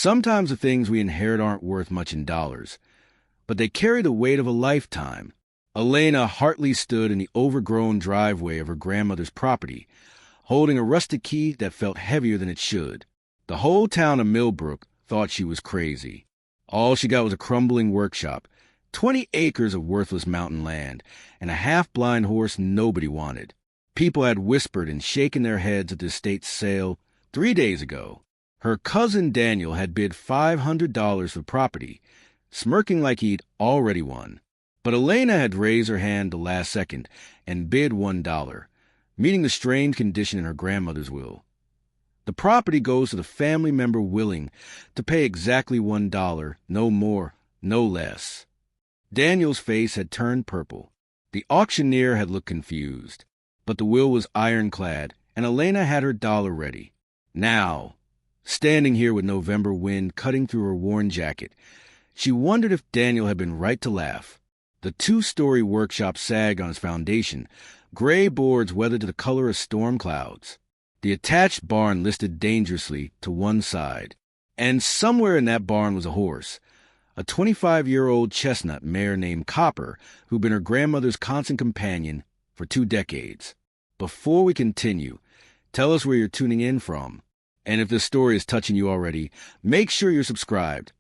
Sometimes the things we inherit aren't worth much in dollars, but they carry the weight of a lifetime. Elena Hartley stood in the overgrown driveway of her grandmother's property, holding a rusted key that felt heavier than it should. The whole town of Millbrook thought she was crazy. All she got was a crumbling workshop, 20 acres of worthless mountain land, and a half-blind horse nobody wanted. People had whispered and shaken their heads at the estate's sale 3 days ago. Her cousin Daniel had bid $500 for property, smirking like he'd already won. But Elena had raised her hand the last second and bid $1, meeting the strange condition in her grandmother's will. The property goes to the family member willing to pay exactly $1, no more, no less. Daniel's face had turned purple. The auctioneer had looked confused, but the will was ironclad, and Elena had her dollar ready. Now, standing here with November wind cutting through her worn jacket, she wondered if Daniel had been right to laugh. The 2-story workshop sagged on its foundation, gray boards weathered to the color of storm clouds. The attached barn listed dangerously to one side, and somewhere in that barn was a horse, a 25-year-old chestnut mare named Copper, who'd been her grandmother's constant companion for 2 decades. Before we continue, tell us where you're tuning in from. And if this story is touching you already, make sure you're subscribed.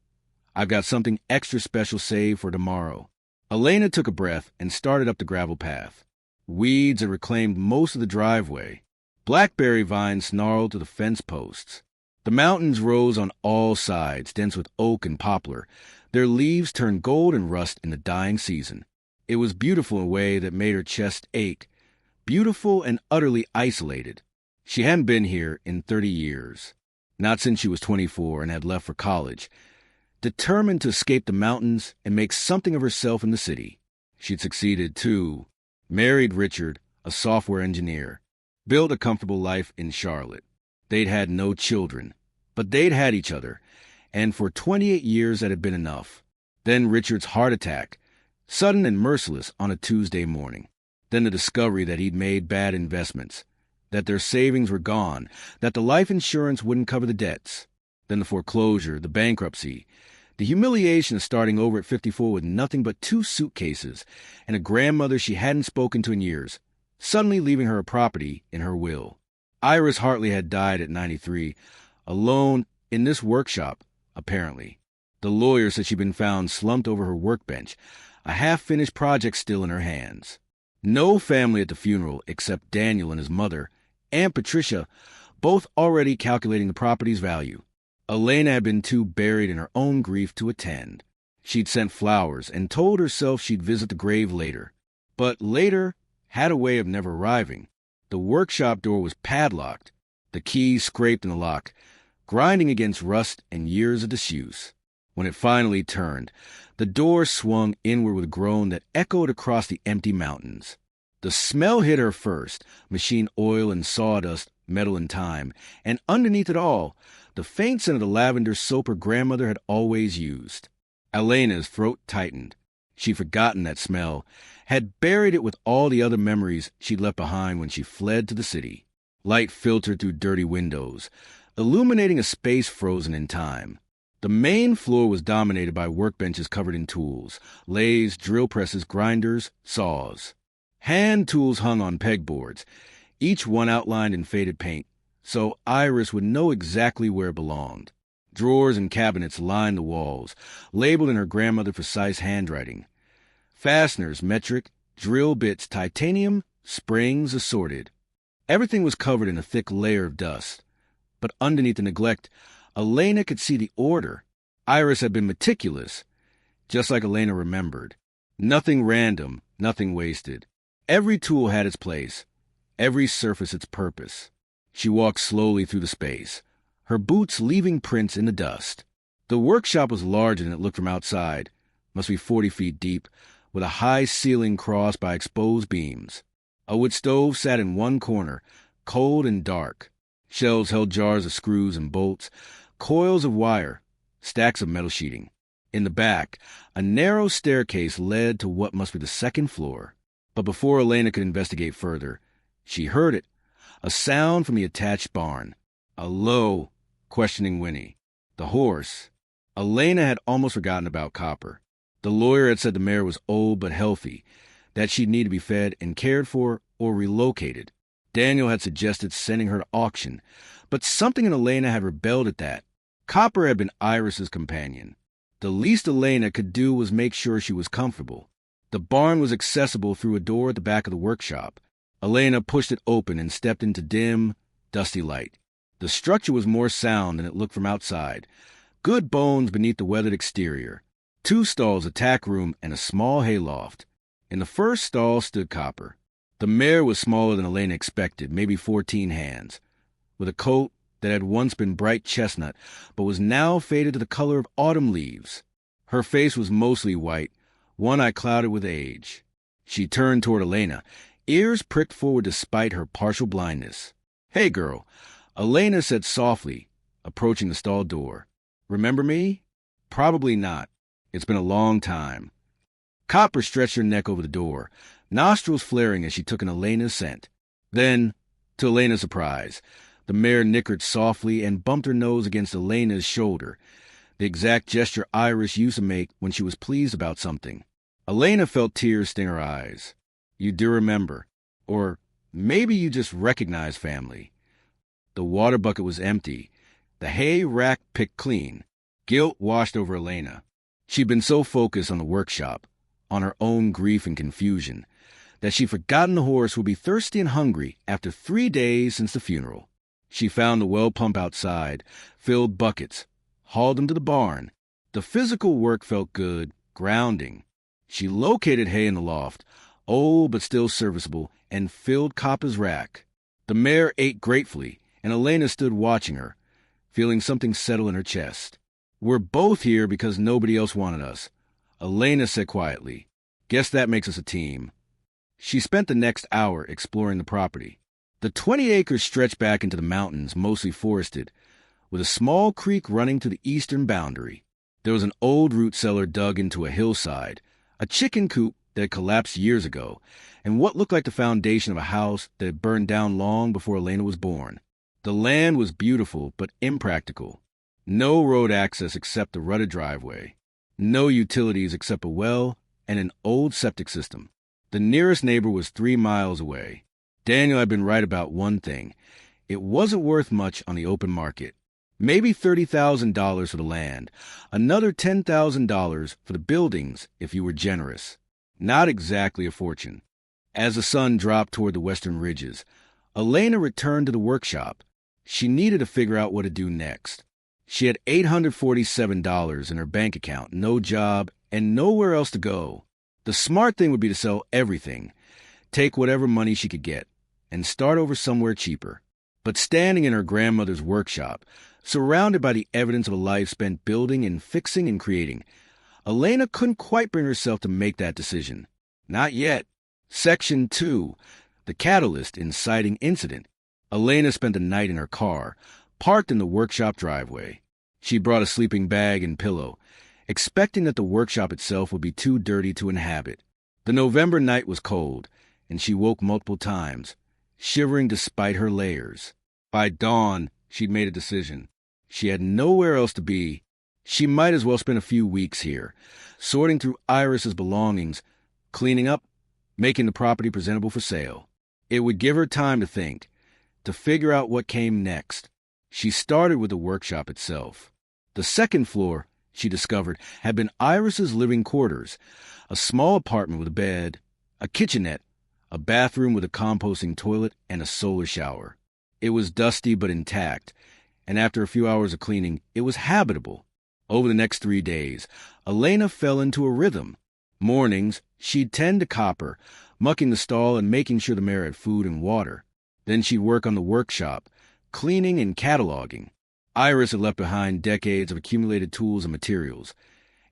I've got something extra special saved for tomorrow. Elena took a breath and started up the gravel path. Weeds had reclaimed most of the driveway. Blackberry vines snarled to the fence posts. The mountains rose on all sides, dense with oak and poplar. Their leaves turned gold and rust in the dying season. It was beautiful in a way that made her chest ache. Beautiful and utterly isolated. She hadn't been here in 30 years. Not since she was 24 and had left for college. Determined to escape the mountains and make something of herself in the city. She'd succeeded, too. Married Richard, a software engineer. Built a comfortable life in Charlotte. They'd had no children, but they'd had each other, and for 28 years that had been enough. Then Richard's heart attack, sudden and merciless on a Tuesday morning. Then the discovery that he'd made bad investments, that their savings were gone, that the life insurance wouldn't cover the debts. Then the foreclosure, the bankruptcy, the humiliation of starting over at 54 with nothing but 2 suitcases and a grandmother she hadn't spoken to in years, suddenly leaving her a property in her will. Iris Hartley had died at 93, alone in this workshop, apparently. The lawyer said she'd been found slumped over her workbench, a half-finished project still in her hands. No family at the funeral except Daniel and his mother, and Patricia, both already calculating the property's value. Elena had been too buried in her own grief to attend. She'd sent flowers and told herself she'd visit the grave later. But later had a way of never arriving. The workshop door was padlocked, the key scraped in the lock, grinding against rust and years of disuse. When it finally turned, the door swung inward with a groan that echoed across the empty mountains. The smell hit her first, machine oil and sawdust, metal and time, and underneath it all, the faint scent of the lavender soap her grandmother had always used. Elena's throat tightened. She'd forgotten that smell, had buried it with all the other memories she'd left behind when she fled to the city. Light filtered through dirty windows, illuminating a space frozen in time. The main floor was dominated by workbenches covered in tools, lathes, drill presses, grinders, saws. Hand tools hung on pegboards, each one outlined in faded paint, so Iris would know exactly where it belonged. Drawers and cabinets lined the walls, labeled in her grandmother's precise handwriting. Fasteners, metric, drill bits, titanium, springs assorted. Everything was covered in a thick layer of dust. But underneath the neglect, Elena could see the order. Iris had been meticulous, just like Elena remembered. Nothing random, nothing wasted. Every tool had its place, every surface its purpose. She walked slowly through the space, her boots leaving prints in the dust. The workshop was larger than it looked from outside, must be 40 feet deep, with a high ceiling crossed by exposed beams. A wood stove sat in one corner, cold and dark. Shelves held jars of screws and bolts, coils of wire, stacks of metal sheeting. In the back, a narrow staircase led to what must be the second floor. But before Elena could investigate further, she heard it, a sound from the attached barn, a low, questioning whinny. The horse. Elena had almost forgotten about Copper. The lawyer had said the mare was old but healthy, that she'd need to be fed and cared for or relocated. Daniel had suggested sending her to auction, but something in Elena had rebelled at that. Copper had been Iris's companion. The least Elena could do was make sure she was comfortable. The barn was accessible through a door at the back of the workshop. Elena pushed it open and stepped into dim, dusty light. The structure was more sound than it looked from outside. Good bones beneath the weathered exterior. 2 stalls, a tack room, and a small hayloft. In the first stall stood Copper. The mare was smaller than Elena expected, maybe 14 hands, with a coat that had once been bright chestnut, but was now faded to the color of autumn leaves. Her face was mostly white, one eye clouded with age. She turned toward Elena, ears pricked forward despite her partial blindness. "Hey, girl," Elena said softly, approaching the stall door. "Remember me?" "Probably not. It's been a long time." Copper stretched her neck over the door, nostrils flaring as she took in Elena's scent. Then, to Elena's surprise, the mare nickered softly and bumped her nose against Elena's shoulder, the exact gesture Iris used to make when she was pleased about something. Elena felt tears sting her eyes. "You do remember. Or maybe you just recognize family." The water bucket was empty, the hay rack picked clean. Guilt washed over Elena. She'd been so focused on the workshop, on her own grief and confusion, that she'd forgotten the horse would be thirsty and hungry after 3 days since the funeral. She found the well pump outside, filled buckets, hauled them to the barn. The physical work felt good, grounding. She located hay in the loft, old but still serviceable, and filled Copper's rack. The mare ate gratefully, and Elena stood watching her, feeling something settle in her chest. "We're both here because nobody else wanted us," Elena said quietly. "Guess that makes us a team." She spent the next hour exploring the property. The 20 acres stretched back into the mountains, mostly forested, with a small creek running to the eastern boundary. There was an old root cellar dug into a hillside, a chicken coop that had collapsed years ago, and what looked like the foundation of a house that had burned down long before Elena was born. The land was beautiful but impractical. No road access except the rutted driveway. No utilities except a well and an old septic system. The nearest neighbor was 3 miles away. Daniel had been right about one thing. It wasn't worth much on the open market. Maybe $30,000 for the land, another $10,000 for the buildings if you were generous. Not exactly a fortune. As the sun dropped toward the western ridges, Elena returned to the workshop. She needed to figure out what to do next. She had $847 in her bank account, no job, and nowhere else to go. The smart thing would be to sell everything, take whatever money she could get, and start over somewhere cheaper. But standing in her grandmother's workshop, surrounded by the evidence of a life spent building and fixing and creating, Elena couldn't quite bring herself to make that decision. Not yet. Section 2, the catalyst inciting incident. Elena spent the night in her car, parked in the workshop driveway. She brought a sleeping bag and pillow, expecting that the workshop itself would be too dirty to inhabit. The November night was cold, and she woke multiple times, shivering despite her layers. By dawn, she'd made a decision. She had nowhere else to be. She might as well spend a few weeks here, sorting through Iris's belongings, cleaning up, making the property presentable for sale. It would give her time to think, to figure out what came next. She started with the workshop itself. The second floor, she discovered, had been Iris's living quarters, a small apartment with a bed, a kitchenette, a bathroom with a composting toilet, and a solar shower. It was dusty but intact, and after a few hours of cleaning, it was habitable. Over the next 3 days, Elena fell into a rhythm. Mornings, she'd tend to Copper, mucking the stall and making sure the mare had food and water. Then she'd work on the workshop, cleaning and cataloging. Iris had left behind decades of accumulated tools and materials,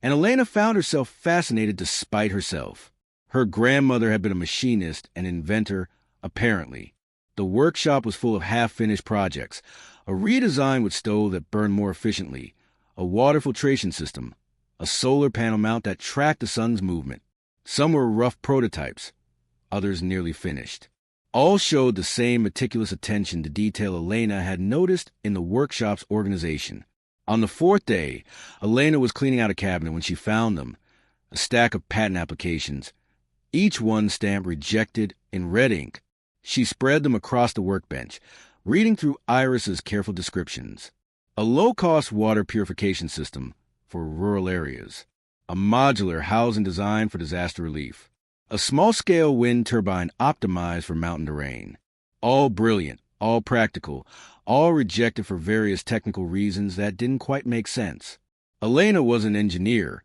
and Elena found herself fascinated despite herself. Her grandmother had been a machinist and inventor, apparently. The workshop was full of half-finished projects, a redesign with stove that burned more efficiently, a water filtration system, a solar panel mount that tracked the sun's movement. Some were rough prototypes, others nearly finished. All showed the same meticulous attention to detail Elena had noticed in the workshop's organization. On the fourth day, Elena was cleaning out a cabinet when she found them, a stack of patent applications, each one stamped rejected in red ink. She spread them across the workbench, reading through Iris's careful descriptions. A low-cost water purification system for rural areas, a modular housing designed for disaster relief, a small-scale wind turbine optimized for mountain terrain. All brilliant, all practical, all rejected for various technical reasons that didn't quite make sense. Elena was an engineer,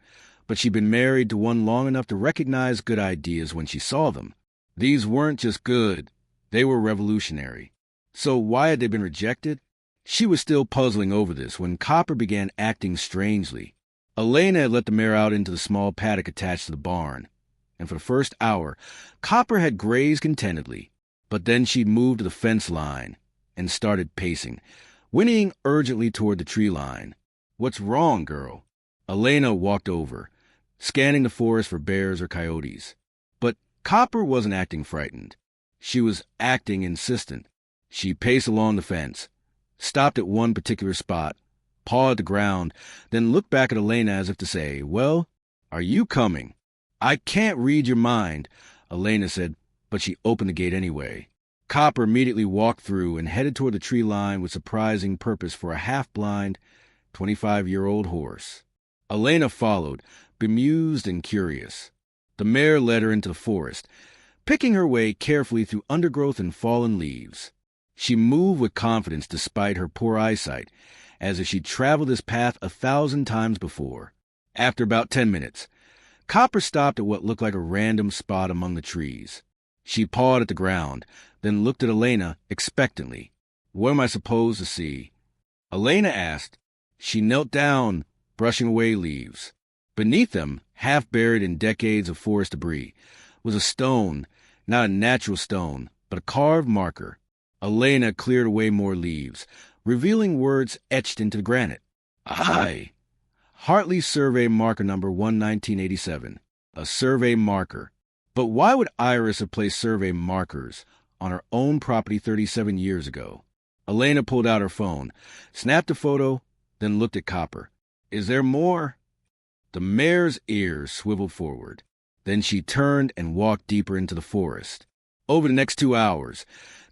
but she'd been married to one long enough to recognize good ideas when she saw them. These weren't just good, they were revolutionary. So why had they been rejected? She was still puzzling over this when Copper began acting strangely. Elena had let the mare out into the small paddock attached to the barn, and for the first hour, Copper had grazed contentedly. But then she'd moved to the fence line and started pacing, whinnying urgently toward the tree line. "What's wrong, girl?" Elena walked over, scanning the forest for bears or coyotes. But Copper wasn't acting frightened. She was acting insistent. She paced along the fence, stopped at one particular spot, pawed the ground, then looked back at Elena as if to say, "Well, are you coming?" "I can't read your mind," Elena said, but she opened the gate anyway. Copper immediately walked through and headed toward the tree line with surprising purpose for a half-blind, 25-year-old horse. Elena followed, bemused and curious. The mare led her into the forest, picking her way carefully through undergrowth and fallen leaves. She moved with confidence despite her poor eyesight, as if she'd traveled this path 1,000 times before. After about 10 minutes, Copper stopped at what looked like a random spot among the trees. She pawed at the ground, then looked at Elena expectantly. "What am I supposed to see?" Elena asked. She knelt down, brushing away leaves. Beneath them, half buried in decades of forest debris, was a stone, not a natural stone, but a carved marker. Elena cleared away more leaves, revealing words etched into the granite. "Aye! Hartley Survey Marker Number 11987. A survey marker." But why would Iris have placed survey markers on her own property 37 years ago? Elena pulled out her phone, snapped a photo, then looked at Copper. "Is there more?" The mare's ears swiveled forward. Then she turned and walked deeper into the forest. Over the next 2 hours,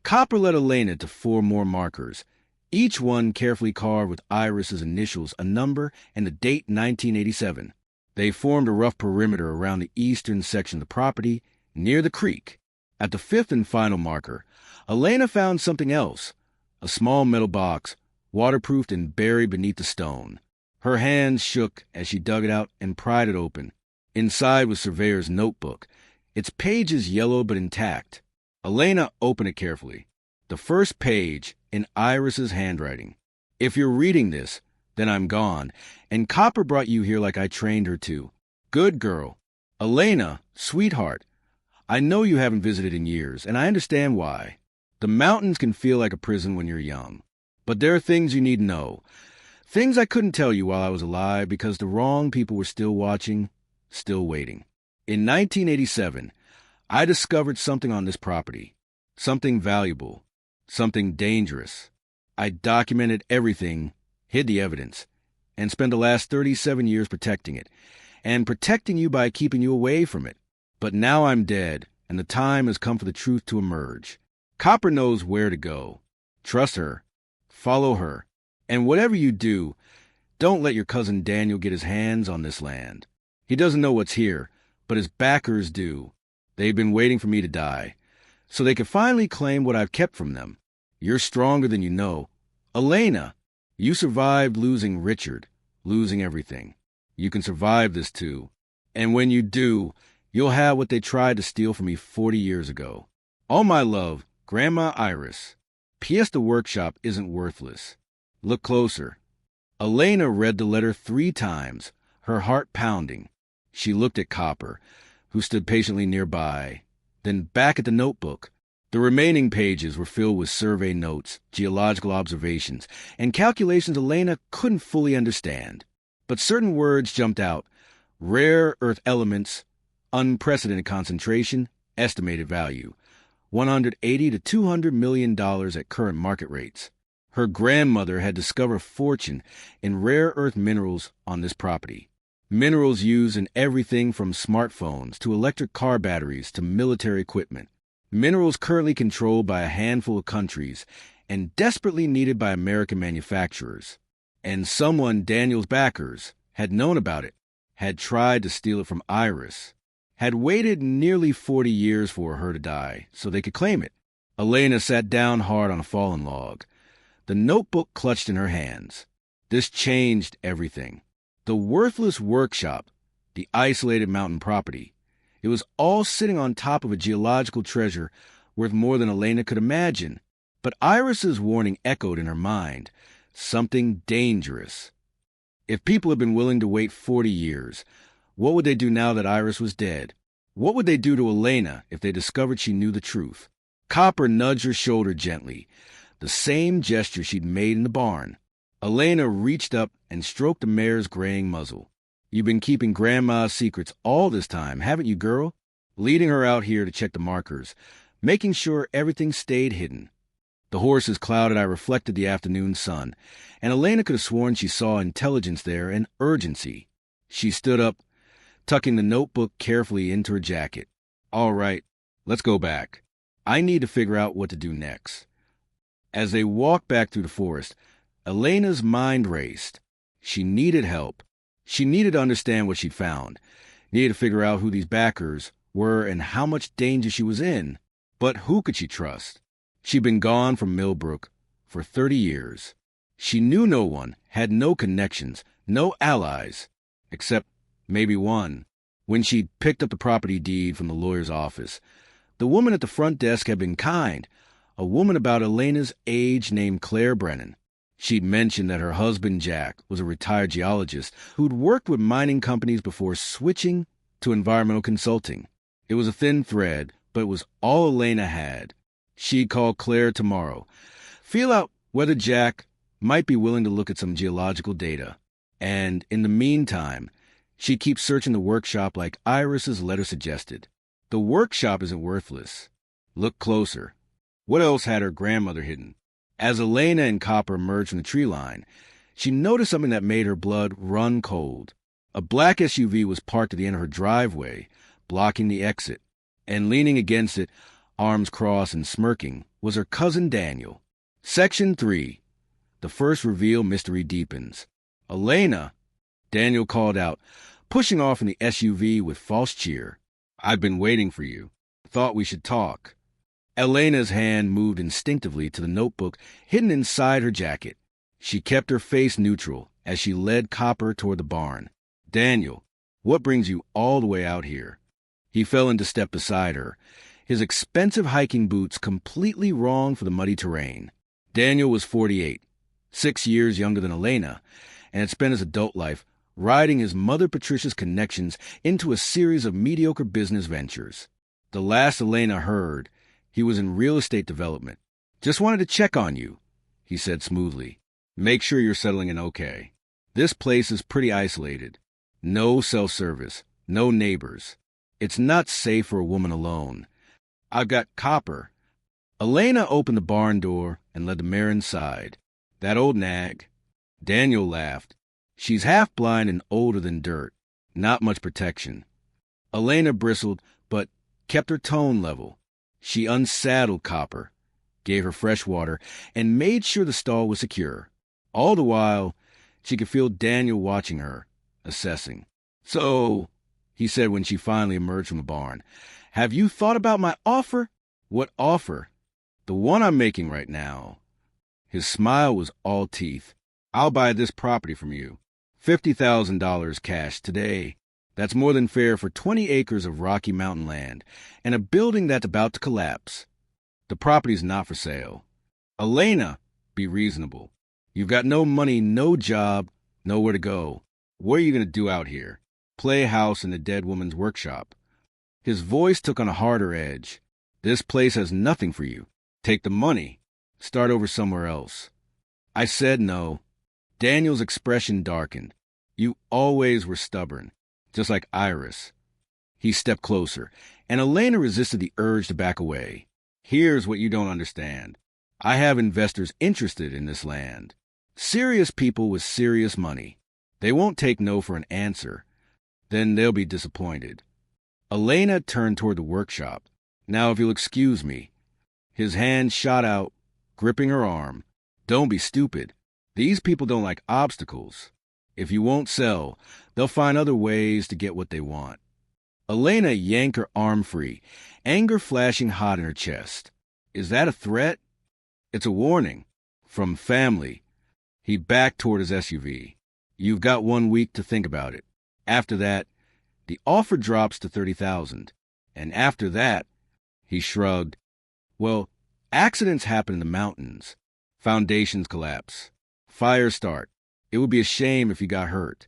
Copper led Elena to 4 more markers, each one carefully carved with Iris's initials, a number, and the date 1987. They formed a rough perimeter around the eastern section of the property, near the creek. At the 5th and final marker, Elena found something else, a small metal box, waterproofed and buried beneath the stone. Her hands shook as she dug it out and pried it open. Inside was Surveyor's notebook, its pages yellow but intact. Elena opened it carefully. The first page in Iris's handwriting. "If you're reading this, then I'm gone, and Copper brought you here like I trained her to. Good girl. Elena, sweetheart, I know you haven't visited in years, and I understand why. The mountains can feel like a prison when you're young. But there are things you need to know. Things I couldn't tell you while I was alive because the wrong people were still watching, still waiting. In 1987, I discovered something on this property. Something valuable. Something dangerous. I documented everything, hid the evidence, and spent the last 37 years protecting it, and protecting you by keeping you away from it. But now I'm dead, and the time has come for the truth to emerge. Copper knows where to go. Trust her. Follow her. And whatever you do, don't let your cousin Daniel get his hands on this land. He doesn't know what's here, but his backers do. They've been waiting for me to die, so they can finally claim what I've kept from them. You're stronger than you know. Elena, you survived losing Richard, losing everything. You can survive this too. And when you do, you'll have what they tried to steal from me 40 years ago. All my love, Grandma Iris. P.S. The workshop isn't worthless. Look closer." Elena read the letter 3 times, her heart pounding. She looked at Copper, who stood patiently nearby, then back at the notebook. The remaining pages were filled with survey notes, geological observations, and calculations Elena couldn't fully understand. But certain words jumped out: rare earth elements, unprecedented concentration, estimated value, $180 to $200 million at current market rates. Her grandmother had discovered a fortune in rare earth minerals on this property. Minerals used in everything from smartphones to electric car batteries to military equipment. Minerals currently controlled by a handful of countries and desperately needed by American manufacturers. And someone Daniel's backers had known about it, had tried to steal it from Iris, had waited nearly 40 years for her to die so they could claim it. Elena sat down hard on a fallen log, the notebook clutched in her hands. This changed everything. The worthless workshop, the isolated mountain property, it was all sitting on top of a geological treasure worth more than Elena could imagine. But Iris's warning echoed in her mind. Something dangerous. If people had been willing to wait 40 years, what would they do now that Iris was dead? What would they do to Elena if they discovered she knew the truth? Copper nudged her shoulder gently, the same gesture she'd made in the barn. Elena reached up and stroked the mare's graying muzzle. You've been keeping Grandma's secrets all this time, haven't you, girl? Leading her out here to check the markers, making sure everything stayed hidden. The horse's clouded eye reflected the afternoon sun, and Elena could have sworn she saw intelligence there and urgency. She stood up, tucking the notebook carefully into her jacket. All right, let's go back. I need to figure out what to do next. As they walked back through the forest, Elena's mind raced. She needed help. She needed to understand what she'd found, needed to figure out who these backers were and how much danger she was in. But who could she trust? She'd been gone from Millbrook for 30 years. She knew no one, had no connections, no allies, except maybe one. When she'd picked up the property deed from the lawyer's office, the woman at the front desk had been kind, a woman about Elena's age named Claire Brennan. She'd mentioned that her husband, Jack, was a retired geologist who'd worked with mining companies before switching to environmental consulting. It was a thin thread, but it was all Elena had. She'd call Claire tomorrow, feel out whether Jack might be willing to look at some geological data. And in the meantime, she'd keep searching the workshop like Iris's letter suggested. The workshop isn't worthless. Look closer. What else had her grandmother hidden? As Elena and Copper emerged from the tree line, she noticed something that made her blood run cold. A black SUV was parked at the end of her driveway, blocking the exit, and leaning against it, arms crossed and smirking, was her cousin Daniel. Section 3. The first reveal mystery deepens. Elena, Daniel called out, pushing off in the SUV with false cheer. I've been waiting for you. Thought we should talk. Elena's hand moved instinctively to the notebook hidden inside her jacket. She kept her face neutral as she led Copper toward the barn. Daniel, what brings you all the way out here? He fell into step beside her, his expensive hiking boots completely wrong for the muddy terrain. Daniel was 48, 6 years younger than Elena, and had spent his adult life riding his mother Patricia's connections into a series of mediocre business ventures. The last Elena heard, he was in real estate development. Just wanted to check on you, he said smoothly. Make sure you're settling in okay. This place is pretty isolated. No self-service, no neighbors. It's not safe for a woman alone. I've got Copper. Elena opened the barn door and led the mare inside. That old nag. Daniel laughed. She's half blind and older than dirt. Not much protection. Elena bristled, but kept her tone level. She unsaddled Copper, gave her fresh water, and made sure the stall was secure. All the while, she could feel Daniel watching her, assessing. So, he said when she finally emerged from the barn, have you thought about my offer? What offer? The one I'm making right now. His smile was all teeth. I'll buy this property from you. $50,000 cash today. That's more than fair for 20 acres of Rocky Mountain land and a building that's about to collapse. The property's not for sale. Elena, be reasonable. You've got no money, no job, nowhere to go. What are you going to do out here? Play house in the dead woman's workshop. His voice took on a harder edge. This place has nothing for you. Take the money. Start over somewhere else. I said no. Daniel's expression darkened. You always were stubborn, just like Iris. He stepped closer, and Elena resisted the urge to back away. Here's what you don't understand. I have investors interested in this land. Serious people with serious money. They won't take no for an answer. Then they'll be disappointed. Elena turned toward the workshop. Now, if you'll excuse me. His hand shot out, gripping her arm. Don't be stupid. These people don't like obstacles. If you won't sell, they'll find other ways to get what they want. Elena yanked her arm free, anger flashing hot in her chest. Is that a threat? It's a warning. From family. He backed toward his SUV. You've got 1 week to think about it. After that, the offer drops to $30,000. And after that, he shrugged. Well, accidents happen in the mountains. Foundations collapse. Fires start. It would be a shame if you got hurt.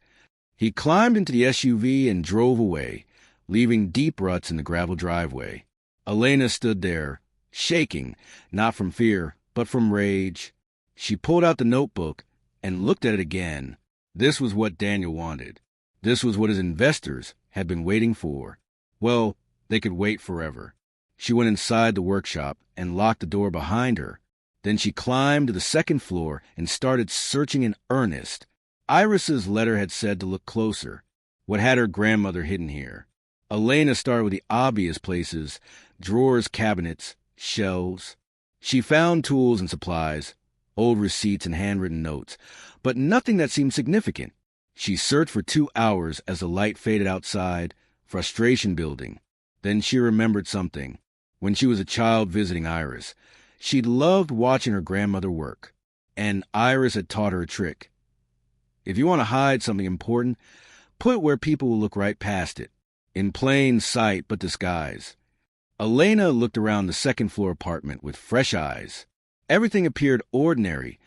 He climbed into the SUV and drove away, leaving deep ruts in the gravel driveway. Elena stood there, shaking, not from fear, but from rage. She pulled out the notebook and looked at it again. This was what Daniel wanted. This was what his investors had been waiting for. Well, they could wait forever. She went inside the workshop and locked the door behind her. Then she climbed to the second floor and started searching in earnest. Iris's letter had said to look closer. What had her grandmother hidden here? Elena started with the obvious places: drawers, cabinets, shelves. She found tools and supplies, old receipts and handwritten notes, but nothing that seemed significant. She searched for 2 hours as the light faded outside, frustration building. Then she remembered something. When she was a child visiting Iris, she'd loved watching her grandmother work, and Iris had taught her a trick. If you want to hide something important, put it where people will look right past it, in plain sight but disguise. Elena looked around the second-floor apartment with fresh eyes. Everything appeared ordinary: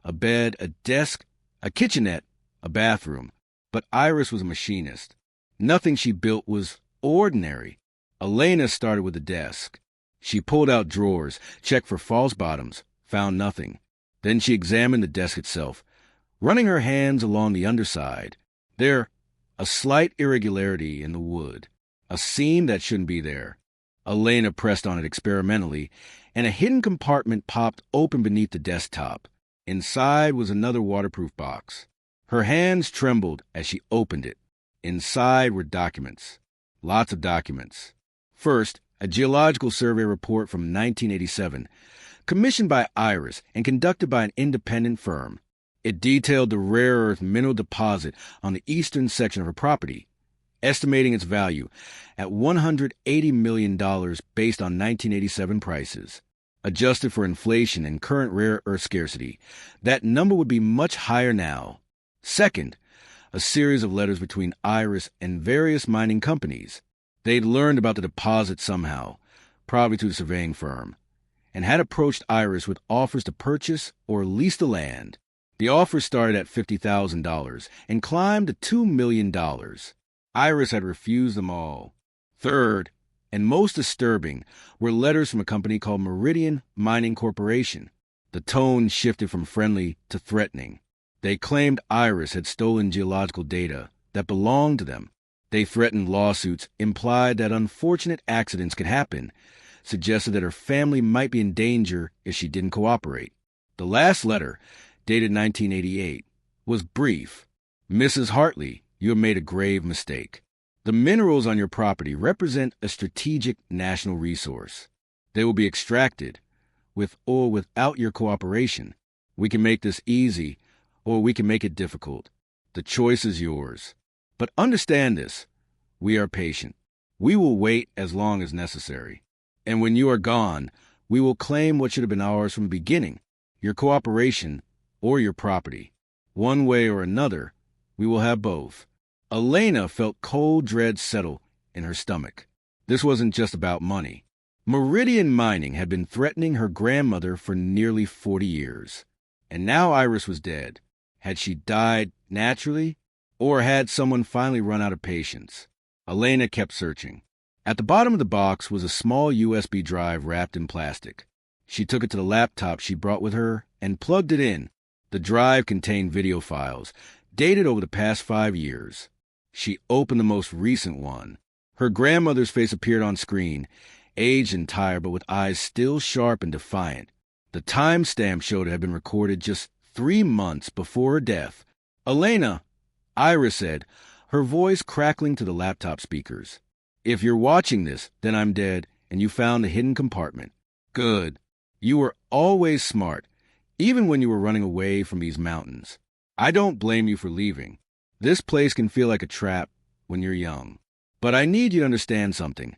a bed, a desk, a kitchenette, a bathroom. But Iris was a machinist. Nothing she built was ordinary. Elena started with the desk. She pulled out drawers, checked for false bottoms, found nothing. Then she examined the desk itself, running her hands along the underside. There, a slight irregularity in the wood, a seam that shouldn't be there. Elena pressed on it experimentally, and a hidden compartment popped open beneath the desktop. Inside was another waterproof box. Her hands trembled as she opened it. Inside were documents. Lots of documents. First, a geological survey report from 1987, commissioned by Iris and conducted by an independent firm. It detailed the rare earth mineral deposit on the eastern section of her property, estimating its value at $180 million based on 1987 prices. Adjusted for inflation and current rare earth scarcity, that number would be much higher now. Second, a series of letters between Iris and various mining companies. They'd learned about the deposit somehow, probably through the surveying firm, and had approached Iris with offers to purchase or lease the land. The offers started at $50,000 and climbed to $2 million. Iris had refused them all. Third, and most disturbing, were letters from a company called Meridian Mining Corporation. The tone shifted from friendly to threatening. They claimed Iris had stolen geological data that belonged to them. They threatened lawsuits, implied that unfortunate accidents could happen, suggested that her family might be in danger if she didn't cooperate. The last letter, dated 1988, was brief. Mrs. Hartley, you have made a grave mistake. The minerals on your property represent a strategic national resource. They will be extracted, with or without your cooperation. We can make this easy, or we can make it difficult. The choice is yours. But understand this. We are patient. We will wait as long as necessary. And when you are gone, we will claim what should have been ours from the beginning, your cooperation or your property. One way or another, we will have both. Elena felt cold dread settle in her stomach. This wasn't just about money. Meridian Mining had been threatening her grandmother for nearly 40 years. And now Iris was dead. Had she died naturally, or had someone finally run out of patience? Elena kept searching. At the bottom of the box was a small USB drive wrapped in plastic. She took it to the laptop she brought with her and plugged it in. The drive contained video files, dated over the past 5 years. She opened the most recent one. Her grandmother's face appeared on screen, aged and tired but with eyes still sharp and defiant. The timestamp showed it had been recorded just 3 months before her death. "Elena," Iris said, her voice crackling to the laptop speakers. "If you're watching this, then I'm dead, and you found the hidden compartment. Good. You were always smart, even when you were running away from these mountains. I don't blame you for leaving. This place can feel like a trap when you're young. But I need you to understand something.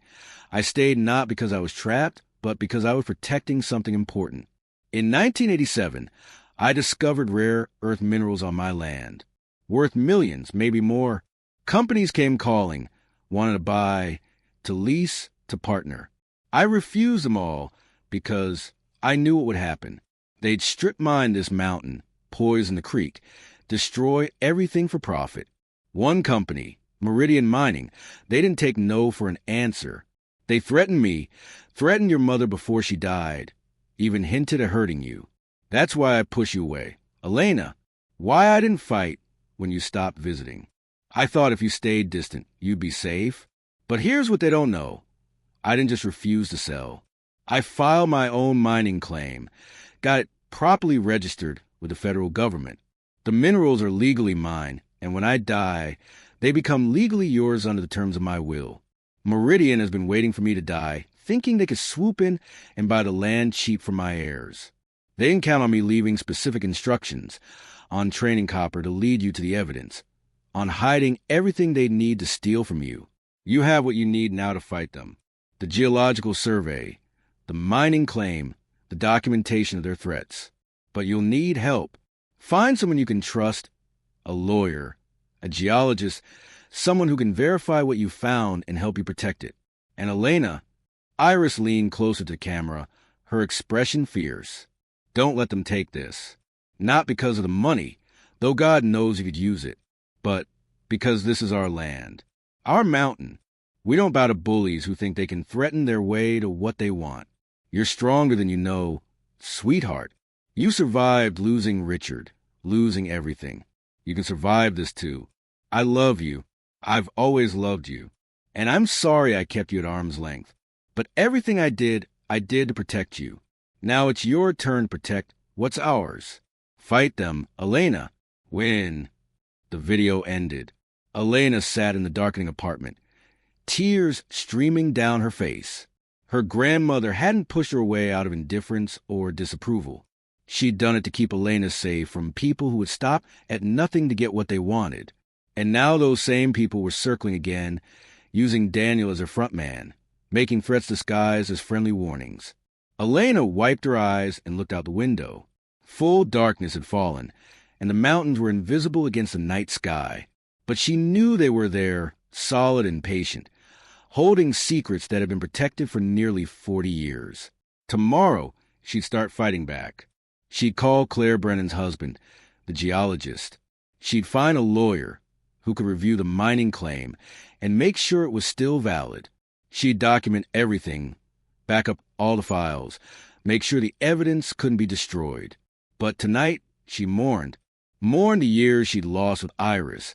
I stayed not because I was trapped, but because I was protecting something important. In 1987, I discovered rare earth minerals on my land, worth millions, maybe more. Companies came calling, wanted to buy, to lease, to partner. I refused them all because I knew what would happen. They'd strip mine this mountain, poison the creek, destroy everything for profit. One company, Meridian Mining, they didn't take no for an answer. They threatened me, threatened your mother before she died, even hinted at hurting you. That's why I push you away. Elena, why I didn't fight when you stopped visiting. I thought if you stayed distant, you'd be safe. But here's what they don't know. I didn't just refuse to sell. I filed my own mining claim, got it properly registered with the federal government. The minerals are legally mine, and when I die, they become legally yours under the terms of my will. Meridian has been waiting for me to die, thinking they could swoop in and buy the land cheap for my heirs. They didn't count on me leaving specific instructions, on training Copper to lead you to the evidence, on hiding everything they need to steal from you. You have what you need now to fight them. The geological survey, the mining claim, the documentation of their threats. But you'll need help. Find someone you can trust, a lawyer, a geologist, someone who can verify what you found and help you protect it. And Elena, Iris leaned closer to the camera, her expression fierce. Don't let them take this. Not because of the money, though God knows you could use it, but because this is our land, our mountain. We don't bow to bullies who think they can threaten their way to what they want. You're stronger than you know, sweetheart. You survived losing Richard, losing everything. You can survive this too. I love you. I've always loved you. And I'm sorry I kept you at arm's length. But everything I did to protect you. Now it's your turn to protect what's ours. Fight them, Elena. Win. The video ended. Elena sat in the darkening apartment, tears streaming down her face. Her grandmother hadn't pushed her away out of indifference or disapproval. She'd done it to keep Elena safe from people who would stop at nothing to get what they wanted. And now those same people were circling again, using Daniel as their front man, making threats disguised as friendly warnings. Elena wiped her eyes and looked out the window. Full darkness had fallen, and the mountains were invisible against the night sky. But she knew they were there, solid and patient, holding secrets that had been protected for nearly 40 years. Tomorrow, she'd start fighting back. She'd call Claire Brennan's husband, the geologist. She'd find a lawyer who could review the mining claim and make sure it was still valid. She'd document everything, back up all the files, make sure the evidence couldn't be destroyed. But tonight, she mourned the years she'd lost with Iris,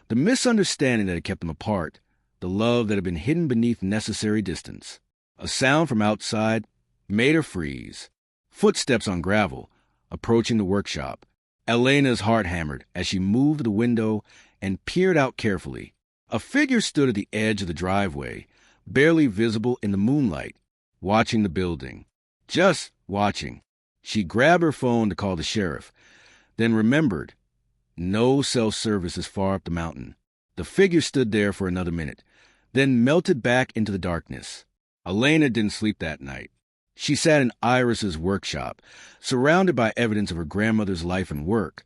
the misunderstanding that had kept them apart, the love that had been hidden beneath necessary distance. A sound from outside made her freeze. Footsteps on gravel, approaching the workshop. Elena's heart hammered as she moved to the window and peered out carefully. A figure stood at the edge of the driveway, barely visible in the moonlight, watching the building. Just watching. She grabbed her phone to call the sheriff, then remembered. No cell service is far up the mountain. The figure stood there for another minute, then melted back into the darkness. Elena didn't sleep that night. She sat in Iris's workshop, surrounded by evidence of her grandmother's life and work,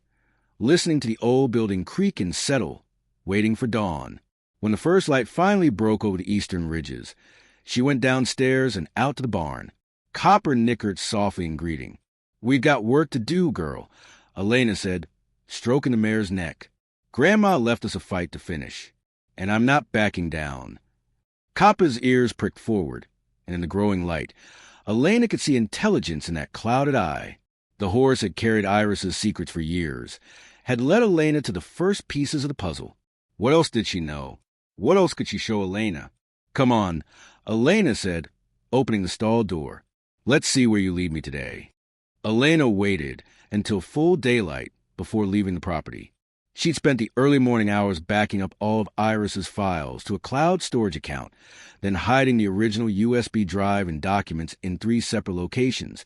listening to the old building creak and settle, waiting for dawn. When the first light finally broke over the eastern ridges, she went downstairs and out to the barn. Copper nickered softly in greeting. "We've got work to do, girl," Elena said, stroking the mare's neck. "Grandma left us a fight to finish, and I'm not backing down." Copper's ears pricked forward, and in the growing light, Elena could see intelligence in that clouded eye. The horse had carried Iris's secrets for years, had led Elena to the first pieces of the puzzle. What else did she know? What else could she show Elena? "Come on," Elena said, opening the stall door. "Let's see where you lead me today." Elena waited until full daylight before leaving the property. She'd spent the early morning hours backing up all of Iris's files to a cloud storage account, then hiding the original USB drive and documents in 3 separate locations,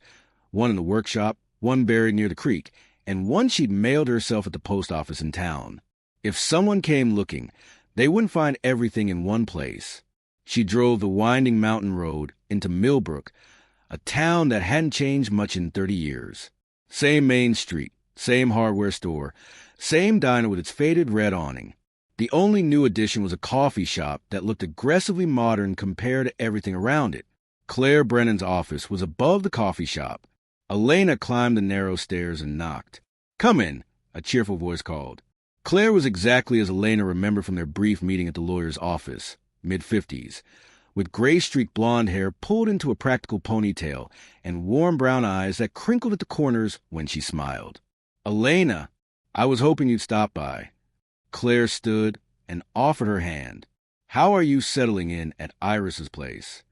one in the workshop, one buried near the creek, and one she'd mailed herself at the post office in town. If someone came looking, they wouldn't find everything in one place. She drove the winding mountain road into Millbrook, a town that hadn't changed much in 30 years. Same main street, same hardware store, same diner with its faded red awning. The only new addition was a coffee shop that looked aggressively modern compared to everything around it. Claire Brennan's office was above the coffee shop. Elena climbed the narrow stairs and knocked. "Come in," a cheerful voice called. Claire was exactly as Elena remembered from their brief meeting at the lawyer's office, mid-50s, with gray-streaked blonde hair pulled into a practical ponytail and warm brown eyes that crinkled at the corners when she smiled. "Elena, I was hoping you'd stop by." Claire stood and offered her hand. "How are you settling in at Iris's place?"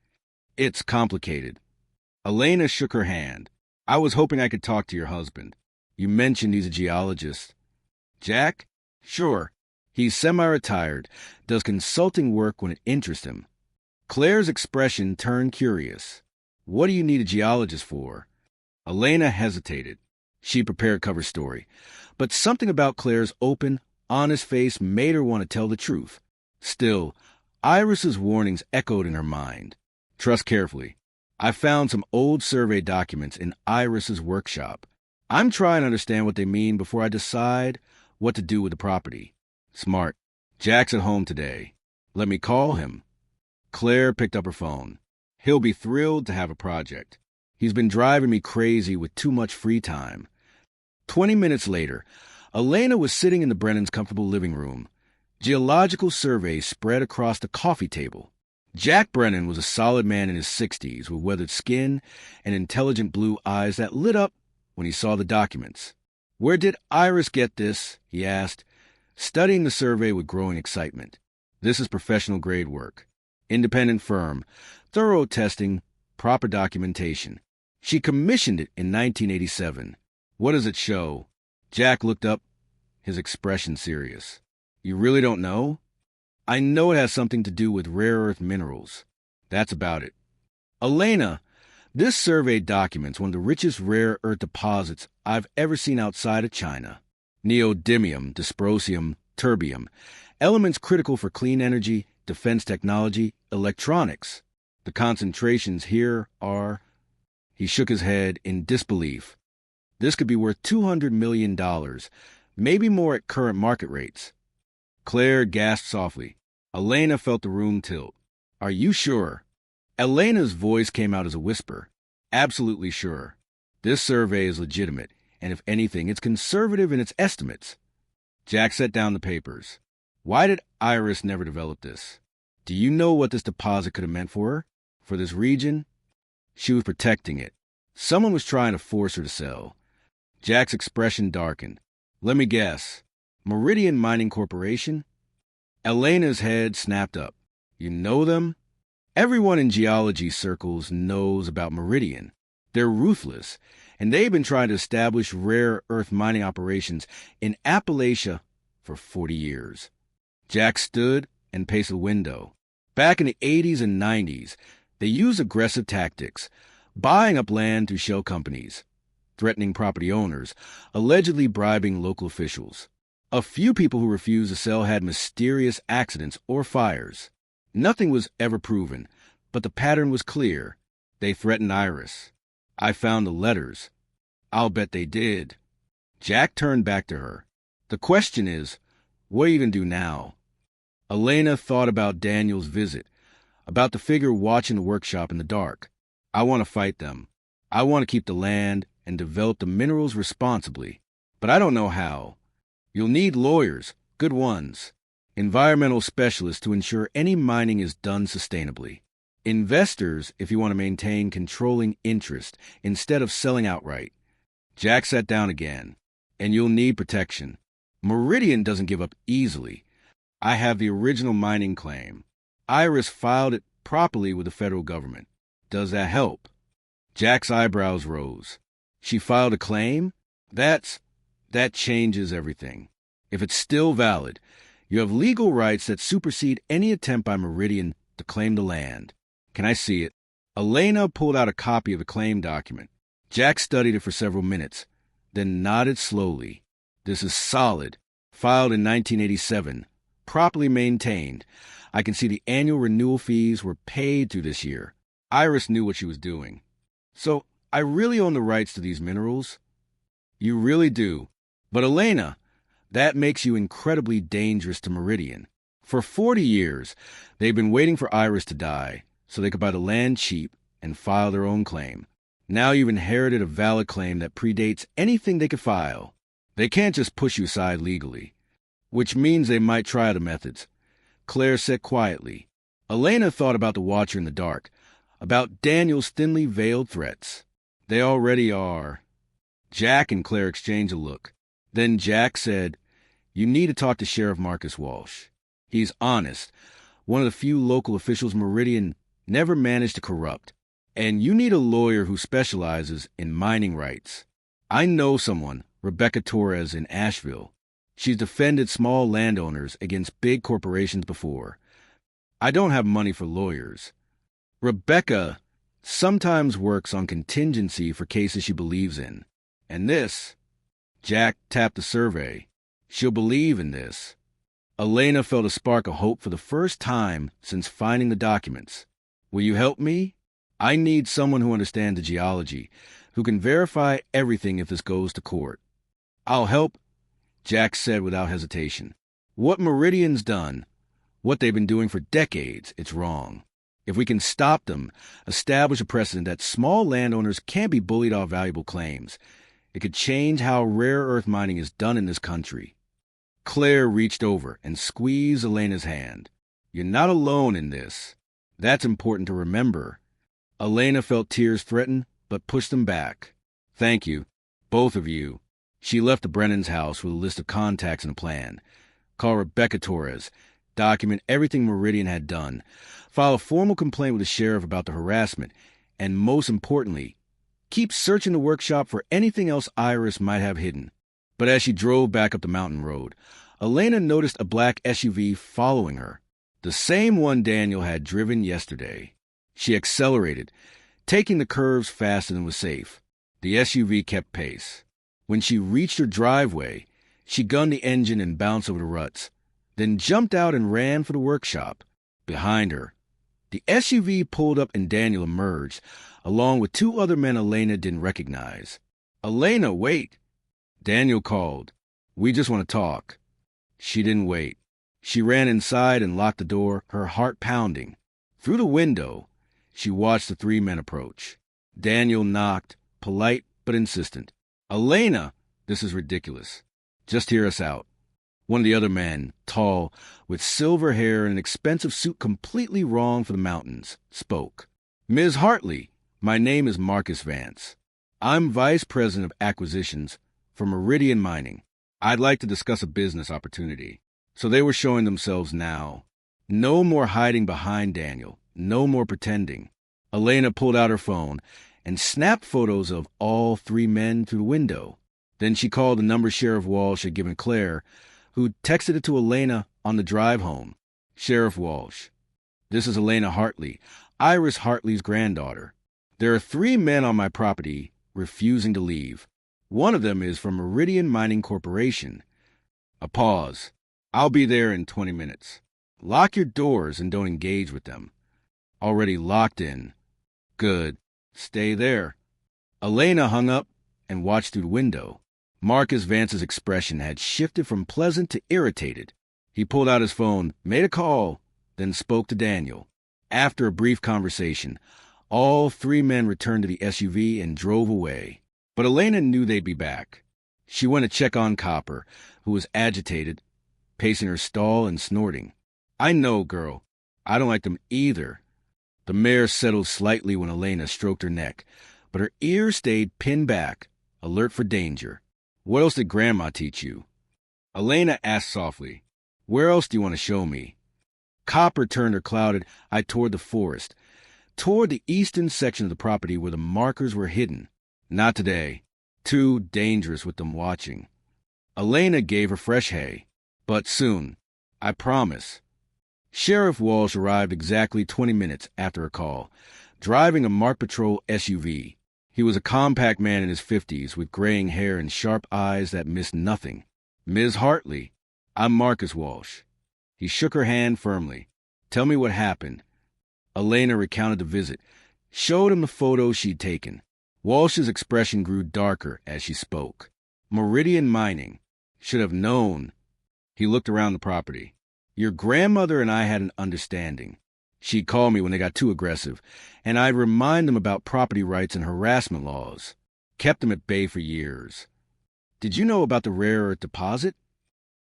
"It's complicated." Elena shook her hand. "I was hoping I could talk to your husband. You mentioned he's a geologist." "Jack?" "Sure. He's semi-retired, does consulting work when it interests him." Claire's expression turned curious. "What do you need a geologist for?" Elena hesitated. She prepared cover story, but something about Claire's open, honest face made her want to tell the truth. Still, Iris's warnings echoed in her mind. "Trust carefully. I found some old survey documents in Iris's workshop. I'm trying to understand what they mean before I decide what to do with the property." "Smart. Jack's at home today. Let me call him." Claire picked up her phone. "He'll be thrilled to have a project. He's been driving me crazy with too much free time." 20 minutes later, Elena was sitting in the Brennans' comfortable living room. Geological surveys spread across the coffee table. Jack Brennan was a solid man in his 60s with weathered skin and intelligent blue eyes that lit up when he saw the documents. "Where did Iris get this?" he asked, studying the survey with growing excitement. "This is professional grade work. Independent firm, thorough testing, proper documentation. She commissioned it in 1987. What does it show?" Jack looked up, his expression serious. "You really don't know?" "I know it has something to do with rare earth minerals. That's about it." "Elena, this survey documents one of the richest rare earth deposits I've ever seen outside of China. Neodymium, dysprosium, terbium, elements critical for clean energy, defense technology, electronics. The concentrations here are..." He shook his head in disbelief. "This could be worth $200 million, maybe more at current market rates." Claire gasped softly. Elena felt the room tilt. "Are you sure?" Elena's voice came out as a whisper. "Absolutely sure. This survey is legitimate, and if anything, it's conservative in its estimates." Jack set down the papers. "Why did Iris never develop this? Do you know what this deposit could have meant for her? For this region?" "She was protecting it. Someone was trying to force her to sell." Jack's expression darkened. "Let me guess. Meridian Mining Corporation?" Elena's head snapped up. "You know them?" "Everyone in geology circles knows about Meridian. They're ruthless, and they've been trying to establish rare earth mining operations in Appalachia for 40 years. Jack stood and paced the window. Back in the 80s and 90s, they used aggressive tactics, buying up land through shell companies, threatening property owners, allegedly bribing local officials. A few people who refused to sell had mysterious accidents or fires. Nothing was ever proven, but the pattern was clear. They threatened Iris. I found the letters. I'll bet they did." Jack turned back to her. "The question is, what are you going to do now?" Elena thought about Daniel's visit, about the figure watching the workshop in the dark. "I want to fight them. I want to keep the land and develop the minerals responsibly, but I don't know how. You'll need lawyers, good ones, environmental specialists to ensure any mining is done sustainably, investors if you want to maintain controlling interest instead of selling outright." Jack sat down again. "And you'll need protection. Meridian doesn't give up easily. I have the original mining claim. Iris filed it properly with the federal government. Does that help?" Jack's eyebrows rose. She filed a claim? That changes everything. If it's still valid, you have legal rights that supersede any attempt by Meridian to claim the land. Can I see it? Elena pulled out a copy of the claim document. Jack studied it for several minutes, then nodded slowly. This is solid. Filed in 1987. Properly maintained. I can see the annual renewal fees were paid through this year. Iris knew what she was doing. So, I really own the rights to these minerals? You really do. But Elena, that makes you incredibly dangerous to Meridian. For 40 years, they've been waiting for Iris to die so they could buy the land cheap and file their own claim. Now you've inherited a valid claim that predates anything they could file. They can't just push you aside legally, which means they might try other methods. Claire said quietly. Elena thought about the Watcher in the dark, about Daniel's thinly veiled threats. They already are. Jack and Claire exchanged a look. Then Jack said, You need to talk to Sheriff Marcus Walsh. He's honest, one of the few local officials Meridian never managed to corrupt. And you need a lawyer who specializes in mining rights. I know someone, Rebecca Torres in Asheville. She's defended small landowners against big corporations before. I don't have money for lawyers. Rebecca sometimes works on contingency for cases she believes in. And this, Jack tapped the survey, she'll believe in this. Elena felt a spark of hope for the first time since finding the documents. Will you help me? I need someone who understands the geology, who can verify everything if this goes to court. I'll help, Jack said without hesitation. What Meridian's done, what they've been doing for decades, it's wrong. If we can stop them, establish a precedent that small landowners can't be bullied off valuable claims, it could change how rare earth mining is done in this country. Claire reached over and squeezed Elena's hand. You're not alone in this. That's important to remember. Elena felt tears threaten, but pushed them back. Thank you, both of you. She left the Brennan's house with a list of contacts and a plan. Call Rebecca Torres, document everything Meridian had done, file a formal complaint with the sheriff about the harassment, and most importantly, keep searching the workshop for anything else Iris might have hidden. But as she drove back up the mountain road, Elena noticed a black SUV following her, the same one Daniel had driven yesterday. She accelerated, taking the curves faster than was safe. The SUV kept pace. When she reached her driveway, she gunned the engine and bounced over the ruts, then jumped out and ran for the workshop. Behind her, the SUV pulled up and Daniel emerged, along with two other men Elena didn't recognize. Elena, wait! Daniel called. We just want to talk. She didn't wait. She ran inside and locked the door, her heart pounding. Through the window, she watched the three men approach. Daniel knocked, polite but insistent. Elena, this is ridiculous. Just hear us out. One of the other men, tall, with silver hair and an expensive suit completely wrong for the mountains, spoke. Ms. Hartley, my name is Marcus Vance. I'm Vice President of Acquisitions for Meridian Mining. I'd like to discuss a business opportunity. So they were showing themselves now. No more hiding behind Daniel. No more pretending. Elena pulled out her phone and snapped photos of all three men through the window. Then she called the number Sheriff Walsh had given Claire, who texted it to Elena on the drive home. Sheriff Walsh, this is Elena Hartley, Iris Hartley's granddaughter. There are three men on my property refusing to leave. One of them is from Meridian Mining Corporation. A pause. I'll be there in 20 minutes. Lock your doors and don't engage with them. Already locked in. Good. Stay there. Elena hung up and watched through the window. Marcus Vance's expression had shifted from pleasant to irritated. He pulled out his phone, made a call, then spoke to Daniel. After a brief conversation, all three men returned to the SUV and drove away. But Elena knew they'd be back. She went to check on Copper, who was agitated, pacing her stall and snorting. I know, girl. I don't like them either. The mare settled slightly when Elena stroked her neck, but her ears stayed pinned back, alert for danger. What else did Grandma teach you? Elena asked softly. Where else do you want to show me? Copper turned her clouded eye toward the forest, toward the eastern section of the property where the markers were hidden. Not today. Too dangerous with them watching. Elena gave her fresh hay. But soon. I promise. Sheriff Walsh arrived exactly 20 minutes after her call, driving a marked patrol SUV. He was a compact man in his 50s with graying hair and sharp eyes that missed nothing. Ms. Hartley, I'm Marcus Walsh. He shook her hand firmly. Tell me what happened. Elena recounted the visit, showed him the photos she'd taken. Walsh's expression grew darker as she spoke. Meridian Mining. Should have known. He looked around the property. Your grandmother and I had an understanding. She'd call me when they got too aggressive, and I'd remind them about property rights and harassment laws. Kept them at bay for years. Did you know about the rare earth deposit?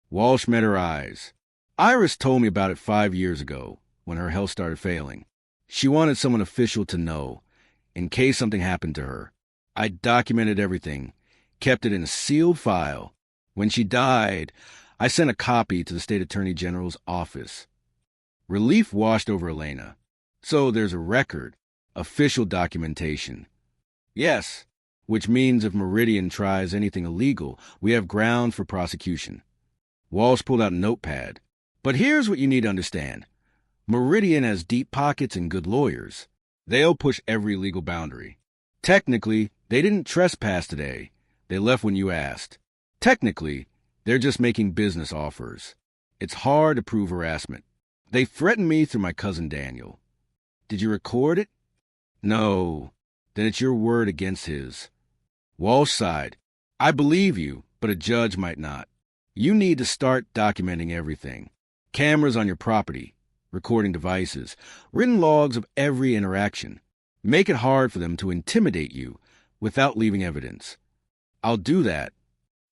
Walsh met her eyes. Iris told me about it 5 years ago, when her health started failing. She wanted someone official to know, in case something happened to her. I documented everything, kept it in a sealed file. When she died, I sent a copy to the State Attorney General's office. Relief washed over Elena. So there's a record, official documentation. Yes, which means if Meridian tries anything illegal, we have ground for prosecution. Walsh pulled out a notepad. But here's what you need to understand. Meridian has deep pockets and good lawyers. They'll push every legal boundary. Technically, they didn't trespass today. They left when you asked. Technically, they're just making business offers. It's hard to prove harassment. They threatened me through my cousin Daniel. Did you record it? No. Then it's your word against his. Walsh sighed. I believe you, but a judge might not. You need to start documenting everything. Cameras on your property, recording devices, written logs of every interaction. Make it hard for them to intimidate you without leaving evidence. I'll do that.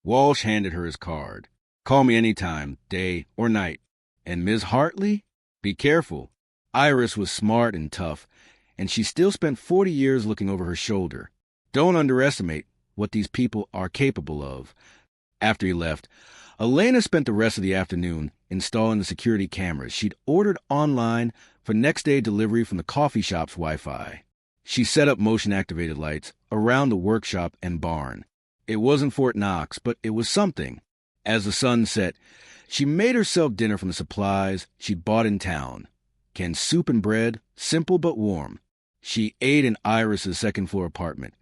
Walsh handed her his card. Call me anytime, day or night. And Ms. Hartley? Be careful. Iris was smart and tough, and she still spent 40 years looking over her shoulder. Don't underestimate what these people are capable of. After he left, Elena spent the rest of the afternoon installing the security cameras she'd ordered online for next-day delivery from the coffee shop's Wi-Fi. She set up motion-activated lights around the workshop and barn. It wasn't Fort Knox, but it was something. As the sun set, she made herself dinner from the supplies she'd bought in town. Canned soup and bread, simple but warm. She ate in Iris's second-floor apartment,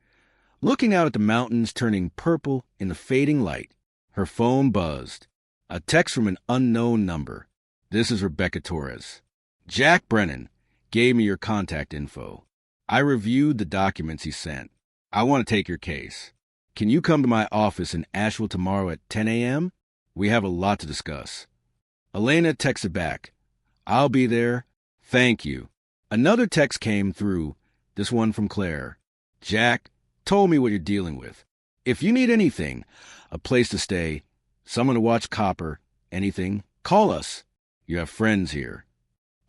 looking out at the mountains turning purple in the fading light. Her phone buzzed. A text from an unknown number. This is Rebecca Torres. Jack Brennan gave me your contact info. I reviewed the documents he sent. I want to take your case. Can you come to my office in Asheville tomorrow at 10 a.m.? We have a lot to discuss. Elena texted back. I'll be there. Thank you. Another text came through, this one from Claire. Jack told me what you're dealing with. If you need anything, a place to stay, someone to watch copper, anything, call us. You have friends here.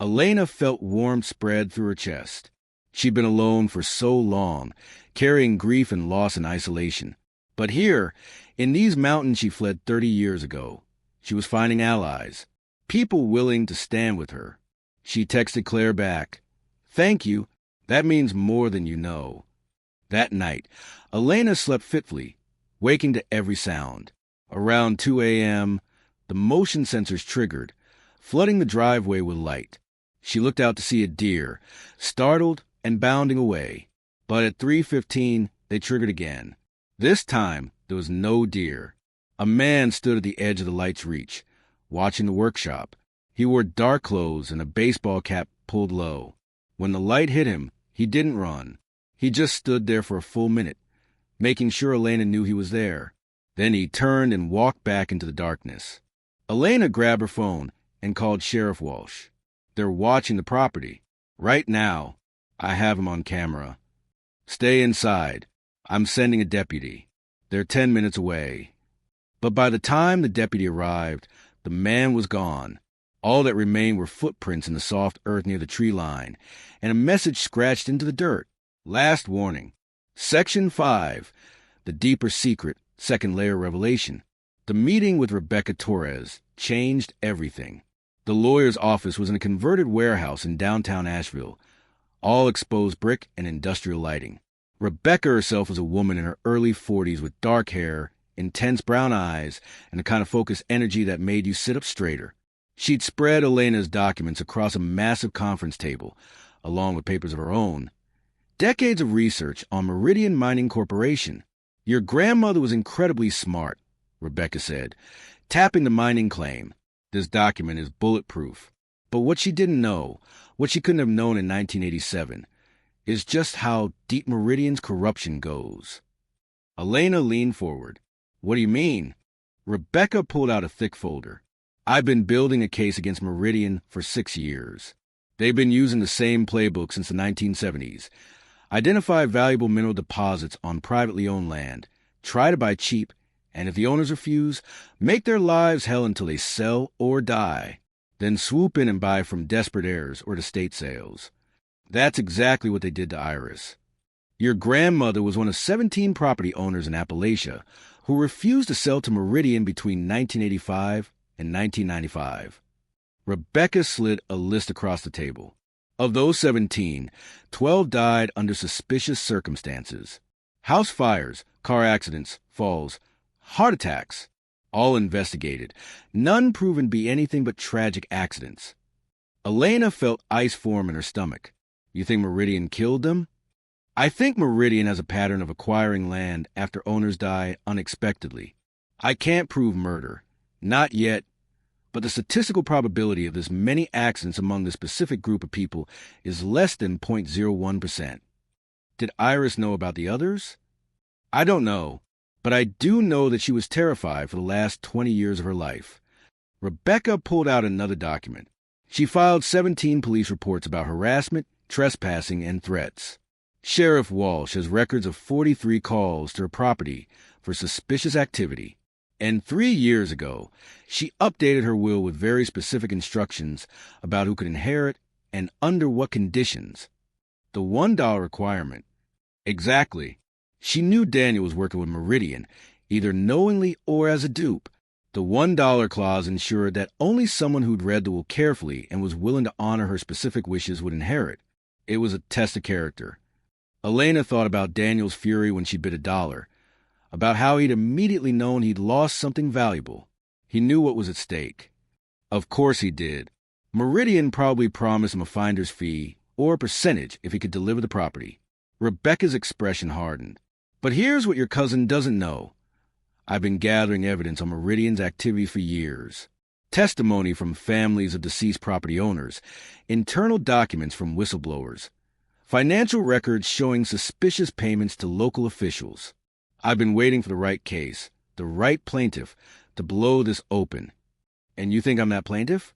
Elena felt warmth spread through her chest. She'd been alone for so long, carrying grief and loss and isolation. But here, in these mountains she fled 30 years ago, she was finding allies, people willing to stand with her. She texted Claire back. Thank you. That means more than you know. That night, Elena slept fitfully, waking to every sound. Around 2 a.m., the motion sensors triggered, flooding the driveway with light. She looked out to see a deer, startled and bounding away. But at 3:15, they triggered again. This time, there was no deer. A man stood at the edge of the light's reach, watching the workshop. He wore dark clothes and a baseball cap pulled low. When the light hit him, he didn't run. He just stood there for a full minute, making sure Elena knew he was there. Then he turned and walked back into the darkness. Elena grabbed her phone and called Sheriff Walsh. They're watching the property. Right now, I have him on camera. Stay inside. I'm sending a deputy. They're 10 minutes away. But by the time the deputy arrived, the man was gone. All that remained were footprints in the soft earth near the tree line, and a message scratched into the dirt. Last warning. Section 5. The deeper secret, second layer revelation. The meeting with Rebecca Torres changed everything. The lawyer's office was in a converted warehouse in downtown Asheville, all exposed brick and industrial lighting. Rebecca herself was a woman in her early 40s with dark hair, intense brown eyes, and the kind of focused energy that made you sit up straighter. She'd spread Elena's documents across a massive conference table, along with papers of her own. Decades of research on Meridian Mining Corporation. Your grandmother was incredibly smart, Rebecca said, tapping the mining claim. This document is bulletproof. But what she didn't know, what she couldn't have known in 1987, is just how deep Meridian's corruption goes. Elena leaned forward. What do you mean? Rebecca pulled out a thick folder. I've been building a case against Meridian for 6 years. They've been using the same playbook since the 1970s. Identify valuable mineral deposits on privately owned land, try to buy cheap, and if the owners refuse, make their lives hell until they sell or die. Then swoop in and buy from desperate heirs or to state sales. That's exactly what they did to Iris. Your grandmother was one of 17 property owners in Appalachia who refused to sell to Meridian between 1985 and 1995. Rebecca slid a list across the table. Of those 17, 12 died under suspicious circumstances. House fires, car accidents, falls, heart attacks, all investigated. None proven to be anything but tragic accidents. Elena felt ice form in her stomach. You think Meridian killed them? I think Meridian has a pattern of acquiring land after owners die unexpectedly. I can't prove murder. Not yet. But the statistical probability of this many accidents among this specific group of people is less than 0.01%. Did Iris know about the others? I don't know, but I do know that she was terrified for the last 20 years of her life. Rebecca pulled out another document. She filed 17 police reports about harassment, trespassing, and threats. Sheriff Walsh has records of 43 calls to her property for suspicious activity. And 3 years ago, she updated her will with very specific instructions about who could inherit and under what conditions. The $1 requirement. Exactly. She knew Daniel was working with Meridian, either knowingly or as a dupe. The $1 clause ensured that only someone who'd read the will carefully and was willing to honor her specific wishes would inherit. It was a test of character. Elena thought about Daniel's fury when she bid $1. About how he'd immediately known he'd lost something valuable. He knew what was at stake. Of course he did. Meridian probably promised him a finder's fee or a percentage if he could deliver the property. Rebecca's expression hardened. But here's what your cousin doesn't know. I've been gathering evidence on Meridian's activity for years. Testimony from families of deceased property owners, internal documents from whistleblowers, financial records showing suspicious payments to local officials. I've been waiting for the right case, the right plaintiff, to blow this open. And you think I'm that plaintiff?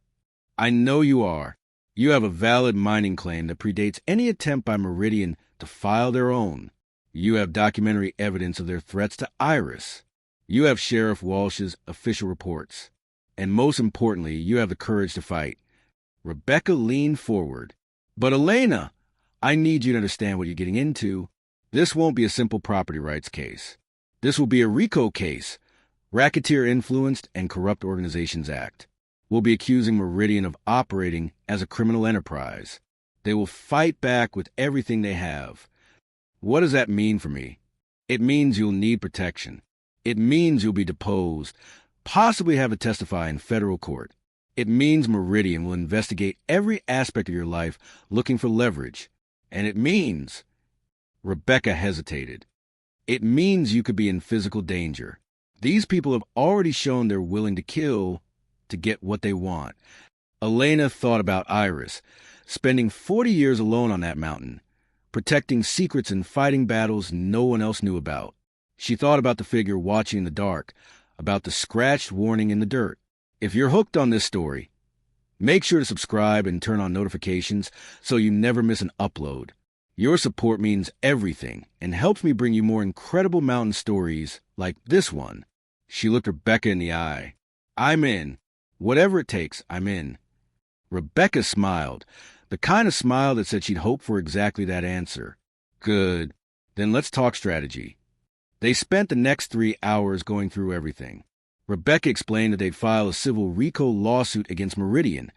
I know you are. You have a valid mining claim that predates any attempt by Meridian to file their own. You have documentary evidence of their threats to Iris. You have Sheriff Walsh's official reports. And most importantly, you have the courage to fight. Rebecca leaned forward. But Elena, I need you to understand what you're getting into. This won't be a simple property rights case. This will be a RICO case, Racketeer Influenced and Corrupt Organizations Act. We'll be accusing Meridian of operating as a criminal enterprise. They will fight back with everything they have. What does that mean for me? It means you'll need protection. It means you'll be deposed, possibly have to testify in federal court. It means Meridian will investigate every aspect of your life looking for leverage. And it means... Rebecca hesitated. It means you could be in physical danger. These people have already shown they're willing to kill to get what they want. Elena thought about Iris, spending 40 years alone on that mountain, protecting secrets and fighting battles no one else knew about. She thought about the figure watching in the dark, about the scratched warning in the dirt. If you're hooked on this story, make sure to subscribe and turn on notifications so you never miss an upload. Your support means everything and helps me bring you more incredible mountain stories like this one. She looked Rebecca in the eye. I'm in. Whatever it takes, I'm in. Rebecca smiled, the kind of smile that said she'd hoped for exactly that answer. Good. Then let's talk strategy. They spent the next 3 hours going through everything. Rebecca explained that they'd file a civil RICO lawsuit against Meridian,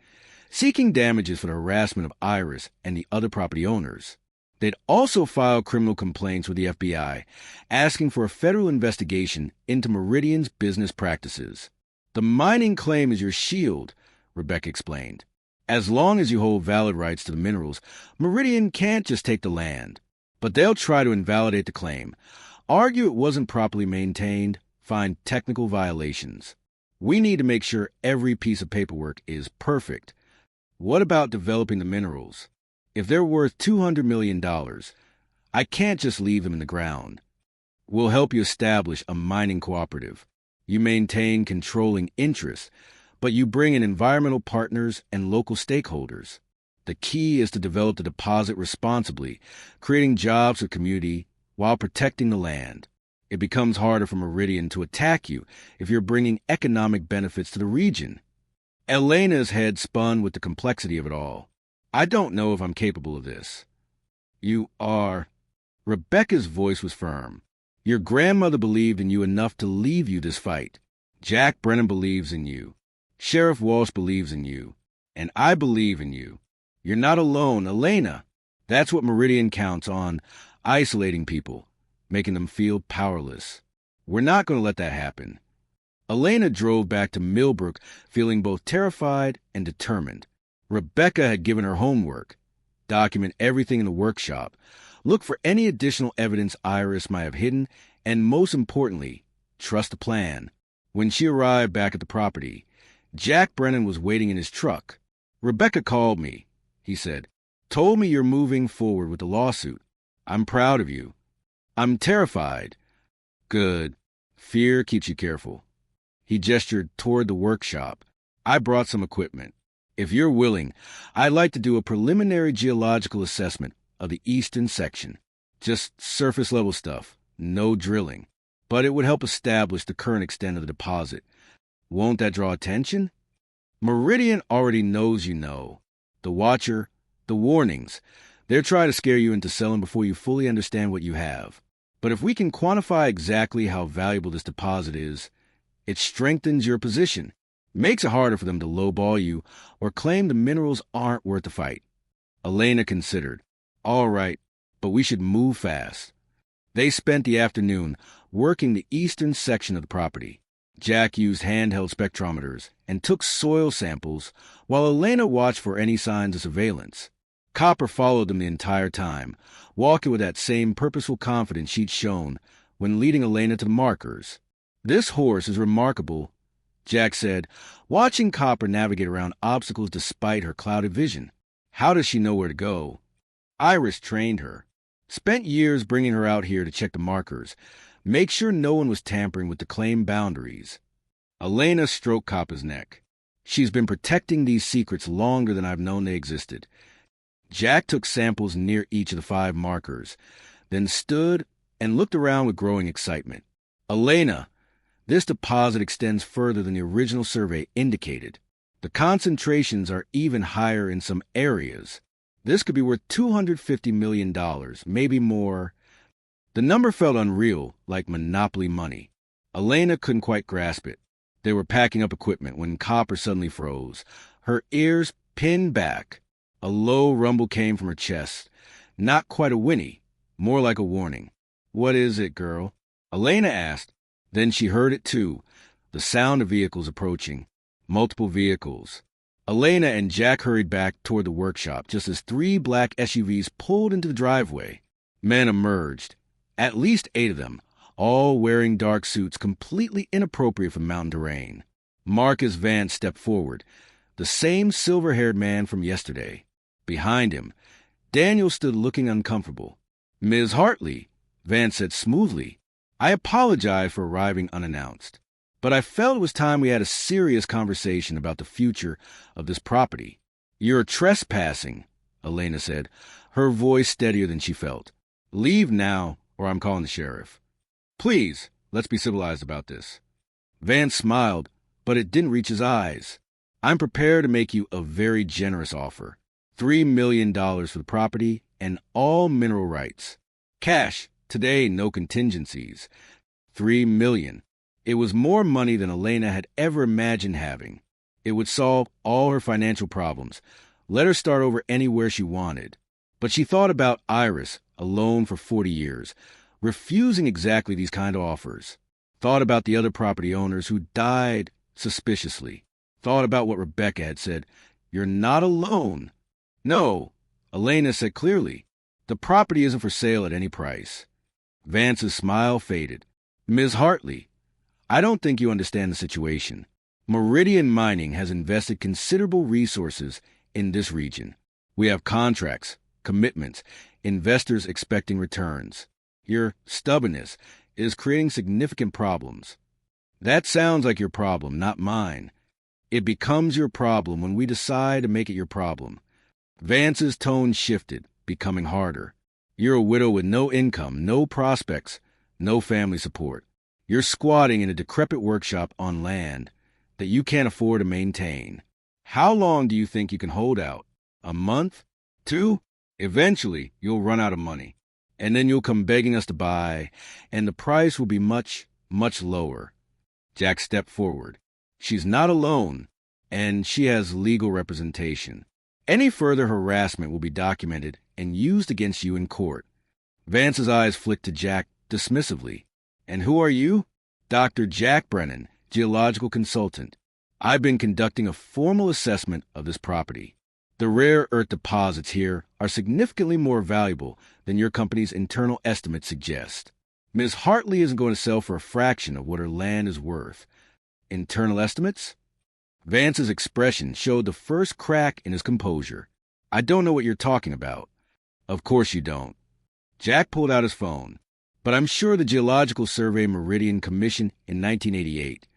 seeking damages for the harassment of Iris and the other property owners. They'd also file criminal complaints with the FBI, asking for a federal investigation into Meridian's business practices. The mining claim is your shield, Rebecca explained. As long as you hold valid rights to the minerals, Meridian can't just take the land. But they'll try to invalidate the claim, argue it wasn't properly maintained, find technical violations. We need to make sure every piece of paperwork is perfect. What about developing the minerals? If they're worth $200 million, I can't just leave them in the ground. We'll help you establish a mining cooperative. You maintain controlling interests, but you bring in environmental partners and local stakeholders. The key is to develop the deposit responsibly, creating jobs for the community while protecting the land. It becomes harder for Meridian to attack you if you're bringing economic benefits to the region. Elena's head spun with the complexity of it all. I don't know if I'm capable of this. You are. Rebecca's voice was firm. Your grandmother believed in you enough to leave you this fight. Jack Brennan believes in you. Sheriff Walsh believes in you. And I believe in you. You're not alone, Elena. That's what Meridian counts on, isolating people, making them feel powerless. We're not going to let that happen. Elena drove back to Millbrook feeling both terrified and determined. Rebecca had given her homework. Document everything in the workshop. Look for any additional evidence Iris might have hidden, and most importantly, trust the plan. When she arrived back at the property, Jack Brennan was waiting in his truck. Rebecca called me, he said. Told me you're moving forward with the lawsuit. I'm proud of you. I'm terrified. Good. Fear keeps you careful. He gestured toward the workshop. I brought some equipment. If you're willing, I'd like to do a preliminary geological assessment of the eastern section. Just surface-level stuff, no drilling. But it would help establish the current extent of the deposit. Won't that draw attention? Meridian already knows you know. The Watcher, the warnings. They're trying to scare you into selling before you fully understand what you have. But if we can quantify exactly how valuable this deposit is, it strengthens your position. Makes it harder for them to lowball you or claim the minerals aren't worth the fight. Elena considered. All right, but we should move fast. They spent the afternoon working the eastern section of the property. Jack used handheld spectrometers and took soil samples while Elena watched for any signs of surveillance. Copper followed them the entire time, walking with that same purposeful confidence she'd shown when leading Elena to the markers. This horse is remarkable, Jack said, watching Copper navigate around obstacles despite her clouded vision. How does she know where to go? Iris trained her. Spent years bringing her out here to check the markers, make sure no one was tampering with the claim boundaries. Elena stroked Copper's neck. She's been protecting these secrets longer than I've known they existed. Jack took samples near each of the 5 markers, then stood and looked around with growing excitement. Elena, this deposit extends further than the original survey indicated. The concentrations are even higher in some areas. This could be worth $250 million, maybe more. The number felt unreal, like monopoly money. Elena couldn't quite grasp it. They were packing up equipment when Copper suddenly froze, her ears pinned back. A low rumble came from her chest. Not quite a whinny, more like a warning. What is it, girl? Elena asked. Then she heard it too, the sound of vehicles approaching. Multiple vehicles. Elena and Jack hurried back toward the workshop just as 3 black SUVs pulled into the driveway. Men emerged, at least 8 of them, all wearing dark suits completely inappropriate for mountain terrain. Marcus Vance stepped forward, the same silver-haired man from yesterday. Behind him, Daniel stood looking uncomfortable. Ms. Hartley, Vance said smoothly, I apologize for arriving unannounced, but I felt it was time we had a serious conversation about the future of this property. You're trespassing, Elena said, her voice steadier than she felt. Leave now, or I'm calling the sheriff. Please, let's be civilized about this. Vance smiled, but it didn't reach his eyes. I'm prepared to make you a very generous offer. $3 million for the property and all mineral rights. Cash, today, no contingencies. $3 million. It was more money than Elena had ever imagined having. It would solve all her financial problems, let her start over anywhere she wanted. But she thought about Iris, alone for 40 years, refusing exactly these kind of offers. Thought about the other property owners who died suspiciously. Thought about what Rebecca had said. "You're not alone." "No," Elena said clearly. "The property isn't for sale at any price." Vance's smile faded. "Ms. Hartley, I don't think you understand the situation. Meridian Mining has invested considerable resources in this region. We have contracts, commitments, investors expecting returns. Your stubbornness is creating significant problems. That sounds like your problem, not mine. It becomes your problem when we decide to make it your problem." Vance's tone shifted, becoming harder. "You're a widow with no income, no prospects, no family support. You're squatting in a decrepit workshop on land that you can't afford to maintain. How long do you think you can hold out? A month? 2? Eventually, you'll run out of money. And then you'll come begging us to buy, and the price will be much, much lower." Jack stepped forward. "She's not alone, and she has legal representation. Any further harassment will be documented and used against you in court." Vance's eyes flicked to Jack dismissively. "And who are you?" "Dr. Jack Brennan, geological consultant. I've been conducting a formal assessment of this property. The rare earth deposits here are significantly more valuable than your company's internal estimates suggest. Ms. Hartley isn't going to sell for a fraction of what her land is worth." "Internal estimates?" Vance's expression showed the first crack in his composure. "I don't know what you're talking about." "Of course you don't." Jack pulled out his phone. "But I'm sure the Geological Survey Meridian Commission in 1988,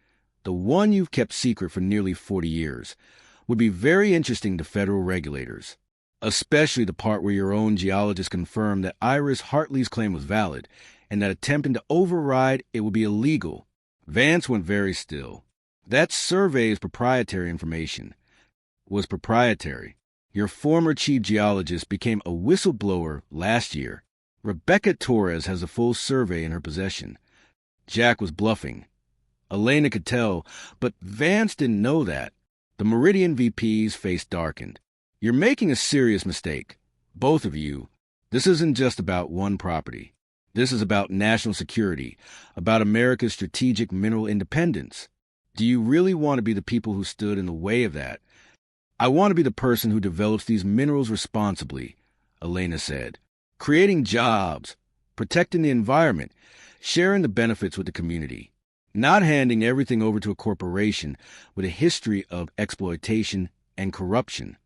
the one you've kept secret for nearly 40 years, would be very interesting to federal regulators, especially the part where your own geologist confirmed that Iris Hartley's claim was valid and that attempting to override it would be illegal." Vance went very still. "That survey is proprietary information." "Was proprietary. Your former chief geologist became a whistleblower last year. Rebecca Torres has a full survey in her possession." Jack was bluffing. Elena could tell, but Vance didn't know that. The Meridian VP's face darkened. "You're making a serious mistake. Both of you. This isn't just about one property. This is about national security, about America's strategic mineral independence. Do you really want to be the people who stood in the way of that?" "I want to be the person who develops these minerals responsibly," Elena said. "Creating jobs, protecting the environment, sharing the benefits with the community. Not handing everything over to a corporation with a history of exploitation and corruption."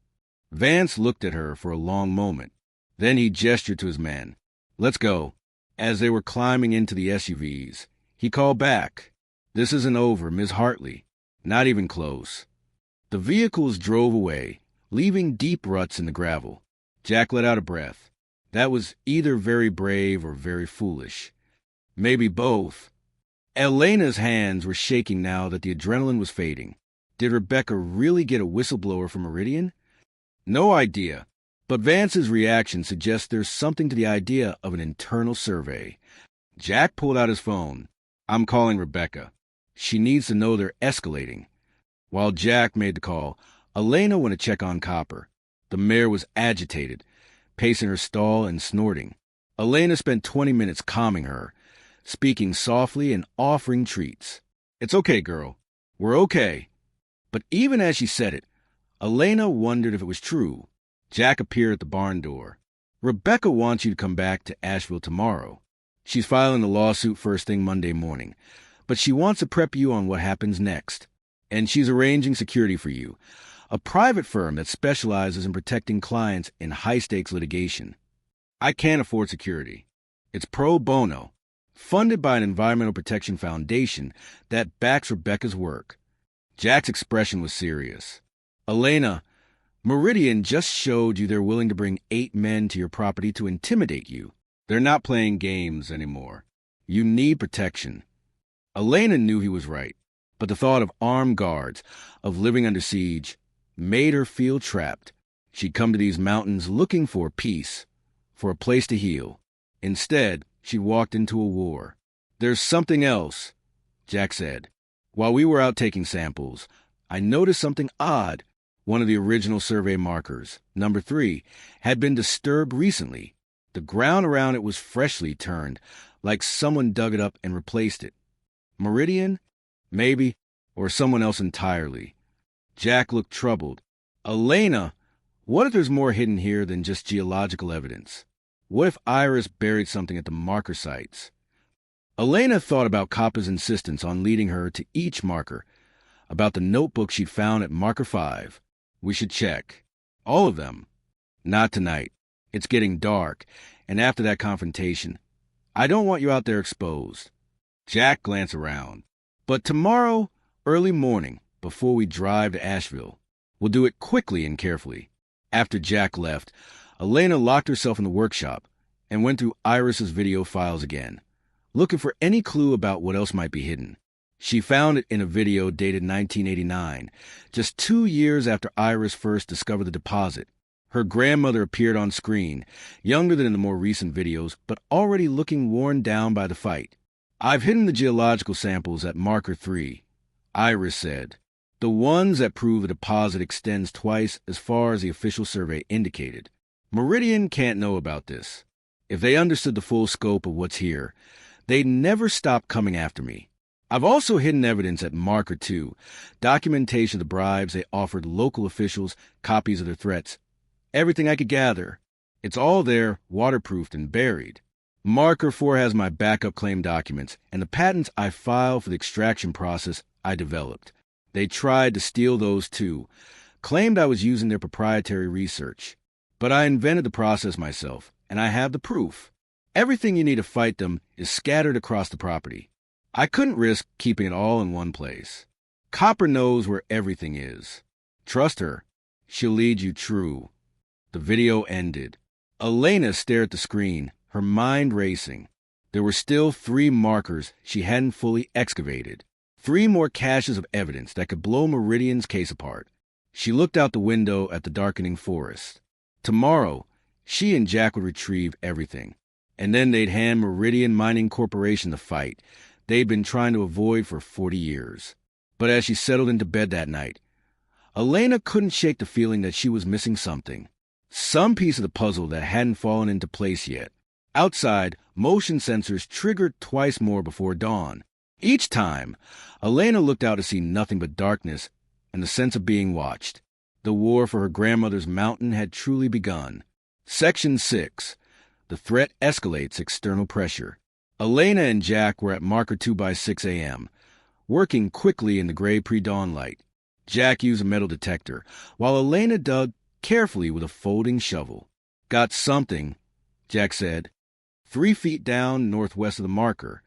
Vance looked at her for a long moment. Then he gestured to his men. "Let's go." As they were climbing into the SUVs, he called back. "This isn't over, Ms. Hartley. Not even close." The vehicles drove away, leaving deep ruts in the gravel. Jack let out a breath. That was either very brave or very foolish. Maybe both. Elena's hands were shaking now that the adrenaline was fading. Did Rebecca really get a whistleblower from Meridian? No idea, but Vance's reaction suggests there's something to the idea of an internal survey. Jack pulled out his phone. "I'm calling Rebecca. She needs to know they're escalating." While Jack made the call, Elena went to check on Copper. The mare was agitated, pacing her stall and snorting. Elena spent 20 minutes calming her, speaking softly and offering treats. "It's okay, girl. We're okay." But even as she said it, Elena wondered if it was true. Jack appeared at the barn door. "Rebecca wants you to come back to Asheville tomorrow. She's filing a lawsuit first thing Monday morning, but she wants to prep you on what happens next. And she's arranging security for you, a private firm that specializes in protecting clients in high-stakes litigation." "I can't afford security. It's pro bono, funded by an environmental protection foundation that backs Rebecca's work." Jack's expression was serious. "Elena, Meridian just showed you they're willing to bring 8 men to your property to intimidate you. They're not playing games anymore. You need protection." Elena knew he was right, but the thought of armed guards, of living under siege, made her feel trapped. She'd come to these mountains looking for peace, for a place to heal. Instead, she walked into a war. "There's something else," Jack said. "While we were out taking samples, I noticed something odd. one of the original survey markers, number 3, had been disturbed recently. The ground around it was freshly turned, like someone dug it up and replaced it. Meridian? Maybe, or someone else entirely. Jack looked troubled. Elena, what if there's more hidden here than just geological evidence? What if Iris buried something at the marker sites? Elena thought about Kappa's insistence on leading her to each marker, about the notebook she'd found at marker 5. We should check. All of them. Not tonight. It's getting dark, and after that confrontation, I don't want you out there exposed. Jack glanced around. But tomorrow, early morning, before we drive to Asheville, we'll do it quickly and carefully. After Jack left, Elena locked herself in the workshop and went through Iris's video files again, looking for any clue about what else might be hidden. She found it in a video dated 1989, just 2 years after Iris first discovered the deposit. Her grandmother appeared on screen, younger than in the more recent videos, but already looking worn down by the fight. I've hidden the geological samples at marker 3, Iris said. The ones that prove the deposit extends twice as far as the official survey indicated. Meridian can't know about this. If they understood the full scope of what's here, they'd never stop coming after me. I've also hidden evidence at marker 2, documentation of the bribes they offered local officials, copies of their threats. Everything I could gather. It's all there, waterproofed and buried. Marker 4 has my backup claim documents and the patents I filed for the extraction process I developed. They tried to steal those too, claimed I was using their proprietary research. But I invented the process myself, and I have the proof. Everything you need to fight them is scattered across the property. I couldn't risk keeping it all in one place. Copper knows where everything is. Trust her. She'll lead you true. The video ended. Elena stared at the screen, her mind racing. There were still 3 markers she hadn't fully excavated. 3 more caches of evidence that could blow Meridian's case apart. She looked out the window at the darkening forest. Tomorrow, she and Jack would retrieve everything. And then they'd hand Meridian Mining Corporation the fight they'd been trying to avoid for 40 years. But as she settled into bed that night, Elena couldn't shake the feeling that she was missing something. Some piece of the puzzle that hadn't fallen into place yet. Outside, motion sensors triggered twice more before dawn. Each time, Elena looked out to see nothing but darkness and the sense of being watched. The war for her grandmother's mountain had truly begun. Section 6. The threat escalates external pressure. Elena and Jack were at marker 2 by 6 a.m., working quickly in the gray pre-dawn light. Jack used a metal detector, while Elena dug carefully with a folding shovel. Got something, Jack said. 3 feet down northwest of the marker.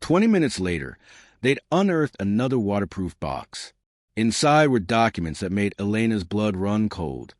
20 minutes later, they'd unearthed another waterproof box. Inside were documents that made Elena's blood run cold.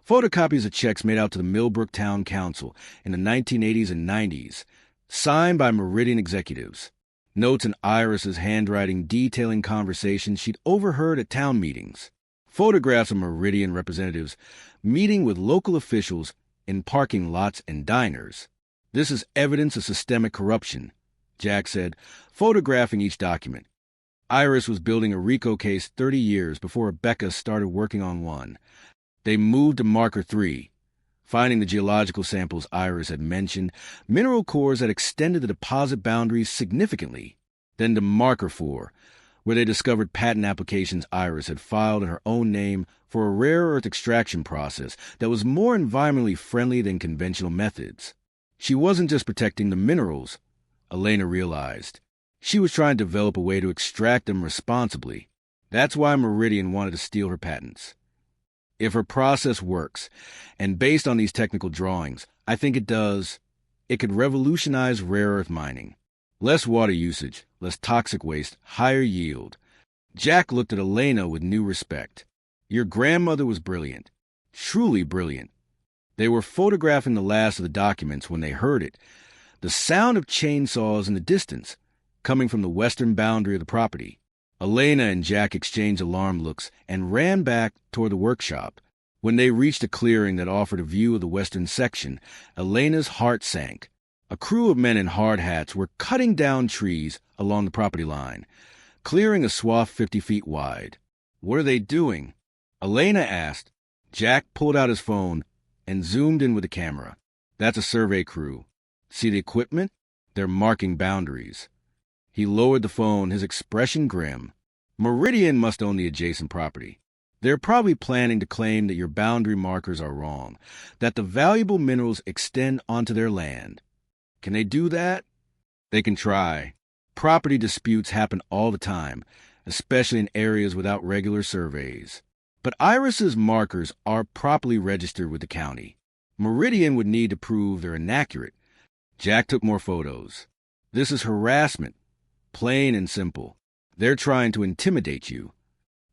Photocopies of checks made out to the Millbrook Town Council in the 1980s and 90s, signed by Meridian executives. Notes in Iris's handwriting detailing conversations she'd overheard at town meetings. Photographs of Meridian representatives meeting with local officials in parking lots and diners. This is evidence of systemic corruption, Jack said, photographing each document. Iris was building a RICO case 30 years before Rebecca started working on one. They moved to marker 3, finding the geological samples Iris had mentioned, mineral cores that extended the deposit boundaries significantly. Then to marker 4, where they discovered patent applications Iris had filed in her own name for a rare earth extraction process that was more environmentally friendly than conventional methods. She wasn't just protecting the minerals, Elena realized. She was trying to develop a way to extract them responsibly. That's why Meridian wanted to steal her patents. If her process works, and based on these technical drawings, I think it does, it could revolutionize rare earth mining. Less water usage, less toxic waste, higher yield. Jack looked at Elena with new respect. Your grandmother was brilliant. Truly brilliant. They were photographing the last of the documents when they heard it. The sound of chainsaws in the distance, coming from the western boundary of the property. Elena and Jack exchanged alarm looks and ran back toward the workshop. When they reached a clearing that offered a view of the western section, Elena's heart sank. A crew of men in hard hats were cutting down trees along the property line, clearing a swath 50 feet wide. What are they doing? Elena asked. Jack pulled out his phone and zoomed in with the camera. That's a survey crew. See the equipment? They're marking boundaries. He lowered the phone, his expression grim. Meridian must own the adjacent property. They're probably planning to claim that your boundary markers are wrong, that the valuable minerals extend onto their land. Can they do that? They can try. Property disputes happen all the time, especially in areas without regular surveys. But Iris's markers are properly registered with the county. Meridian would need to prove they're inaccurate. Jack took more photos. This is harassment, plain and simple. They're trying to intimidate you.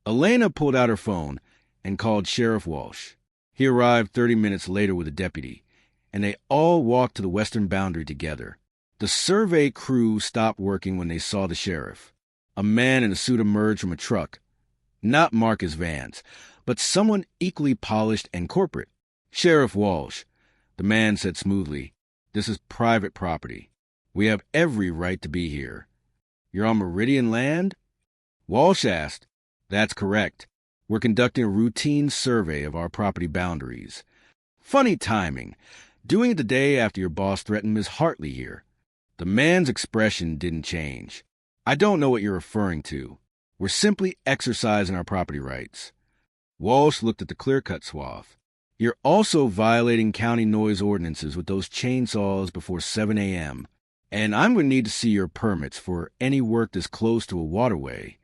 Elena pulled out her phone and called Sheriff Walsh. He arrived 30 minutes later with a deputy, and they all walked to the western boundary together. The survey crew stopped working when they saw the sheriff. A man in a suit emerged from a truck. Not Marcus Vance, but someone equally polished and corporate. Sheriff Walsh, the man said smoothly, this is private property. We have every right to be here. You're on Meridian land? Walsh asked. That's correct. We're conducting a routine survey of our property boundaries. Funny timing. Doing it the day after your boss threatened Miss Hartley here. The man's expression didn't change. I don't know what you're referring to. We're simply exercising our property rights. Walsh looked at the clear-cut swath. You're also violating county noise ordinances with those chainsaws before 7 a.m., and I'm going to need to see your permits for any work that's close to a waterway.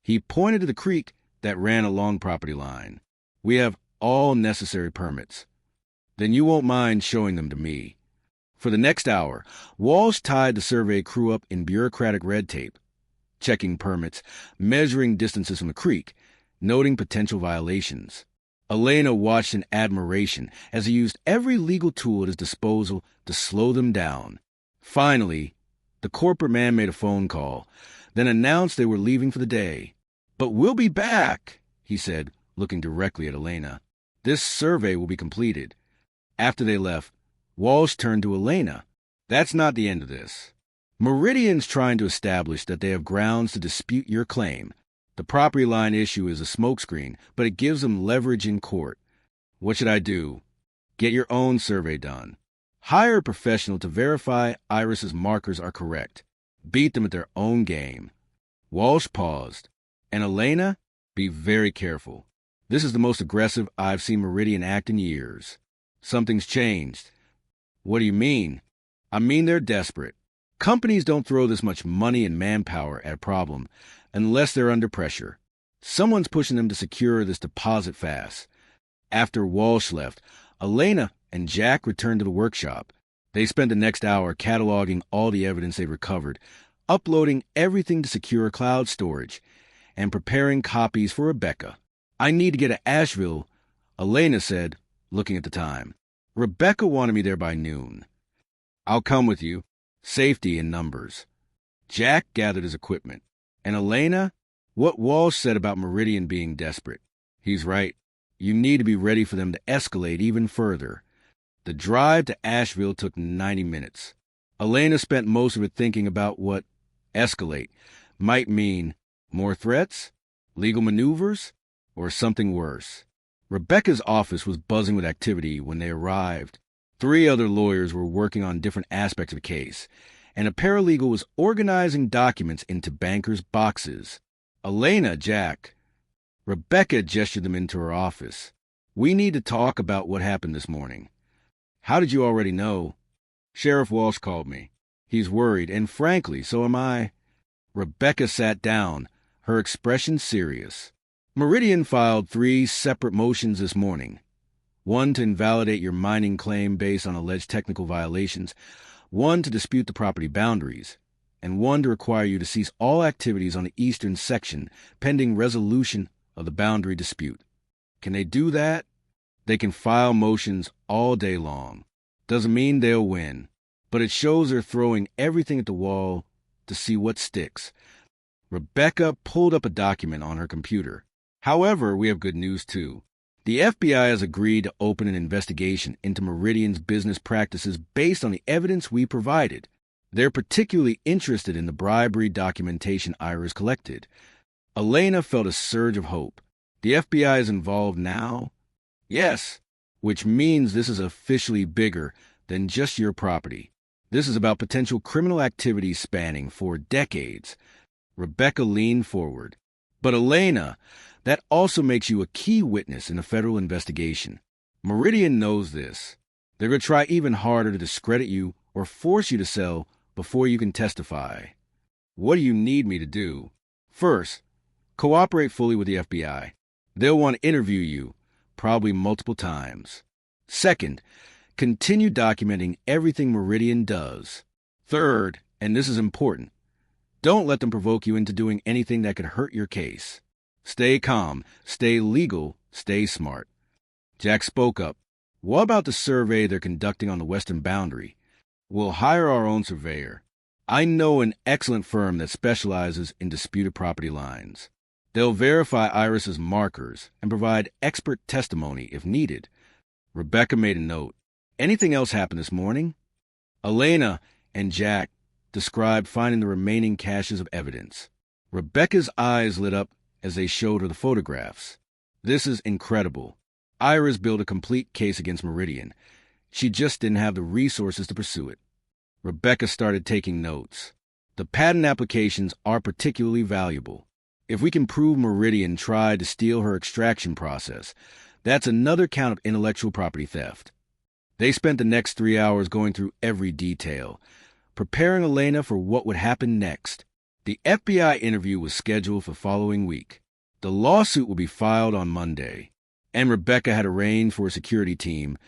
He pointed to the creek that ran along property line. We have all necessary permits. Then you won't mind showing them to me. For the next hour, Walsh tied the survey crew up in bureaucratic red tape, checking permits, measuring distances from the creek, noting potential violations. Elena watched in admiration as he used every legal tool at his disposal to slow them down. Finally, the corporate man made a phone call, then announced they were leaving for the day. But we'll be back, he said, looking directly at Elena. This survey will be completed. After they left, Walsh turned to Elena. That's not the end of this. Meridian's trying to establish that they have grounds to dispute your claim. The property line issue is a smokescreen, but it gives them leverage in court. What should I do? Get your own survey done. Hire a professional to verify Iris's markers are correct. Beat them at their own game. Walsh paused. And Elena, be very careful. This is the most aggressive I've seen Meridian act in years. Something's changed. What do you mean? I mean they're desperate. Companies don't throw this much money and manpower at a problem unless they're under pressure. Someone's pushing them to secure this deposit fast. After Walsh left, Elena and Jack returned to the workshop. They spent the next hour cataloging all the evidence they recovered, uploading everything to secure cloud storage, and preparing copies for Rebecca. I need to get to Asheville, Elena said, looking at the time. Rebecca wanted me there by noon. I'll come with you. Safety in numbers. Jack gathered his equipment. And Elena, what Walsh said about Meridian being desperate. He's right. You need to be ready for them to escalate even further. The drive to Asheville took 90 minutes. Elena spent most of it thinking about what escalate might mean. More threats? Legal maneuvers? Or something worse? Rebecca's office was buzzing with activity when they arrived. 3 other lawyers were working on different aspects of the case, and a paralegal was organizing documents into bankers' boxes. Elena, Jack. Rebecca gestured them into her office. We need to talk about what happened this morning. How did you already know? Sheriff Walsh called me. He's worried, and frankly, so am I. Rebecca sat down, her expression serious. Meridian filed 3 separate motions this morning. 1 to invalidate your mining claim based on alleged technical violations, 1 to dispute the property boundaries, and 1 to require you to cease all activities on the eastern section pending resolution of the boundary dispute. Can they do that? They can file motions all day long. Doesn't mean they'll win, but it shows they're throwing everything at the wall to see what sticks. Rebecca pulled up a document on her computer. However, we have good news too. The FBI has agreed to open an investigation into Meridian's business practices based on the evidence we provided. They're particularly interested in the bribery documentation Iris collected. Elena felt a surge of hope. The FBI is involved now? Yes, which means this is officially bigger than just your property. This is about potential criminal activity spanning for decades. Rebecca leaned forward. But Elena, that also makes you a key witness in a federal investigation. Meridian knows this. They're going to try even harder to discredit you or force you to sell before you can testify. What do you need me to do? First, cooperate fully with the FBI. They'll want to interview you, probably multiple times. Second, continue documenting everything Meridian does. Third, and this is important, don't let them provoke you into doing anything that could hurt your case. Stay calm, stay legal, stay smart. Jack spoke up. What about the survey they're conducting on the western boundary? We'll hire our own surveyor. I know an excellent firm that specializes in disputed property lines. They'll verify Iris's markers and provide expert testimony if needed. Rebecca made a note. Anything else happen this morning? Elena and Jack described finding the remaining caches of evidence. Rebecca's eyes lit up as they showed her the photographs. This is incredible. Iris built a complete case against Meridian. She just didn't have the resources to pursue it. Rebecca started taking notes. The patent applications are particularly valuable. If we can prove Meridian tried to steal her extraction process, that's another count of intellectual property theft. They spent the next 3 hours going through every detail, preparing Elena for what would happen next. The FBI interview was scheduled for the following week. The lawsuit would be filed on Monday, and Rebecca had arranged for a security team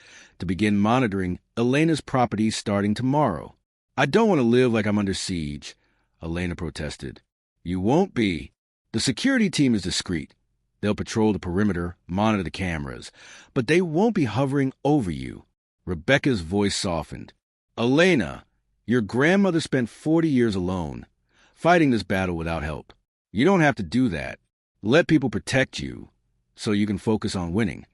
to begin monitoring Elena's property starting tomorrow. I don't want to live like I'm under siege, Elena protested. You won't be. The security team is discreet. They'll patrol the perimeter, monitor the cameras, but they won't be hovering over you. Rebecca's voice softened. Elena, your grandmother spent 40 years alone, fighting this battle without help. You don't have to do that. Let people protect you so you can focus on winning.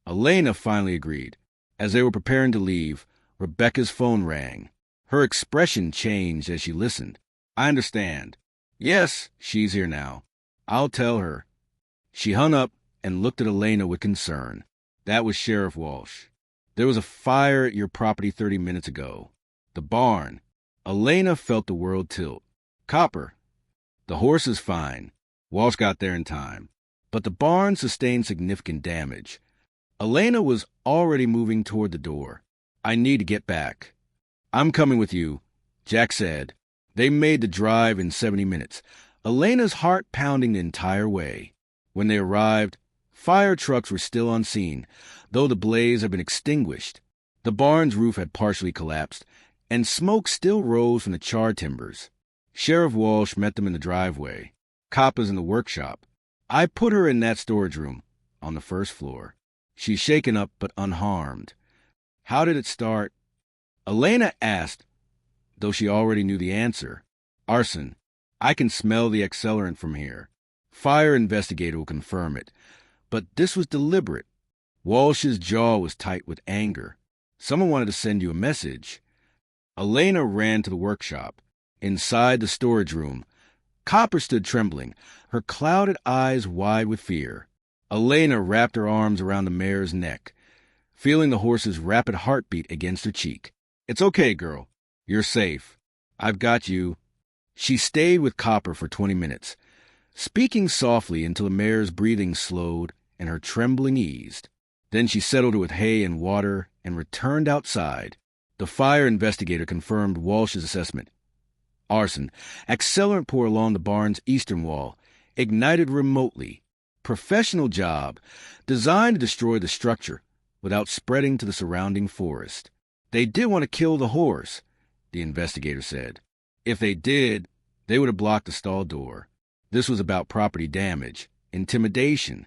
Elena finally agreed. As they were preparing to leave, Rebecca's phone rang. Her expression changed as she listened. I understand. Yes, she's here now. I'll tell her. She hung up and looked at Elena with concern. That was Sheriff Walsh. There was a fire at your property 30 minutes ago. The barn. Elena felt the world tilt. Copper. The horse is fine. Walsh got there in time. But the barn sustained significant damage. Elena was already moving toward the door. I need to get back. I'm coming with you, Jack said. They made the drive in 70 minutes, Elena's heart pounding the entire way. When they arrived, fire trucks were still on scene, though the blaze had been extinguished. The barn's roof had partially collapsed, and smoke still rose from the charred timbers. Sheriff Walsh met them in the driveway. Coppa's in the workshop. I put her in that storage room, on the first floor. She's shaken up but unharmed. How did it start? Elena asked, though she already knew the answer. Arson. I can smell the accelerant from here. Fire investigator will confirm it. But this was deliberate. Walsh's jaw was tight with anger. Someone wanted to send you a message. Elena ran to the workshop. Inside the storage room, Copper stood trembling, her clouded eyes wide with fear. Elena wrapped her arms around the mare's neck, feeling the horse's rapid heartbeat against her cheek. It's okay, girl. You're safe. I've got you. She stayed with Copper for 20 minutes, speaking softly until the mare's breathing slowed and her trembling eased. Then she settled her with hay and water and returned outside. The fire investigator confirmed Walsh's assessment. Arson. Accelerant pour along the barn's eastern wall. Ignited remotely. Professional job. Designed to destroy the structure without spreading to the surrounding forest. They did want to kill the horse, the investigator said. If they did, they would have blocked the stall door. This was about property damage, intimidation.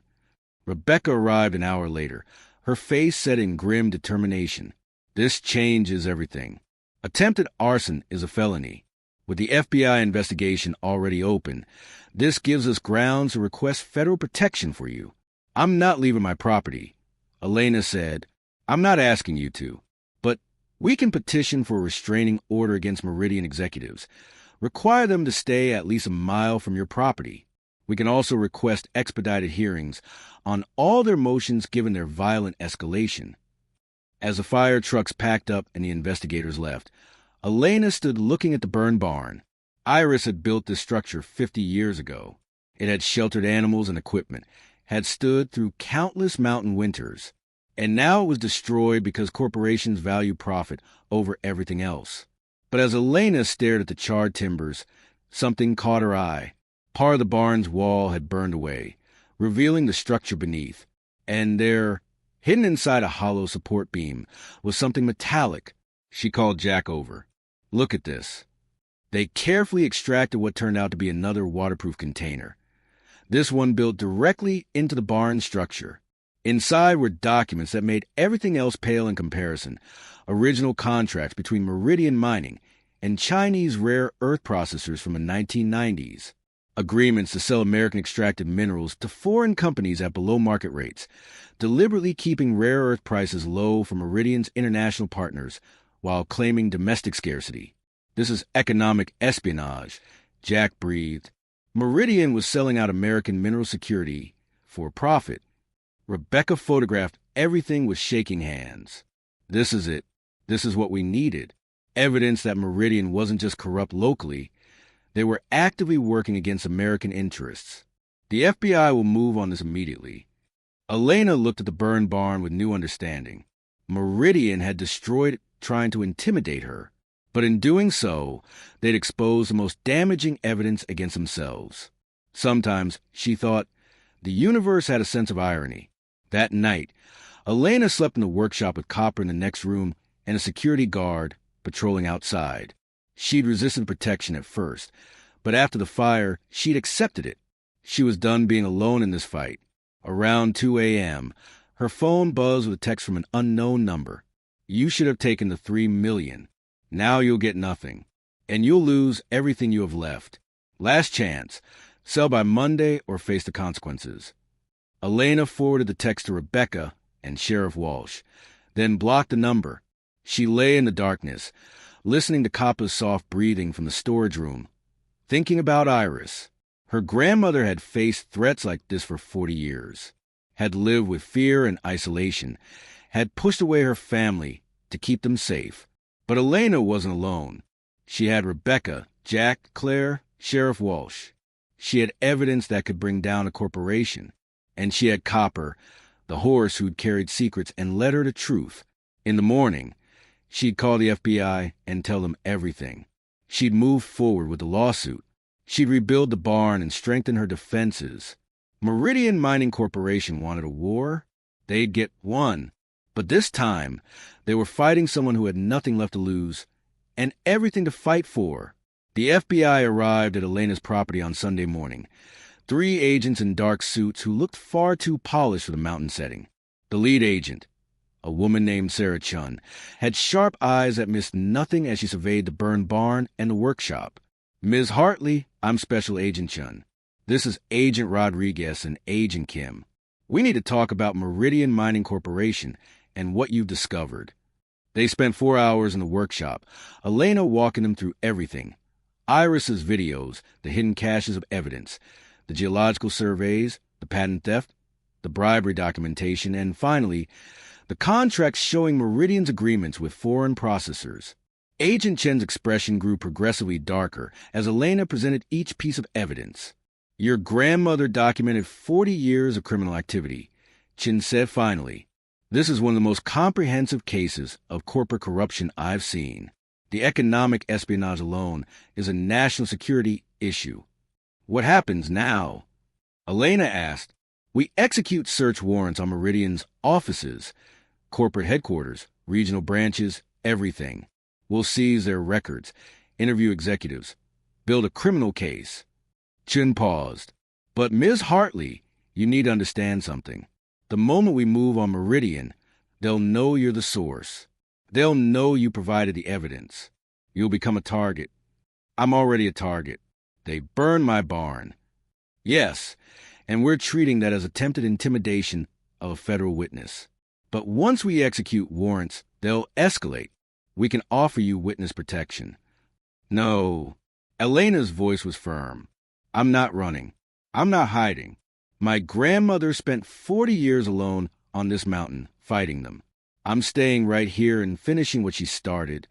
Rebecca arrived an hour later, her face set in grim determination. This changes everything. Attempted arson is a felony. With the FBI investigation already open, this gives us grounds to request federal protection for you. I'm not leaving my property. Elena said, I'm not asking you to, but we can petition for a restraining order against Meridian executives. Require them to stay at least a mile from your property. We can also request expedited hearings on all their motions given their violent escalation. As the fire trucks packed up and the investigators left, Elena stood looking at the burned barn. Iris had built this structure 50 years ago. It had sheltered animals and equipment, had stood through countless mountain winters, and now it was destroyed because corporations value profit over everything else. But as Elena stared at the charred timbers, something caught her eye. Part of the barn's wall had burned away, revealing the structure beneath, and there, hidden inside a hollow support beam, was something metallic. She called Jack over. "Look at this." They carefully extracted what turned out to be another waterproof container. This one built directly into the barn structure. Inside were documents that made everything else pale in comparison. Original contracts between Meridian Mining and Chinese rare earth processors from the 1990s. Agreements to sell American extracted minerals to foreign companies at below market rates, deliberately keeping rare earth prices low for Meridian's international partners while claiming domestic scarcity. "This is economic espionage," Jack breathed. Meridian was selling out American mineral security for profit. Rebecca photographed everything with shaking hands. "This is it. This is what we needed." Evidence that Meridian wasn't just corrupt locally. They were actively working against American interests. "The FBI will move on this immediately." Elena looked at the burned barn with new understanding. Meridian had destroyed it trying to intimidate her. But in doing so, they'd exposed the most damaging evidence against themselves. Sometimes, she thought, the universe had a sense of irony. That night, Elena slept in the workshop with Copper in the next room and a security guard patrolling outside. She'd resisted protection at first, but after the fire, she'd accepted it. She was done being alone in this fight. Around 2 a.m., her phone buzzed with a text from an unknown number. "You should have taken the $3 million. Now you'll get nothing, and you'll lose everything you have left. Last chance. Sell by Monday or face the consequences." Elena forwarded the text to Rebecca and Sheriff Walsh, then blocked the number. She lay in the darkness, listening to Kappa's soft breathing from the storage room, thinking about Iris. Her grandmother had faced threats like this for 40 years, had lived with fear and isolation, had pushed away her family to keep them safe. But Elena wasn't alone. She had Rebecca, Jack, Claire, Sheriff Walsh. She had evidence that could bring down a corporation. And she had Copper, the horse who'd carried secrets and led her to truth. In the morning, she'd call the FBI and tell them everything. She'd move forward with the lawsuit. She'd rebuild the barn and strengthen her defenses. Meridian Mining Corporation wanted a war. They'd get one. But this time, they were fighting someone who had nothing left to lose and everything to fight for. The FBI arrived at Elena's property on Sunday morning. 3 agents in dark suits who looked far too polished for the mountain setting. The lead agent, a woman named Sarah Chun, had sharp eyes that missed nothing as she surveyed the burned barn and the workshop. "Ms. Hartley, I'm Special Agent Chun. This is Agent Rodriguez and Agent Kim. We need to talk about Meridian Mining Corporation and what you've discovered." They spent 4 hours in the workshop, Elena walking them through everything. Iris's videos, the hidden caches of evidence, the geological surveys, the patent theft, the bribery documentation, and finally, the contracts showing Meridian's agreements with foreign processors. Agent Chen's expression grew progressively darker as Elena presented each piece of evidence. "Your grandmother documented 40 years of criminal activity," Chen said finally. "This is one of the most comprehensive cases of corporate corruption I've seen. The economic espionage alone is a national security issue." "What happens now?" Elena asked. "We execute search warrants on Meridian's offices, corporate headquarters, regional branches, everything. We'll seize their records, interview executives, build a criminal case." Chun paused. "But Ms. Hartley, you need to understand something. The moment we move on Meridian, they'll know you're the source. They'll know you provided the evidence. You'll become a target. I'm already a target. They burned my barn." "Yes, and we're treating that as attempted intimidation of a federal witness. But once we execute warrants, they'll escalate. We can offer you witness protection." "No." Elena's voice was firm. "I'm not running. I'm not hiding. My grandmother spent 40 years alone on this mountain fighting them. I'm staying right here and finishing what she started.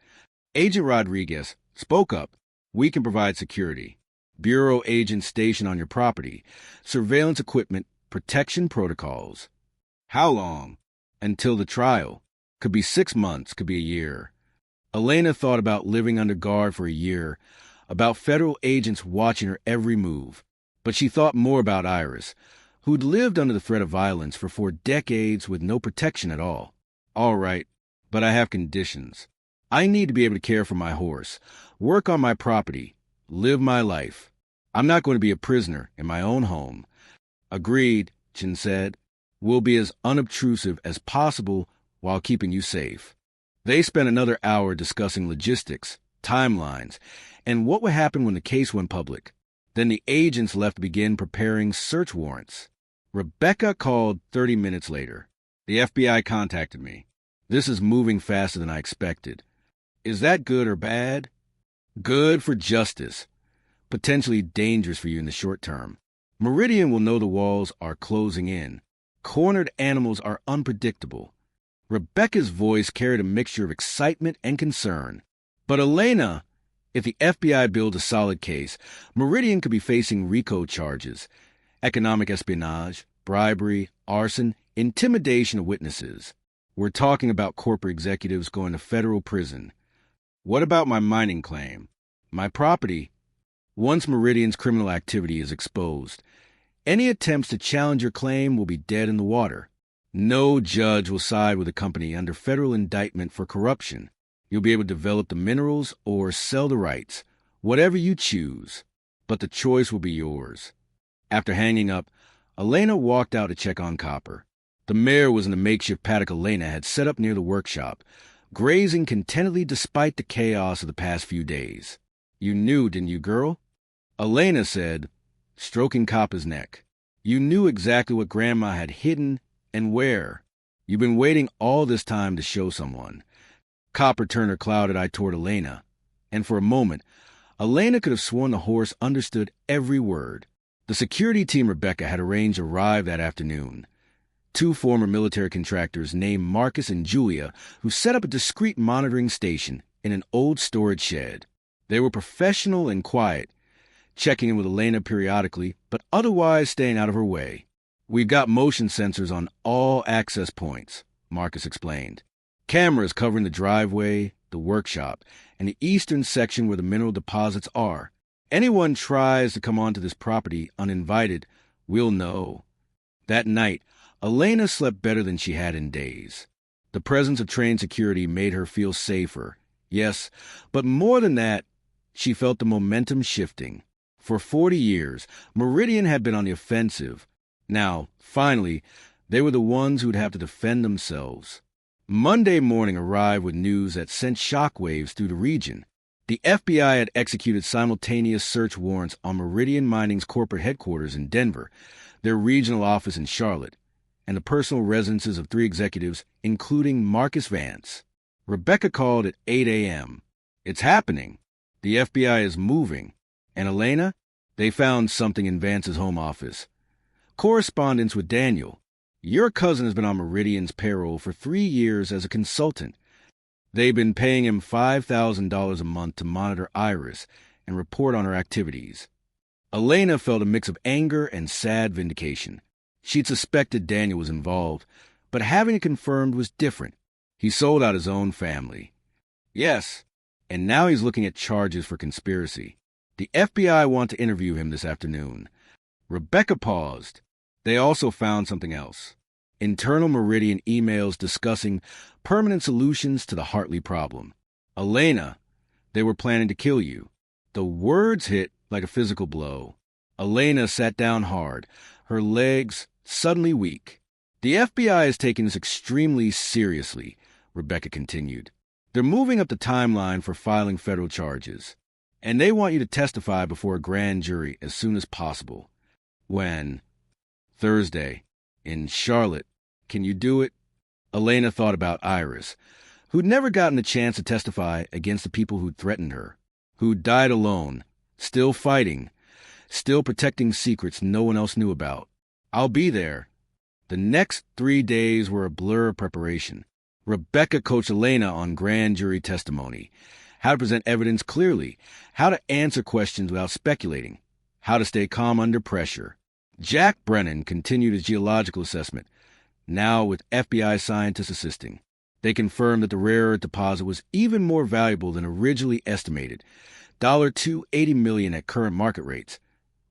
Agent Rodriguez spoke up. We can provide security. Bureau agents stationed on your property, surveillance equipment, protection protocols. How long? Until the trial. Could be 6 months, could be a year. Elena thought about living under guard for a year, about federal agents watching her every move. But she thought more about Iris, who'd lived under the threat of violence for 4 decades with no protection at all. All right, but I have conditions. I need to be able to care for my horse, work on my property, live my life. I'm not going to be a prisoner in my own home. Agreed, Chin said. We'll be as unobtrusive as possible while keeping you safe. They spent another hour discussing logistics, timelines, and what would happen when the case went public. Then the agents left to begin preparing search warrants. Rebecca called 30 minutes later. The FBI contacted me. This is moving faster than I expected. Is that good or bad? Good for justice. Potentially dangerous for you in the short term. Meridian will know the walls are closing in. Cornered animals are unpredictable. Rebecca's voice carried a mixture of excitement and concern. But Elena, if the FBI builds a solid case, Meridian could be facing RICO charges, economic espionage, bribery, arson, intimidation of witnesses. We're talking about corporate executives going to federal prison. What about my mining claim? My property? Once Meridian's criminal activity is exposed, any attempts to challenge your claim will be dead in the water. No judge will side with a company under federal indictment for corruption. You'll be able to develop the minerals or sell the rights, whatever you choose. But the choice will be yours. After hanging up, Elena walked out to check on Copper. The mare was in a makeshift paddock Elena had set up near the workshop, grazing contentedly despite the chaos of the past few days. You knew, didn't you, girl? Elena said, stroking Copper's neck. You knew exactly what Grandma had hidden and where. You've been waiting all this time to show someone. Copper turned her clouded eye toward Elena, and for a moment, Elena could have sworn the horse understood every word. The security team Rebecca had arranged arrived that afternoon. 2 former military contractors named Marcus and Julia, who set up a discreet monitoring station in an old storage shed. They were professional and quiet, checking in with Elena periodically, but otherwise staying out of her way. We've got motion sensors on all access points, Marcus explained. Cameras covering the driveway, the workshop, and the eastern section where the mineral deposits are. Anyone tries to come onto this property uninvited, we'll know. That night, Elena slept better than she had in days. The presence of trained security made her feel safer. Yes, but more than that, she felt the momentum shifting. For 40 years, Meridian had been on the offensive. Now, finally, they were the ones who would have to defend themselves. Monday morning arrived with news that sent shockwaves through the region. The FBI had executed simultaneous search warrants on Meridian Mining's corporate headquarters in Denver, their regional office in Charlotte, and the personal residences of 3 executives, including Marcus Vance. Rebecca called at 8 a.m. It's happening. The FBI is moving. And Elena? They found something in Vance's home office. Correspondence with Daniel. Your cousin has been on Meridian's payroll for 3 years as a consultant. They've been paying him $5,000 a month to monitor Iris and report on her activities. Elena felt a mix of anger and sad vindication. She'd suspected Daniel was involved, but having it confirmed was different. He sold out his own family. Yes, and now he's looking at charges for conspiracy. The FBI want to interview him this afternoon. Rebecca paused. They also found something else. Internal Meridian emails discussing permanent solutions to the Hartley problem. Elena, they were planning to kill you. The words hit like a physical blow. Elena sat down hard, her legs suddenly weak. The FBI is taking this extremely seriously, Rebecca continued. They're moving up the timeline for filing federal charges, and they want you to testify before a grand jury as soon as possible. When? Thursday, in Charlotte. Can you do it? Elena thought about Iris, who'd never gotten the chance to testify against the people who'd threatened her, who'd died alone, still fighting, still protecting secrets no one else knew about. I'll be there. The next 3 days were a blur of preparation. Rebecca coached Elena on grand jury testimony, how to present evidence clearly, how to answer questions without speculating, how to stay calm under pressure. Jack Brennan continued his geological assessment, now with FBI scientists assisting. They confirmed that the rare earth deposit was even more valuable than originally estimated, $280 million at current market rates,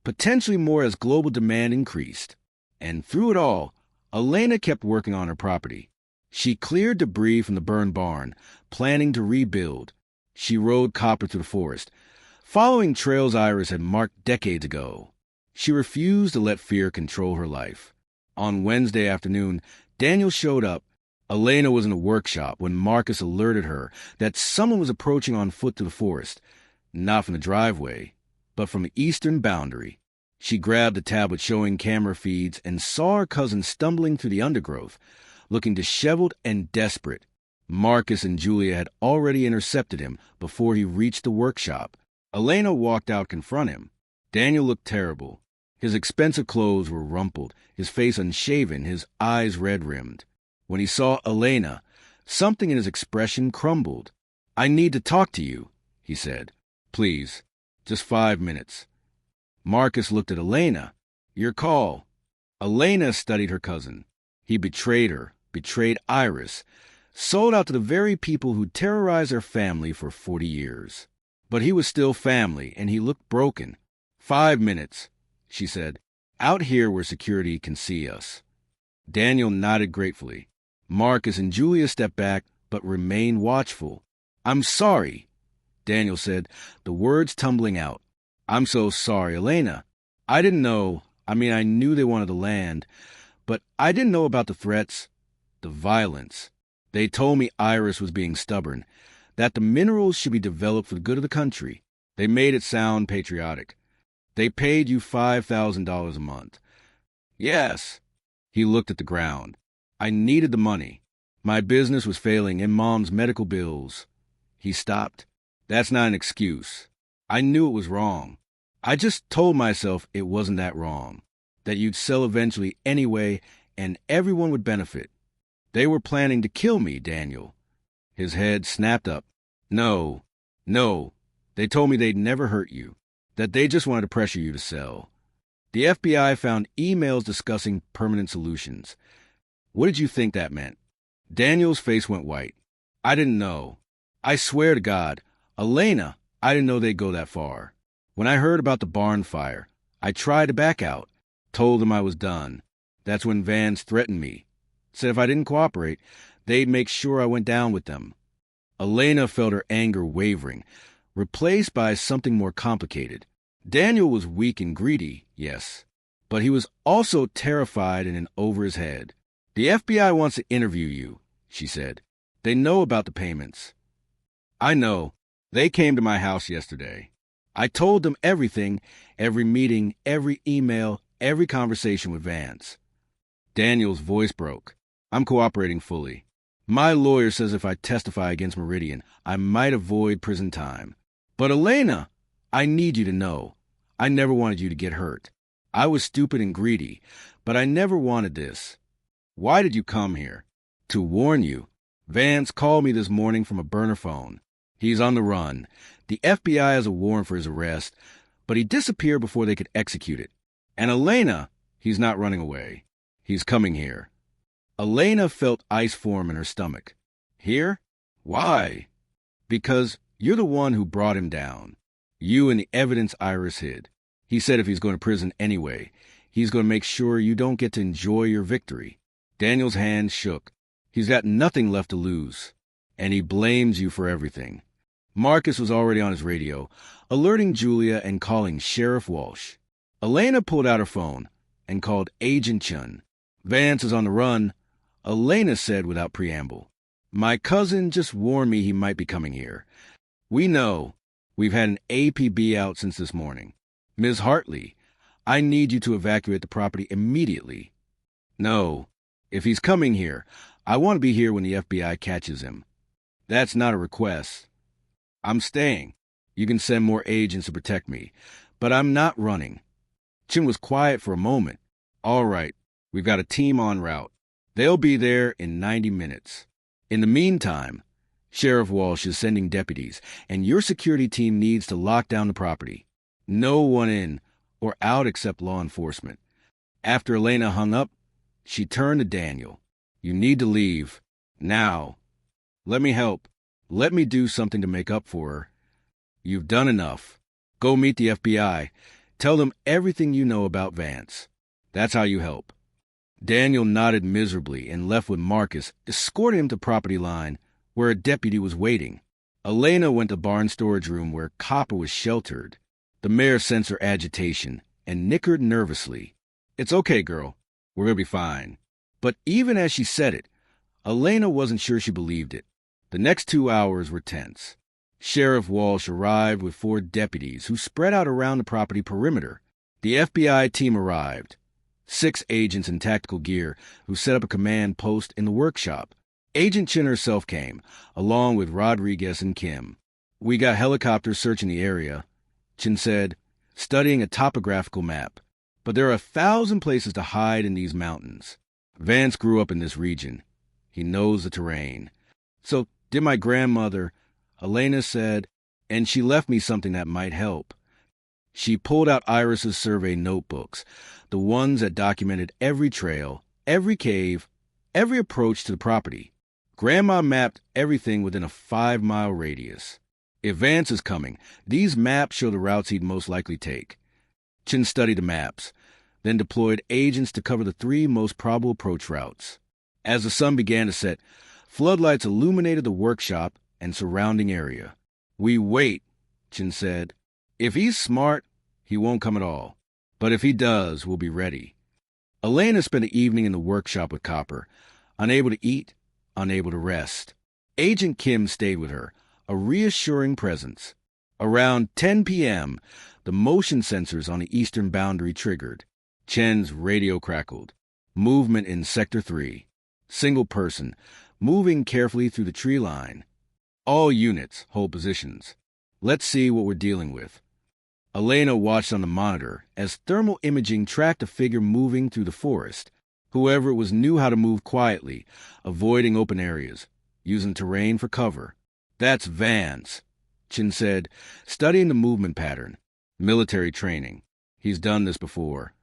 potentially more as global demand increased. And through it all, Elena kept working on her property. She cleared debris from the burned barn, planning to rebuild. She rode copper through the forest, following trails Iris had marked decades ago. She refused to let fear control her life. On Wednesday afternoon, Daniel showed up. Elena was in a workshop when Marcus alerted her that someone was approaching on foot to the forest, not from the driveway, but from the eastern boundary. She grabbed the tablet showing camera feeds and saw her cousin stumbling through the undergrowth, looking disheveled and desperate. Marcus and Julia had already intercepted him before he reached the workshop. Elena walked out to confront him. Daniel looked terrible. His expensive clothes were rumpled, his face unshaven, his eyes red-rimmed. When he saw Elena, something in his expression crumbled. "I need to talk to you," he said. "Please, just 5 minutes." Marcus looked at Elena. "Your call." Elena studied her cousin. He betrayed her, betrayed Iris, sold out to the very people who terrorized her family for 40 years. But he was still family, and he looked broken. 5 minutes, she said. "Out here where security can see us." Daniel nodded gratefully. Marcus and Julia stepped back, but remained watchful. "I'm sorry," Daniel said, the words tumbling out. "I'm so sorry, Elena. I didn't know. I knew they wanted the land, but I didn't know about the threats, the violence. They told me Iris was being stubborn, that the minerals should be developed for the good of the country. They made it sound patriotic. They paid you $5,000 a month." "Yes." He looked at the ground. "I needed the money. My business was failing and Mom's medical bills." He stopped. "That's not an excuse. I knew it was wrong. I just told myself it wasn't that wrong, that you'd sell eventually anyway and everyone would benefit. They were planning to kill me, Daniel." His head snapped up. No. They told me they'd never hurt you, that they just wanted to pressure you to sell. The FBI found emails discussing permanent solutions. What did you think that meant?" Daniel's face went white. "I didn't know. I swear to God, Elena, I didn't know they'd go that far. When I heard about the barn fire, I tried to back out, told them I was done. That's when Vance threatened me. Said if I didn't cooperate, they'd make sure I went down with them." Elena felt her anger wavering, replaced by something more complicated. Daniel was weak and greedy, yes, but he was also terrified and in over his head. "The FBI wants to interview you," she said. "They know about the payments." "I know. They came to my house yesterday. I told them everything, every meeting, every email, every conversation with Vance." Daniel's voice broke. "I'm cooperating fully. My lawyer says if I testify against Meridian, I might avoid prison time. But Elena, I need you to know, I never wanted you to get hurt. I was stupid and greedy, but I never wanted this. Why did you come here?" "To warn you. Vance called me this morning from a burner phone. He's on the run. The FBI has a warrant for his arrest, but he disappeared before they could execute it. And Elena, he's not running away. He's coming here." Elena felt ice form in her stomach. "Here? Why?" "Because you're the one who brought him down. You and the evidence Iris hid. He said if he's going to prison anyway, he's going to make sure you don't get to enjoy your victory." Daniel's hand shook. He's got nothing left to lose, and he blames you for everything. Marcus was already on his radio, alerting Julia and calling Sheriff Walsh. Elena pulled out her phone and called Agent Chun. "Vance is on the run," Elena said without preamble. "My cousin just warned me he might be coming here. We know. We've had an APB out since this morning. Ms. Hartley, I need you to evacuate the property immediately." "No. If he's coming here, I want to be here when the FBI catches him." "That's not a request. I'm staying. You can send more agents to protect me, but I'm not running. Chin was quiet for a moment. All right, we've got a team en route. They'll be there in 90 minutes. In the meantime, Sheriff Walsh is sending deputies, and your security team needs to lock down the property. No one in or out except law enforcement. After Elena hung up, she turned to Daniel. You need to leave. Now. Let me help. Let me do something to make up for her. You've done enough. Go meet the FBI. Tell them everything you know about Vance. That's how you help. Daniel nodded miserably and left with Marcus, escorting him to property line, where a deputy was waiting. Elena went to barn storage room where Copper was sheltered. The mayor sensed her agitation and nickered nervously. It's okay, girl. We're going to be fine. But even as she said it, Elena wasn't sure she believed it. The next 2 hours were tense. Sheriff Walsh arrived with 4 deputies who spread out around the property perimeter. The FBI team arrived. 6 agents in tactical gear who set up a command post in the workshop. Agent Chin herself came, along with Rodriguez and Kim. We got helicopters searching the area, Chin said, studying a topographical map. But there are 1,000 places to hide in these mountains. Vance grew up in this region. He knows the terrain. So did my grandmother, Elena said, and she left me something that might help. She pulled out Iris's survey notebooks, the ones that documented every trail, every cave, every approach to the property. Grandma mapped everything within a 5-mile radius. If Vance is coming, these maps show the routes he'd most likely take. Chin studied the maps, then deployed agents to cover the 3 most probable approach routes. As the sun began to set, floodlights illuminated the workshop and surrounding area. We wait, Chin said. If he's smart, he won't come at all. But if he does, we'll be ready. Elena spent the evening in the workshop with Copper, unable to eat, unable to rest. Agent Kim stayed with her, a reassuring presence. Around 10 p.m., the motion sensors on the eastern boundary triggered. Chen's radio crackled. Movement in Sector 3. Single person, moving carefully through the tree line. All units hold positions. Let's see what we're dealing with. Elena watched on the monitor as thermal imaging tracked a figure moving through the forest. Whoever it was knew how to move quietly, avoiding open areas, using terrain for cover. That's Vance, Chin said, studying the movement pattern. Military training. He's done this before.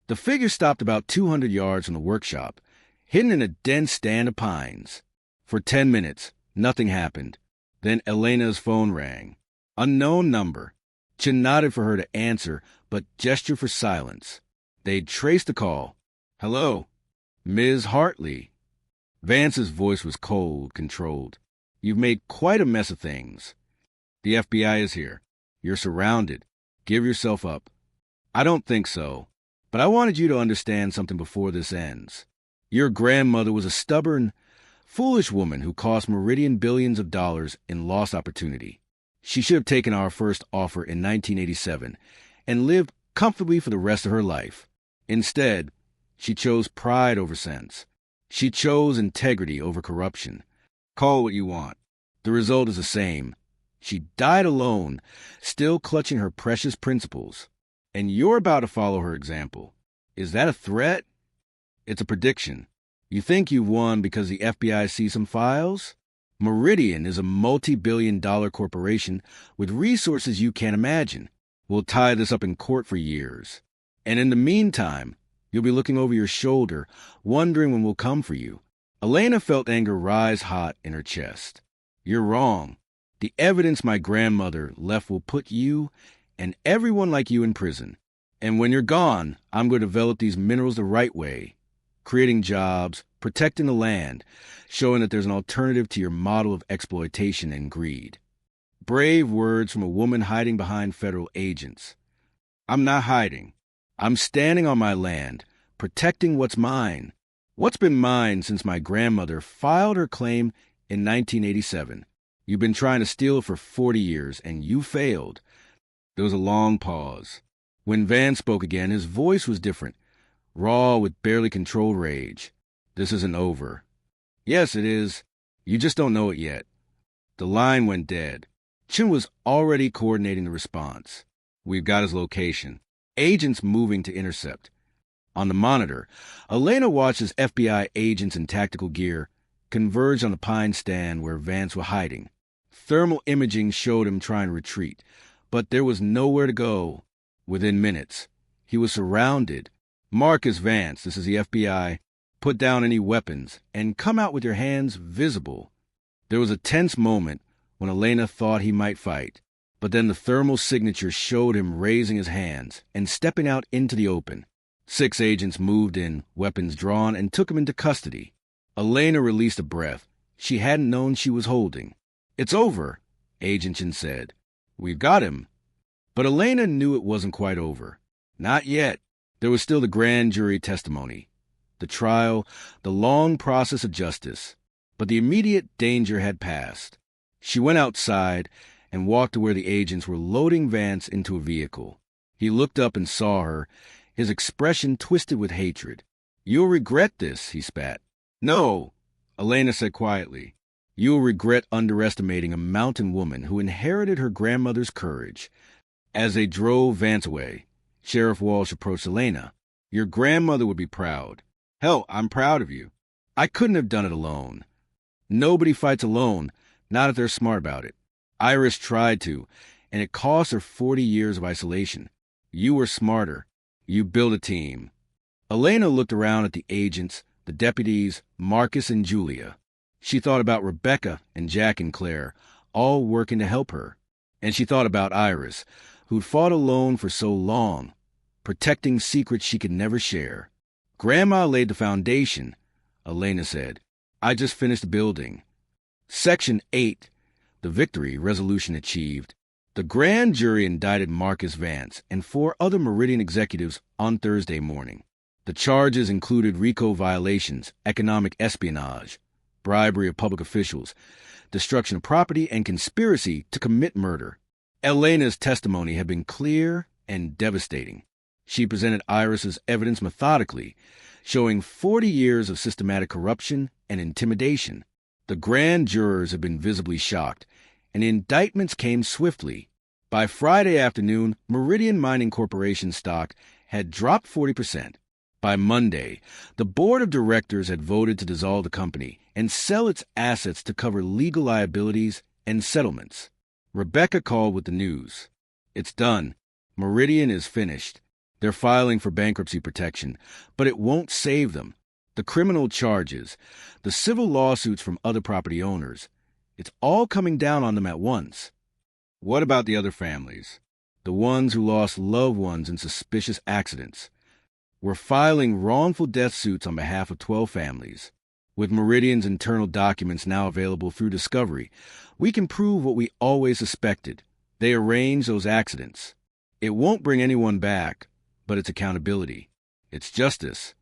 The figure stopped about 200 yards from the workshop, hidden in a dense stand of pines. For 10 minutes, nothing happened. Then Elena's phone rang. Unknown number. Chin nodded for her to answer, but gestured for silence. They'd traced the call. Hello, Ms. Hartley. Vance's voice was cold, controlled. You've made quite a mess of things. The FBI is here. You're surrounded. Give yourself up. I don't think so, but I wanted you to understand something before this ends. Your grandmother was a stubborn, foolish woman who cost Meridian billions of dollars in lost opportunity. She should have taken our first offer in 1987 and lived comfortably for the rest of her life. Instead, she chose pride over sense. She chose integrity over corruption. Call it what you want. The result is the same. She died alone, still clutching her precious principles. And you're about to follow her example. Is that a threat? It's a prediction. You think you've won because the FBI sees some files? Meridian is a multi-billion-dollar corporation with resources you can't imagine. We'll tie this up in court for years. And in the meantime, you'll be looking over your shoulder, wondering when we'll come for you. Elena felt anger rise hot in her chest. You're wrong. The evidence my grandmother left will put you and everyone like you in prison. And when you're gone, I'm going to develop these minerals the right way, creating jobs, protecting the land, showing that there's an alternative to your model of exploitation and greed. Brave words from a woman hiding behind federal agents. I'm not hiding. I'm standing on my land, protecting what's mine. What's been mine since my grandmother filed her claim in 1987. You've been trying to steal it for 40 years, and you failed. There was a long pause. When Vance spoke again, his voice was different, raw with barely controlled rage. This isn't over. Yes, it is. You just don't know it yet. The line went dead. Chin was already coordinating the response. We've got his location. agents moving to intercept. On the monitor, Elena watched as FBI agents in tactical gear converged on the pine stand where Vance was hiding. Thermal imaging showed him trying to retreat, but there was nowhere to go. Within minutes, he was surrounded. Marcus Vance, this is the FBI. Put down any weapons and come out with your hands visible. There was a tense moment when Elena thought he might fight, but then the thermal signature showed him raising his hands and stepping out into the open. 6 agents moved in, weapons drawn, and took him into custody. Elena released a breath she hadn't known she was holding. "It's over," Agent Chin said. "We've got him." But Elena knew it wasn't quite over. Not yet. There was still the grand jury testimony, the trial, the long process of justice. But the immediate danger had passed. She went outside and walked to where the agents were loading Vance into a vehicle. He looked up and saw her, his expression twisted with hatred. "You'll regret this," he spat. "No," Elena said quietly. "You'll regret underestimating a mountain woman who inherited her grandmother's courage." As they drove Vance away, Sheriff Walsh approached Elena. "Your grandmother would be proud. Hell, I'm proud of you. I couldn't have done it alone. Nobody fights alone, not if they're smart about it. Iris tried to, and it cost her 40 years of isolation. You were smarter. You built a team." Elena looked around at the agents, the deputies, Marcus and Julia. She thought about Rebecca and Jack and Claire, all working to help her. And she thought about Iris, who'd fought alone for so long, protecting secrets she could never share. "Grandma laid the foundation," Elena said. "I just finished building." Section 8, the victory resolution achieved. The grand jury indicted Marcus Vance and 4 other Meridian executives on Thursday morning. The charges included RICO violations, economic espionage, bribery of public officials, destruction of property, and conspiracy to commit murder. Elena's testimony had been clear and devastating. She presented Iris's evidence methodically, showing 40 years of systematic corruption and intimidation. The grand jurors had been visibly shocked, and the indictments came swiftly. By Friday afternoon, Meridian Mining Corporation stock had dropped 40%. By Monday, the board of directors had voted to dissolve the company and sell its assets to cover legal liabilities and settlements. Rebecca called with the news. "It's done. Meridian is finished. They're filing for bankruptcy protection, but it won't save them. The criminal charges, the civil lawsuits from other property owners, it's all coming down on them at once." What about the other families? The ones who lost loved ones in suspicious accidents. We're filing wrongful death suits on behalf of 12 families. With Meridian's internal documents now available through discovery, we can prove what we always suspected. They arranged those accidents. It won't bring anyone back, but it's accountability. It's justice.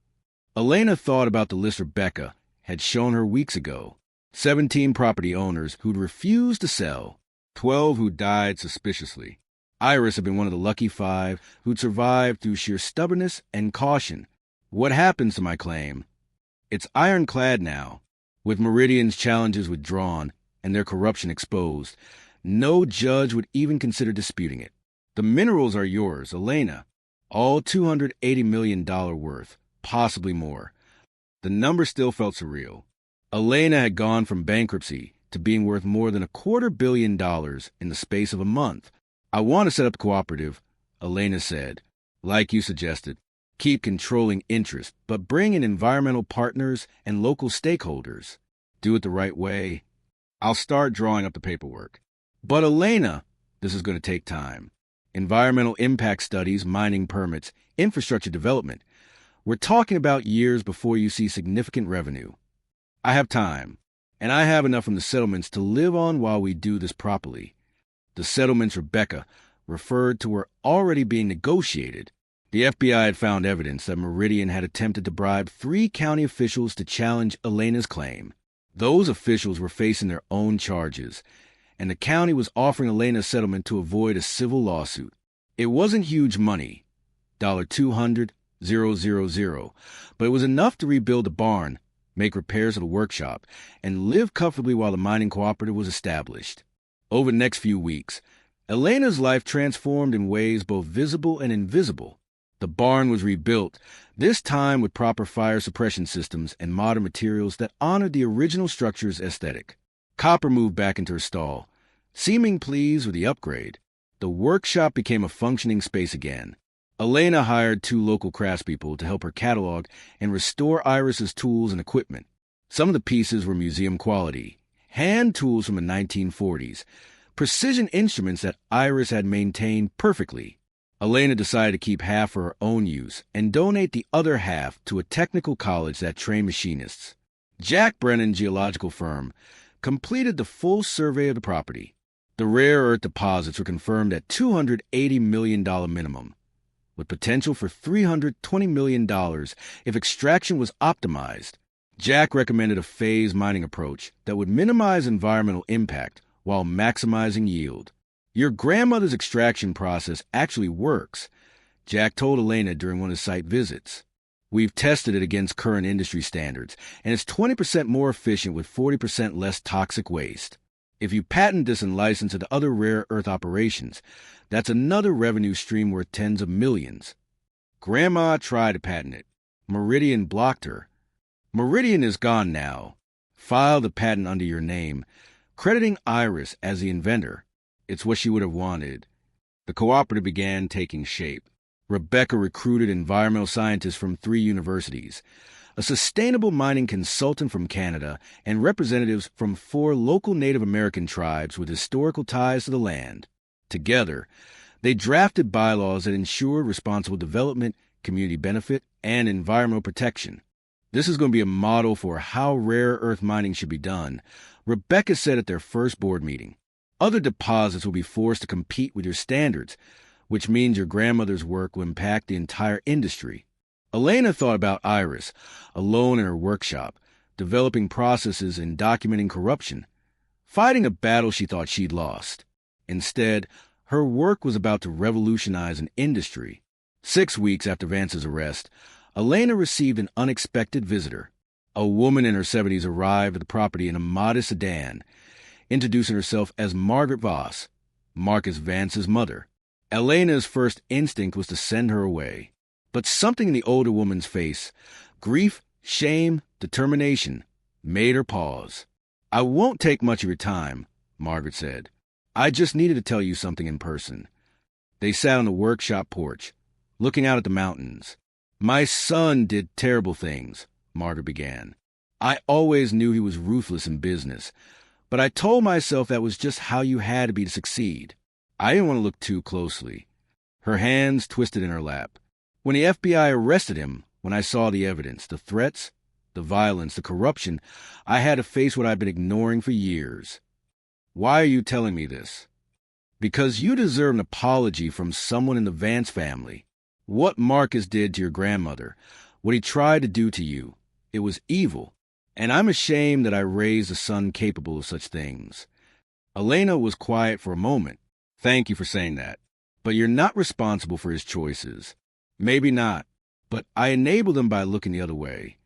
Elena thought about the list Rebecca had shown her weeks ago. 17 property owners who'd refused to sell, 12 who died suspiciously. Iris had been one of the lucky 5 who'd survived through sheer stubbornness and caution. What happens to my claim? It's ironclad now. With Meridian's challenges withdrawn and their corruption exposed, no judge would even consider disputing it. The minerals are yours, Elena. All $280 million worth, possibly more. The number still felt surreal. Elena had gone from bankruptcy to being worth more than $250 million in the space of a month. "I want to set up a cooperative," Elena said. "Like you suggested, keep controlling interest, but bring in environmental partners and local stakeholders. Do it the right way. I'll start drawing up the paperwork." "But Elena, this is going to take time. Environmental impact studies, mining permits, infrastructure development. We're talking about years before you see significant revenue. I have time, and I have enough from the settlements to live on while we do this properly." The settlements Rebecca referred to were already being negotiated. The FBI had found evidence that Meridian had attempted to bribe 3 county officials to challenge Elena's claim. Those officials were facing their own charges, and the county was offering Elena a settlement to avoid a civil lawsuit. It wasn't huge money, $200,000, but it was enough to rebuild the barn, make repairs to the workshop, and live comfortably while the mining cooperative was established. Over the next few weeks, Elena's life transformed in ways both visible and invisible. The barn was rebuilt, this time with proper fire suppression systems and modern materials that honored the original structure's aesthetic. Copper moved back into her stall, seeming pleased with the upgrade. The workshop became a functioning space again. Elena hired 2 local craftspeople to help her catalog and restore Iris's tools and equipment. Some of the pieces were museum quality, hand tools from the 1940s, precision instruments that Iris had maintained perfectly. Elena decided to keep half for her own use and donate the other half to a technical college that trained machinists. Jack Brennan Geological Firm completed the full survey of the property. The rare earth deposits were confirmed at $280 million minimum, with potential for $320 million if extraction was optimized. Jack recommended a phased mining approach that would minimize environmental impact while maximizing yield. Your grandmother's extraction process actually works, Jack told Elena during one of his site visits. We've tested it against current industry standards, and it's 20% more efficient with 40% less toxic waste. If you patent this and license it to other rare earth operations, that's another revenue stream worth tens of millions. Grandma tried to patent it. Meridian blocked her. Meridian is gone now. File the patent under your name, crediting Iris as the inventor. It's what she would have wanted. The cooperative began taking shape. Rebecca recruited environmental scientists from 3 universities, a sustainable mining consultant from Canada, and representatives from 4 local Native American tribes with historical ties to the land. Together, they drafted bylaws that ensured responsible development, community benefit, and environmental protection. This is going to be a model for how rare earth mining should be done, Rebecca said at their first board meeting. Other deposits will be forced to compete with your standards, which means your grandmother's work will impact the entire industry. Elena thought about Iris, alone in her workshop, developing processes and documenting corruption, fighting a battle she thought she'd lost. Instead, her work was about to revolutionize an industry. 6 weeks after Vance's arrest, Elena received an unexpected visitor. A woman in her 70s arrived at the property in a modest sedan, introducing herself as Margaret Voss, Marcus Vance's mother. Elena's first instinct was to send her away. But something in the older woman's face, grief, shame, determination, made her pause. "I won't take much of your time," Margaret said. "I just needed to tell you something in person." They sat on the workshop porch, looking out at the mountains. "My son did terrible things," Margaret began. "I always knew he was ruthless in business, but I told myself that was just how you had to be to succeed. I didn't want to look too closely." Her hands twisted in her lap. "When the FBI arrested him, when I saw the evidence, the threats, the violence, the corruption, I had to face what I'd been ignoring for years." "Why are you telling me this?" "Because you deserve an apology from someone in the Vance family. What Marcus did to your grandmother, what he tried to do to you, it was evil, and I'm ashamed that I raised a son capable of such things." Elena was quiet for a moment. "Thank you for saying that. But you're not responsible for his choices." "Maybe not, but I enabled them by looking the other way."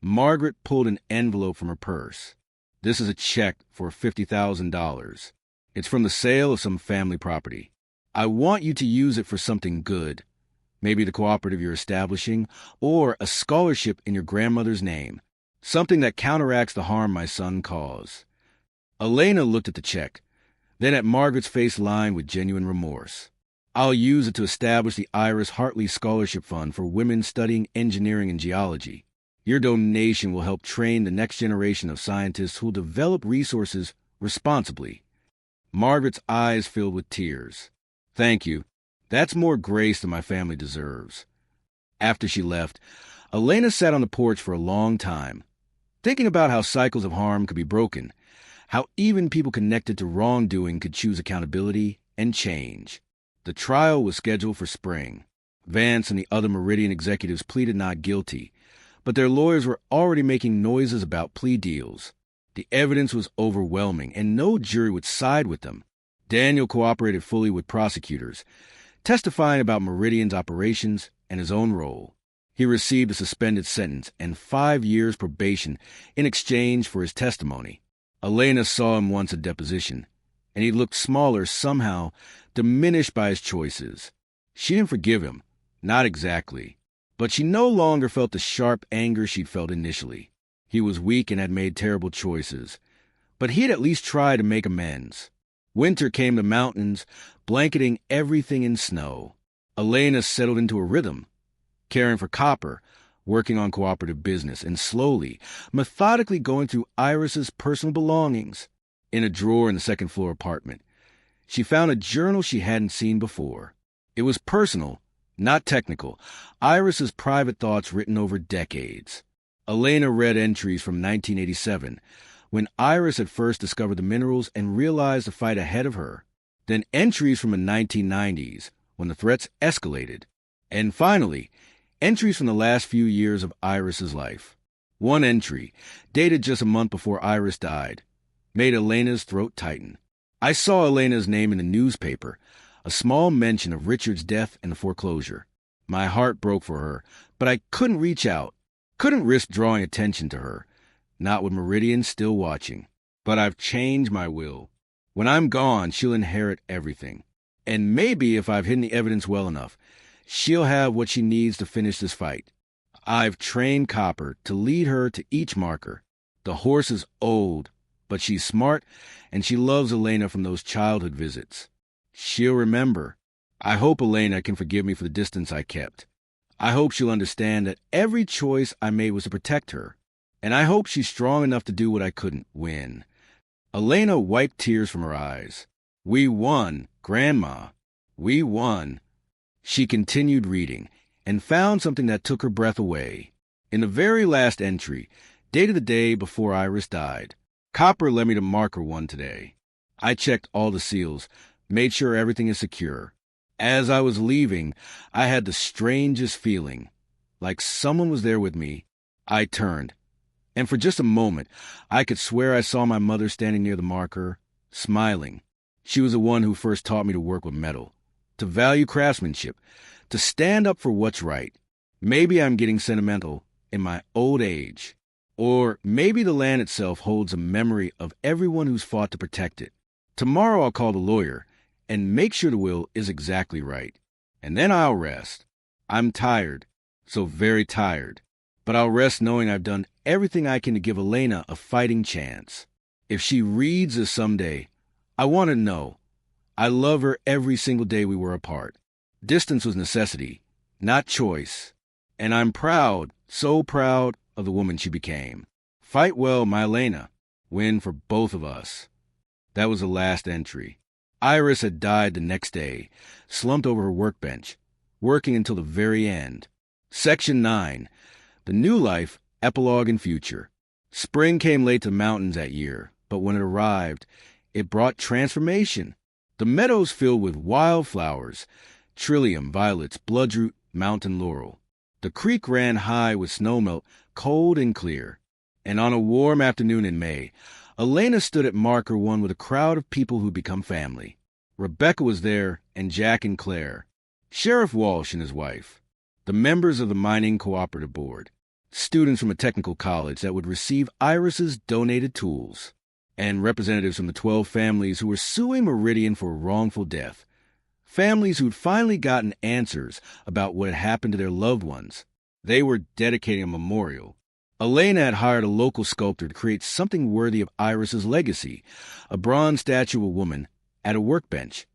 Margaret pulled an envelope from her purse. "This is a check for $50,000. It's from the sale of some family property. I want you to use it for something good. Maybe the cooperative you're establishing, or a scholarship in your grandmother's name. Something that counteracts the harm my son caused." Elena looked at the check, then at Margaret's face lined with genuine remorse. "I'll use it to establish the Elena Hartley Scholarship Fund for women studying engineering and geology. Your donation will help train the next generation of scientists who'll develop resources responsibly." Margaret's eyes filled with tears. "Thank you. That's more grace than my family deserves." After she left, Elena sat on the porch for a long time, thinking about how cycles of harm could be broken, how even people connected to wrongdoing could choose accountability and change. The trial was scheduled for spring. Vance and the other Meridian executives pleaded not guilty, but their lawyers were already making noises about plea deals. The evidence was overwhelming, and no jury would side with them. Daniel cooperated fully with prosecutors, testifying about Meridian's operations and his own role. He received a suspended sentence and 5 years probation in exchange for his testimony. Elena saw him once at deposition, and he looked smaller somehow, diminished by his choices. She didn't forgive him, Not exactly. But she no longer felt the sharp anger she'd felt initially. He was weak and had made terrible choices. But he'd at least try to make amends. Winter came to mountains, blanketing everything in snow. Elena settled into a rhythm, caring for Copper, working on cooperative business, and slowly, methodically going through Iris's personal belongings. In a drawer in the second-floor apartment, she found a journal she hadn't seen before. It was personal, not technical, Iris's private thoughts written over decades. Elena read entries from 1987, when Iris had first discovered the minerals and realized the fight ahead of her. Then entries from the 1990s, when the threats escalated. And finally, entries from the last few years of Iris's life. One entry, dated just a month before Iris died, made Elena's throat tighten. I saw Elena's name in the newspaper, a small mention of Richard's death and the foreclosure. My heart broke for her, but I couldn't reach out, couldn't risk drawing attention to her, not with Meridian still watching. But I've changed my will. When I'm gone, she'll inherit everything. And maybe if I've hidden the evidence well enough, she'll have what she needs to finish this fight. I've trained Copper to lead her to each marker. The horse is old, but she's smart, and she loves Elena from those childhood visits. She'll remember. I hope Elena can forgive me for the distance I kept. I hope she'll understand that every choice I made was to protect her. And I hope she's strong enough to do what I couldn't win. Elena wiped tears from her eyes. We won, Grandma. We won. She continued reading and found something that took her breath away. In the very last entry, dated the day before Iris died, Copper led me to marker one today. I checked all the seals, made sure everything is secure. As I was leaving, I had the strangest feeling. Like someone was there with me. I turned, and for just a moment, I could swear I saw my mother standing near the marker, smiling. She was the one who first taught me to work with metal, to value craftsmanship, to stand up for what's right. Maybe I'm getting sentimental in my old age. Or maybe the land itself holds a memory of everyone who's fought to protect it. Tomorrow I'll call the lawyer and make sure the will is exactly right. And then I'll rest. I'm tired, so very tired. But I'll rest knowing I've done everything I can to give Elena a fighting chance. If she reads this someday, I want to know. I love her every single day we were apart. Distance was necessity, not choice. And I'm proud, so proud, of the woman she became. Fight well, my Elena. Win for both of us. That was the last entry. Iris had died the next day, slumped over her workbench, working until the very end. Section 9. The New Life, Epilogue and Future. Spring came late to the mountains that year, but when it arrived, it brought transformation. The meadows filled with wildflowers, trillium, violets, bloodroot, mountain laurel. The creek ran high with snowmelt, cold and clear. And on a warm afternoon in May, Elena stood at marker one with a crowd of people who'd become family. Rebecca was there, and Jack and Claire. Sheriff Walsh and his wife. The members of the Mining Cooperative Board. Students from a technical college that would receive Iris's donated tools. And representatives from the 12 families who were suing Meridian for a wrongful death. Families who'd finally gotten answers about what had happened to their loved ones. They were dedicating a memorial. Elena had hired a local sculptor to create something worthy of Iris's legacy, a bronze statue of a woman at a workbench,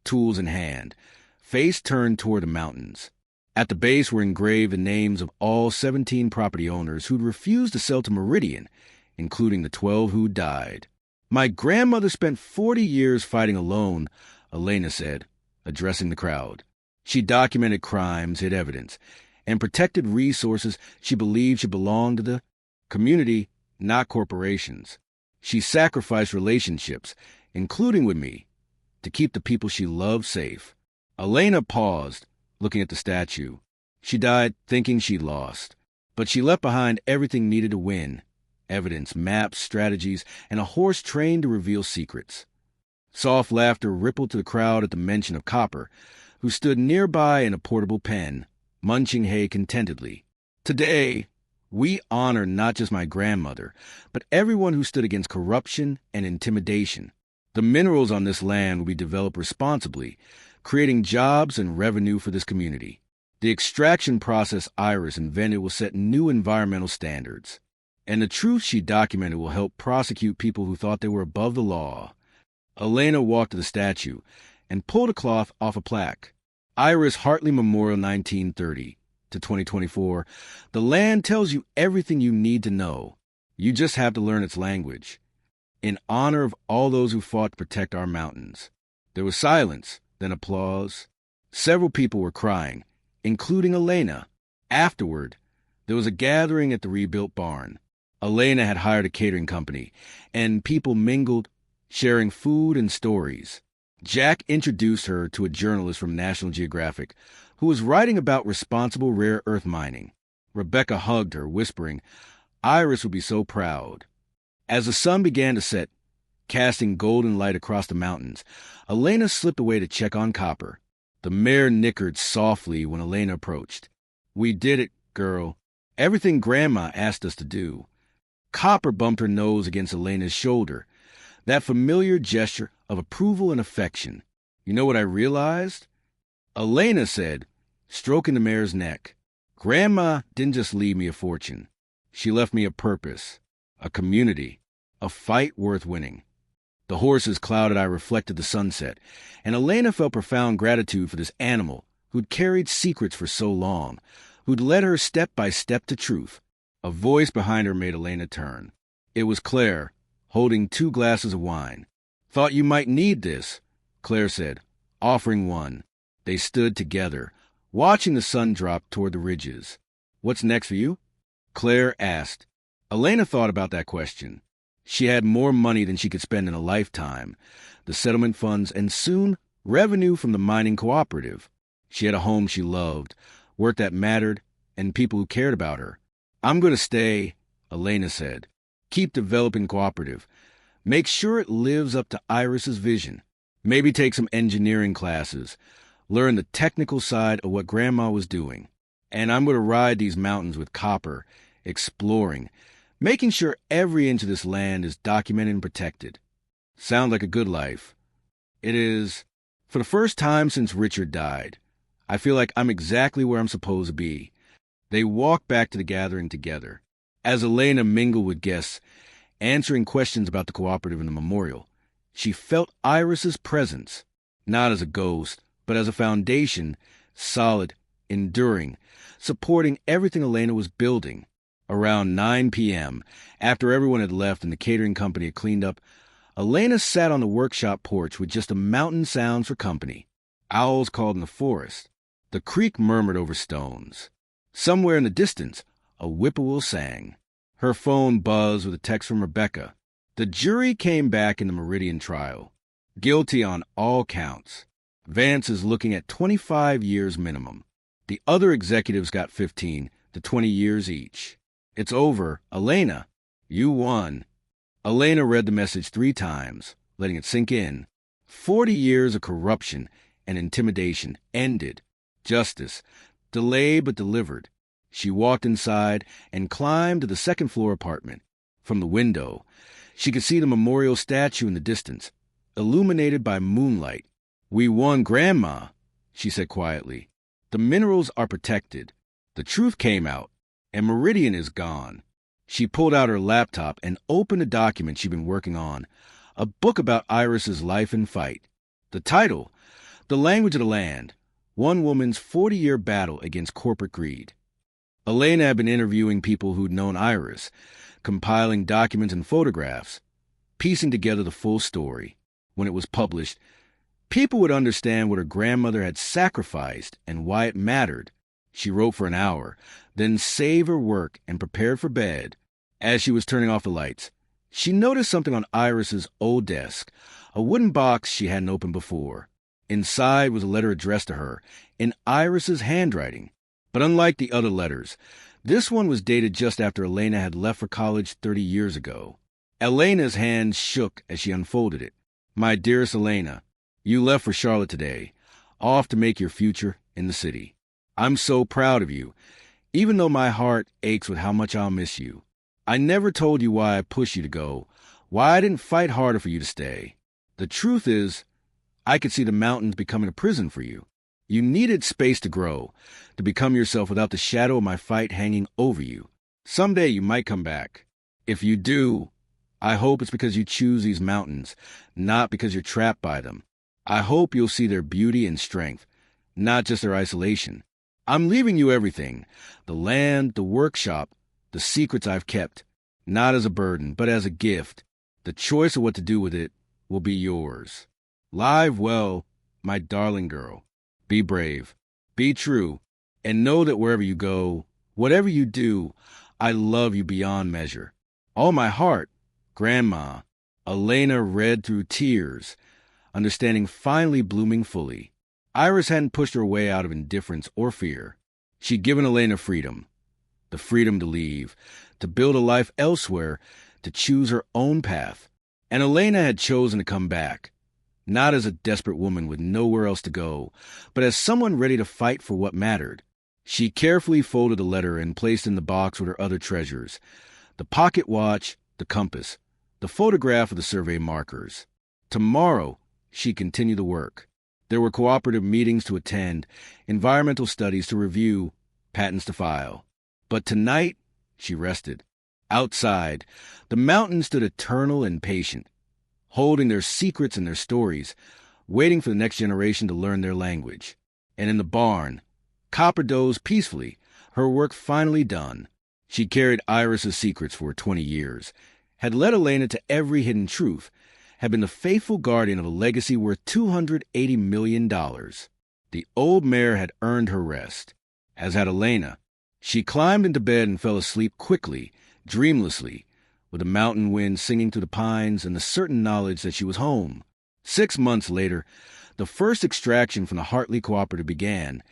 tools in hand, face turned toward the mountains. At the base were engraved the names of all 17 property owners who'd refused to sell to Meridian, including the 12 who died. My grandmother spent 40 years fighting alone, Elena said, addressing the crowd. She documented crimes, hid evidence, and protected resources she believed should belong to the community, not corporations. She sacrificed relationships, including with me, to keep the people she loved safe. Elena paused, looking at the statue. She died thinking she'd lost, but she left behind everything needed to win: evidence, maps, strategies, and a horse trained to reveal secrets. Soft laughter rippled to the crowd at the mention of Copper, who stood nearby in a portable pen, munching hay contentedly. Today, we honor not just my grandmother, but everyone who stood against corruption and intimidation. The minerals on this land will be developed responsibly, creating jobs and revenue for this community. The extraction process Iris invented will set new environmental standards. And the truth she documented will help prosecute people who thought they were above the law. Elena walked to the statue and pulled a cloth off a plaque. Iris Hartley Memorial 1930 to 2024. The land tells you everything you need to know. You just have to learn its language. In honor of all those who fought to protect our mountains. There was silence, then applause. Several people were crying, including Elena. Afterward, there was a gathering at the rebuilt barn. Elena had hired a catering company, and people mingled, sharing food and stories. Jack introduced her to a journalist from National Geographic who was writing about responsible rare earth mining. Rebecca hugged her, whispering, Iris would be so proud. As the sun began to set, casting golden light across the mountains, Elena slipped away to check on Copper. The mare nickered softly when Elena approached. We did it, girl. Everything Grandma asked us to do. Copper bumped her nose against Elena's shoulder. That familiar gesture of approval and affection. You know what I realized? Elena said, stroking the mare's neck. Grandma didn't just leave me a fortune. She left me a purpose, a community, a fight worth winning. The horse's clouded eye reflected the sunset, and Elena felt profound gratitude for this animal who'd carried secrets for so long, who'd led her step by step to truth. A voice behind her made Elena turn. It was Claire, holding 2 glasses of wine. Thought you might need this, Claire said, offering one. They stood together, watching the sun drop toward the ridges. What's next for you? Claire asked. Elena thought about that question. She had more money than she could spend in a lifetime, the settlement funds, and soon revenue from the mining cooperative. She had a home she loved, work that mattered, and people who cared about her. I'm going to stay, Elena said. Keep developing cooperative. Make sure it lives up to Iris's vision. Maybe take some engineering classes. Learn the technical side of what Grandma was doing. And I'm going to ride these mountains with Copper, exploring, making sure every inch of this land is documented and protected. Sound like a good life. It is. For the first time since Richard died, I feel like I'm exactly where I'm supposed to be. They walked back to the gathering together. As Elena mingled with guests, answering questions about the cooperative and the memorial, she felt Iris's presence, not as a ghost, but as a foundation, solid, enduring, supporting everything Elena was building. Around 9 p.m., after everyone had left and the catering company had cleaned up, Elena sat on the workshop porch with just the mountain sounds for company. Owls called in the forest. The creek murmured over stones. Somewhere in the distance, a whippoorwill sang. Her phone buzzed with a text from Rebecca. The jury came back in the Meridian trial. Guilty on all counts. Vance is looking at 25 years minimum. The other executives got 15 to 20 years each. It's over. Elena, you won. Elena read the message 3 times, letting it sink in. 40 years of corruption and intimidation ended. Justice, delayed but delivered. She walked inside and climbed to the second-floor apartment. From the window, she could see the memorial statue in the distance, illuminated by moonlight. We won, Grandma, she said quietly. The minerals are protected. The truth came out, and Meridian is gone. She pulled out her laptop and opened a document she'd been working on, a book about Iris's life and fight. The title, The Language of the Land, One Woman's 40-Year Battle Against Corporate Greed. Elena had been interviewing people who'd known Iris, compiling documents and photographs, piecing together the full story. When it was published, people would understand what her grandmother had sacrificed and why it mattered. She wrote for an hour, then saved her work and prepared for bed. As she was turning off the lights, she noticed something on Iris's old desk, a wooden box she hadn't opened before. Inside was a letter addressed to her, in Iris's handwriting. But unlike the other letters, this one was dated just after Elena had left for college 30 years ago. Elena's hand shook as she unfolded it. My dearest Elena, you left for Charlotte today, off to make your future in the city. I'm so proud of you, even though my heart aches with how much I'll miss you. I never told you why I pushed you to go, why I didn't fight harder for you to stay. The truth is, I could see the mountains becoming a prison for you. You needed space to grow, to become yourself without the shadow of my fight hanging over you. Someday you might come back. If you do, I hope it's because you choose these mountains, not because you're trapped by them. I hope you'll see their beauty and strength, not just their isolation. I'm leaving you everything, the land, the workshop, the secrets I've kept, not as a burden, but as a gift. The choice of what to do with it will be yours. Live well, my darling girl. Be brave, be true, and know that wherever you go, whatever you do, I love you beyond measure. All my heart, Grandma. Elena read through tears, understanding finally blooming fully. Iris hadn't pushed her way out of indifference or fear. She'd given Elena freedom. The freedom to leave, to build a life elsewhere, to choose her own path. And Elena had chosen to come back, not as a desperate woman with nowhere else to go, but as someone ready to fight for what mattered. She carefully folded the letter and placed it in the box with her other treasures: the pocket watch, the compass, the photograph of the survey markers. Tomorrow, she'd continue the work. There were cooperative meetings to attend, environmental studies to review, patents to file. But tonight, she rested. Outside, the mountains stood eternal and patient, holding their secrets and their stories, waiting for the next generation to learn their language. And in the barn, Copper dozed peacefully, her work finally done. She carried Iris's secrets for 20 years, had led Elena to every hidden truth, had been the faithful guardian of a legacy worth $280 million. The old mare had earned her rest, as had Elena. She climbed into bed and fell asleep quickly, dreamlessly, with the mountain wind singing through the pines and the certain knowledge that she was home. 6 months later, the first extraction from the Hartley Cooperative began.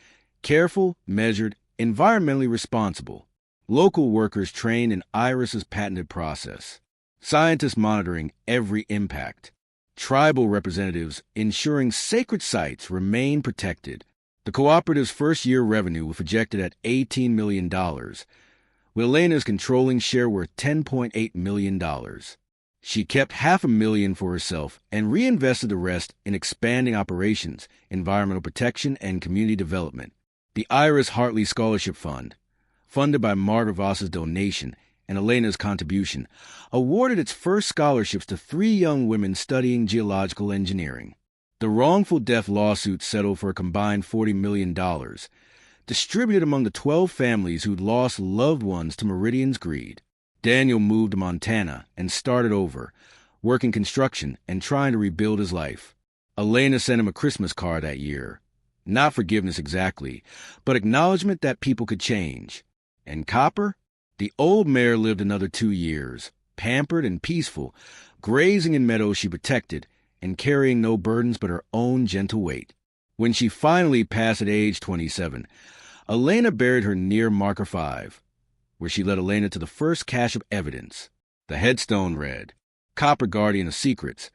Careful, measured, environmentally responsible. Local workers trained in Iris's patented process. Scientists monitoring every impact. Tribal representatives ensuring sacred sites remain protected. The cooperative's first-year revenue was projected at $18 million, with Elena's controlling share worth $10.8 million. She kept $500,000 for herself and reinvested the rest in expanding operations, environmental protection, and community development. The Iris Hartley Scholarship Fund, funded by Margaret Voss's donation and Elena's contribution, awarded its first scholarships to 3 young women studying geological engineering. The wrongful death lawsuit settled for a combined $40 million, distributed among the 12 families who'd lost loved ones to Meridian's greed. Daniel moved to Montana and started over, working construction and trying to rebuild his life. Elena sent him a Christmas card that year. Not forgiveness exactly, but acknowledgement that people could change. And Copper? The old mare lived another 2 years, pampered and peaceful, grazing in meadows she protected and carrying no burdens but her own gentle weight. When she finally passed at age 27, Elena buried her near marker 5, where she led Elena to the first cache of evidence. The headstone read, "Copper Guardian of Secrets,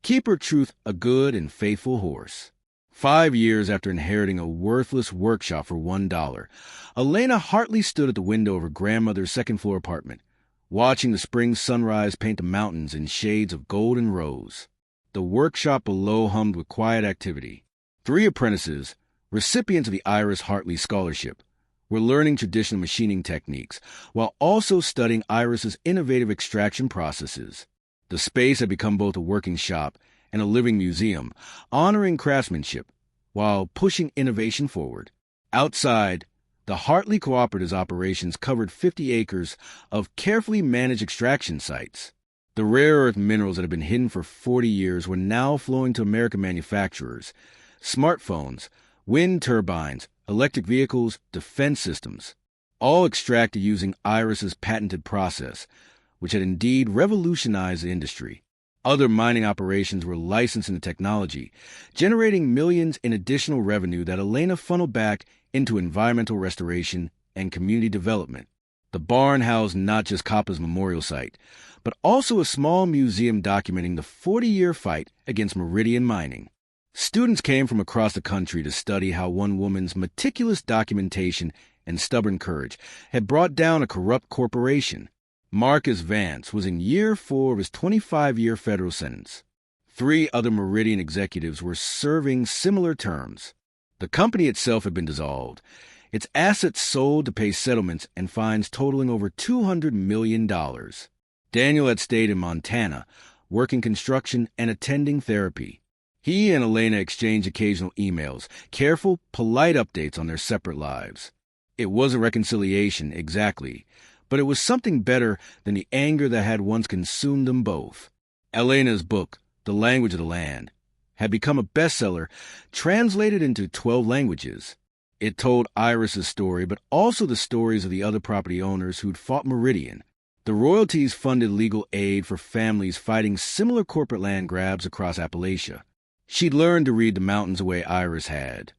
Keeper Truth a good and faithful horse." 5 years after inheriting a worthless workshop for $1, Elena Hartley stood at the window of her grandmother's second-floor apartment, watching the spring sunrise paint the mountains in shades of gold and rose. The workshop below hummed with quiet activity. 3 apprentices, recipients of the Iris Hartley Scholarship, were learning traditional machining techniques while also studying Iris's innovative extraction processes. The space had become both a working shop and a living museum, honoring craftsmanship while pushing innovation forward. Outside, the Hartley Cooperative's operations covered 50 acres of carefully managed extraction sites. The rare earth minerals that had been hidden for 40 years were now flowing to American manufacturers: smartphones, wind turbines, electric vehicles, defense systems, all extracted using Iris's patented process, which had indeed revolutionized the industry. Other mining operations were licensing the technology, generating millions in additional revenue that Elena funneled back into environmental restoration and community development. The barn housed not just Copper's memorial site, but also a small museum documenting the 40-year fight against Meridian mining. Students came from across the country to study how one woman's meticulous documentation and stubborn courage had brought down a corrupt corporation. Marcus Vance was in year 4 of his 25-year federal sentence. 3 other Meridian executives were serving similar terms. The company itself had been dissolved, its assets sold to pay settlements and fines totaling over $200 million. Daniel had stayed in Montana, working construction and attending therapy. He and Elena exchanged occasional emails, careful, polite updates on their separate lives. It wasn't reconciliation, exactly, but it was something better than the anger that had once consumed them both. Elena's book, The Language of the Land, had become a bestseller, translated into 12 languages. It told Iris's story, but also the stories of the other property owners who'd fought Meridian. The royalties funded legal aid for families fighting similar corporate land grabs across Appalachia. She'd learned to read the mountains the way Iris had,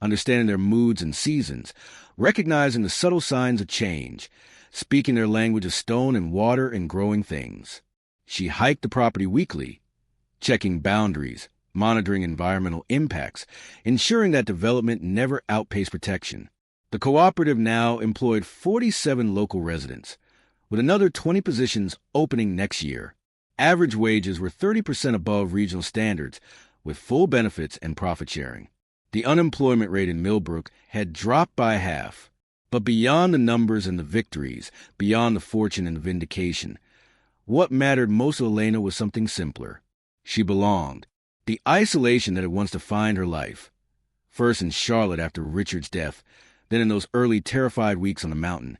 understanding their moods and seasons, recognizing the subtle signs of change, speaking their language of stone and water and growing things. She hiked the property weekly, checking boundaries, monitoring environmental impacts, ensuring that development never outpaced protection. The cooperative now employed 47 local residents, with another 20 positions opening next year. Average wages were 30% above regional standards, with full benefits and profit sharing. The unemployment rate in Millbrook had dropped by half. But beyond the numbers and the victories, beyond the fortune and the vindication, what mattered most to Elena was something simpler. She belonged. The isolation that had once defined her life, first in Charlotte after Richard's death, then in those early terrified weeks on the mountain,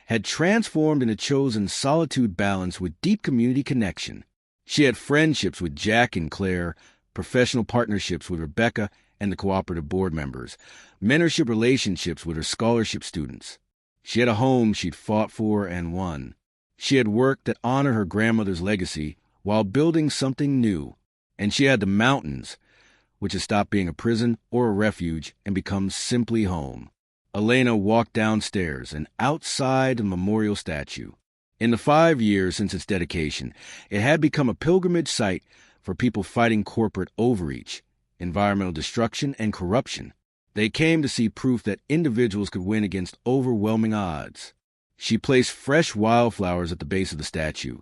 had transformed into chosen solitude balanced with deep community connection. She had friendships with Jack and Claire, professional partnerships with Rebecca and the cooperative board members, mentorship relationships with her scholarship students. She had a home she'd fought for and won. She had work that honored her grandmother's legacy while building something new. And she had the mountains, which had stopped being a prison or a refuge and become simply home. Elena walked downstairs and outside the memorial statue. In the 5 years since its dedication, it had become a pilgrimage site for people fighting corporate overreach, environmental destruction, and corruption. They came to see proof that individuals could win against overwhelming odds. She placed fresh wildflowers at the base of the statue,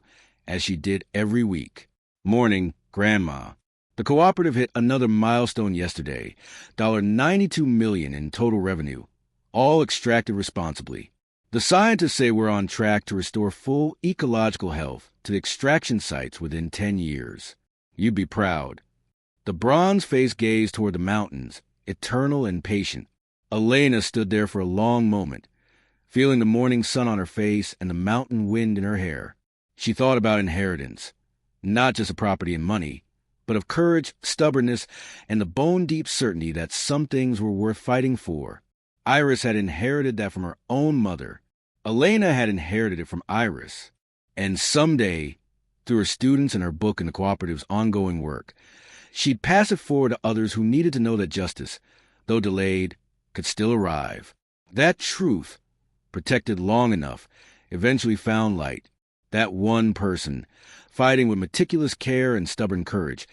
as she did every week. Morning, Grandma. The cooperative hit another milestone yesterday, $92 million in total revenue, all extracted responsibly. The scientists say we're on track to restore full ecological health to the extraction sites within 10 years. You'd be proud. The bronze face gazed toward the mountains, eternal and patient. Elena stood there for a long moment, feeling the morning sun on her face and the mountain wind in her hair. She thought about inheritance, not just of property and money, but of courage, stubbornness, and the bone-deep certainty that some things were worth fighting for. Iris had inherited that from her own mother. Elena had inherited it from Iris. And someday, through her students and her book and the cooperative's ongoing work, she'd pass it forward to others who needed to know that justice, though delayed, could still arrive. That truth, protected long enough, eventually found light. That one person, fighting with meticulous care and stubborn courage,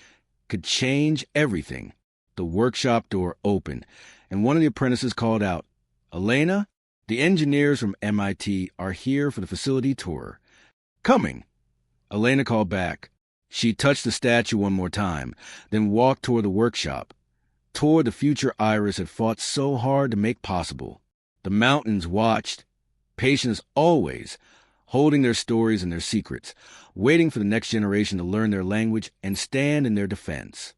could change everything. The workshop door opened, and one of the apprentices called out, "Elena, the engineers from MIT are here for the facility tour." "Coming." Elena called back. She touched the statue one more time, then walked toward the workshop, toward the future Iris had fought so hard to make possible. The mountains watched, patient as always, holding their stories and their secrets, waiting for the next generation to learn their language and stand in their defense.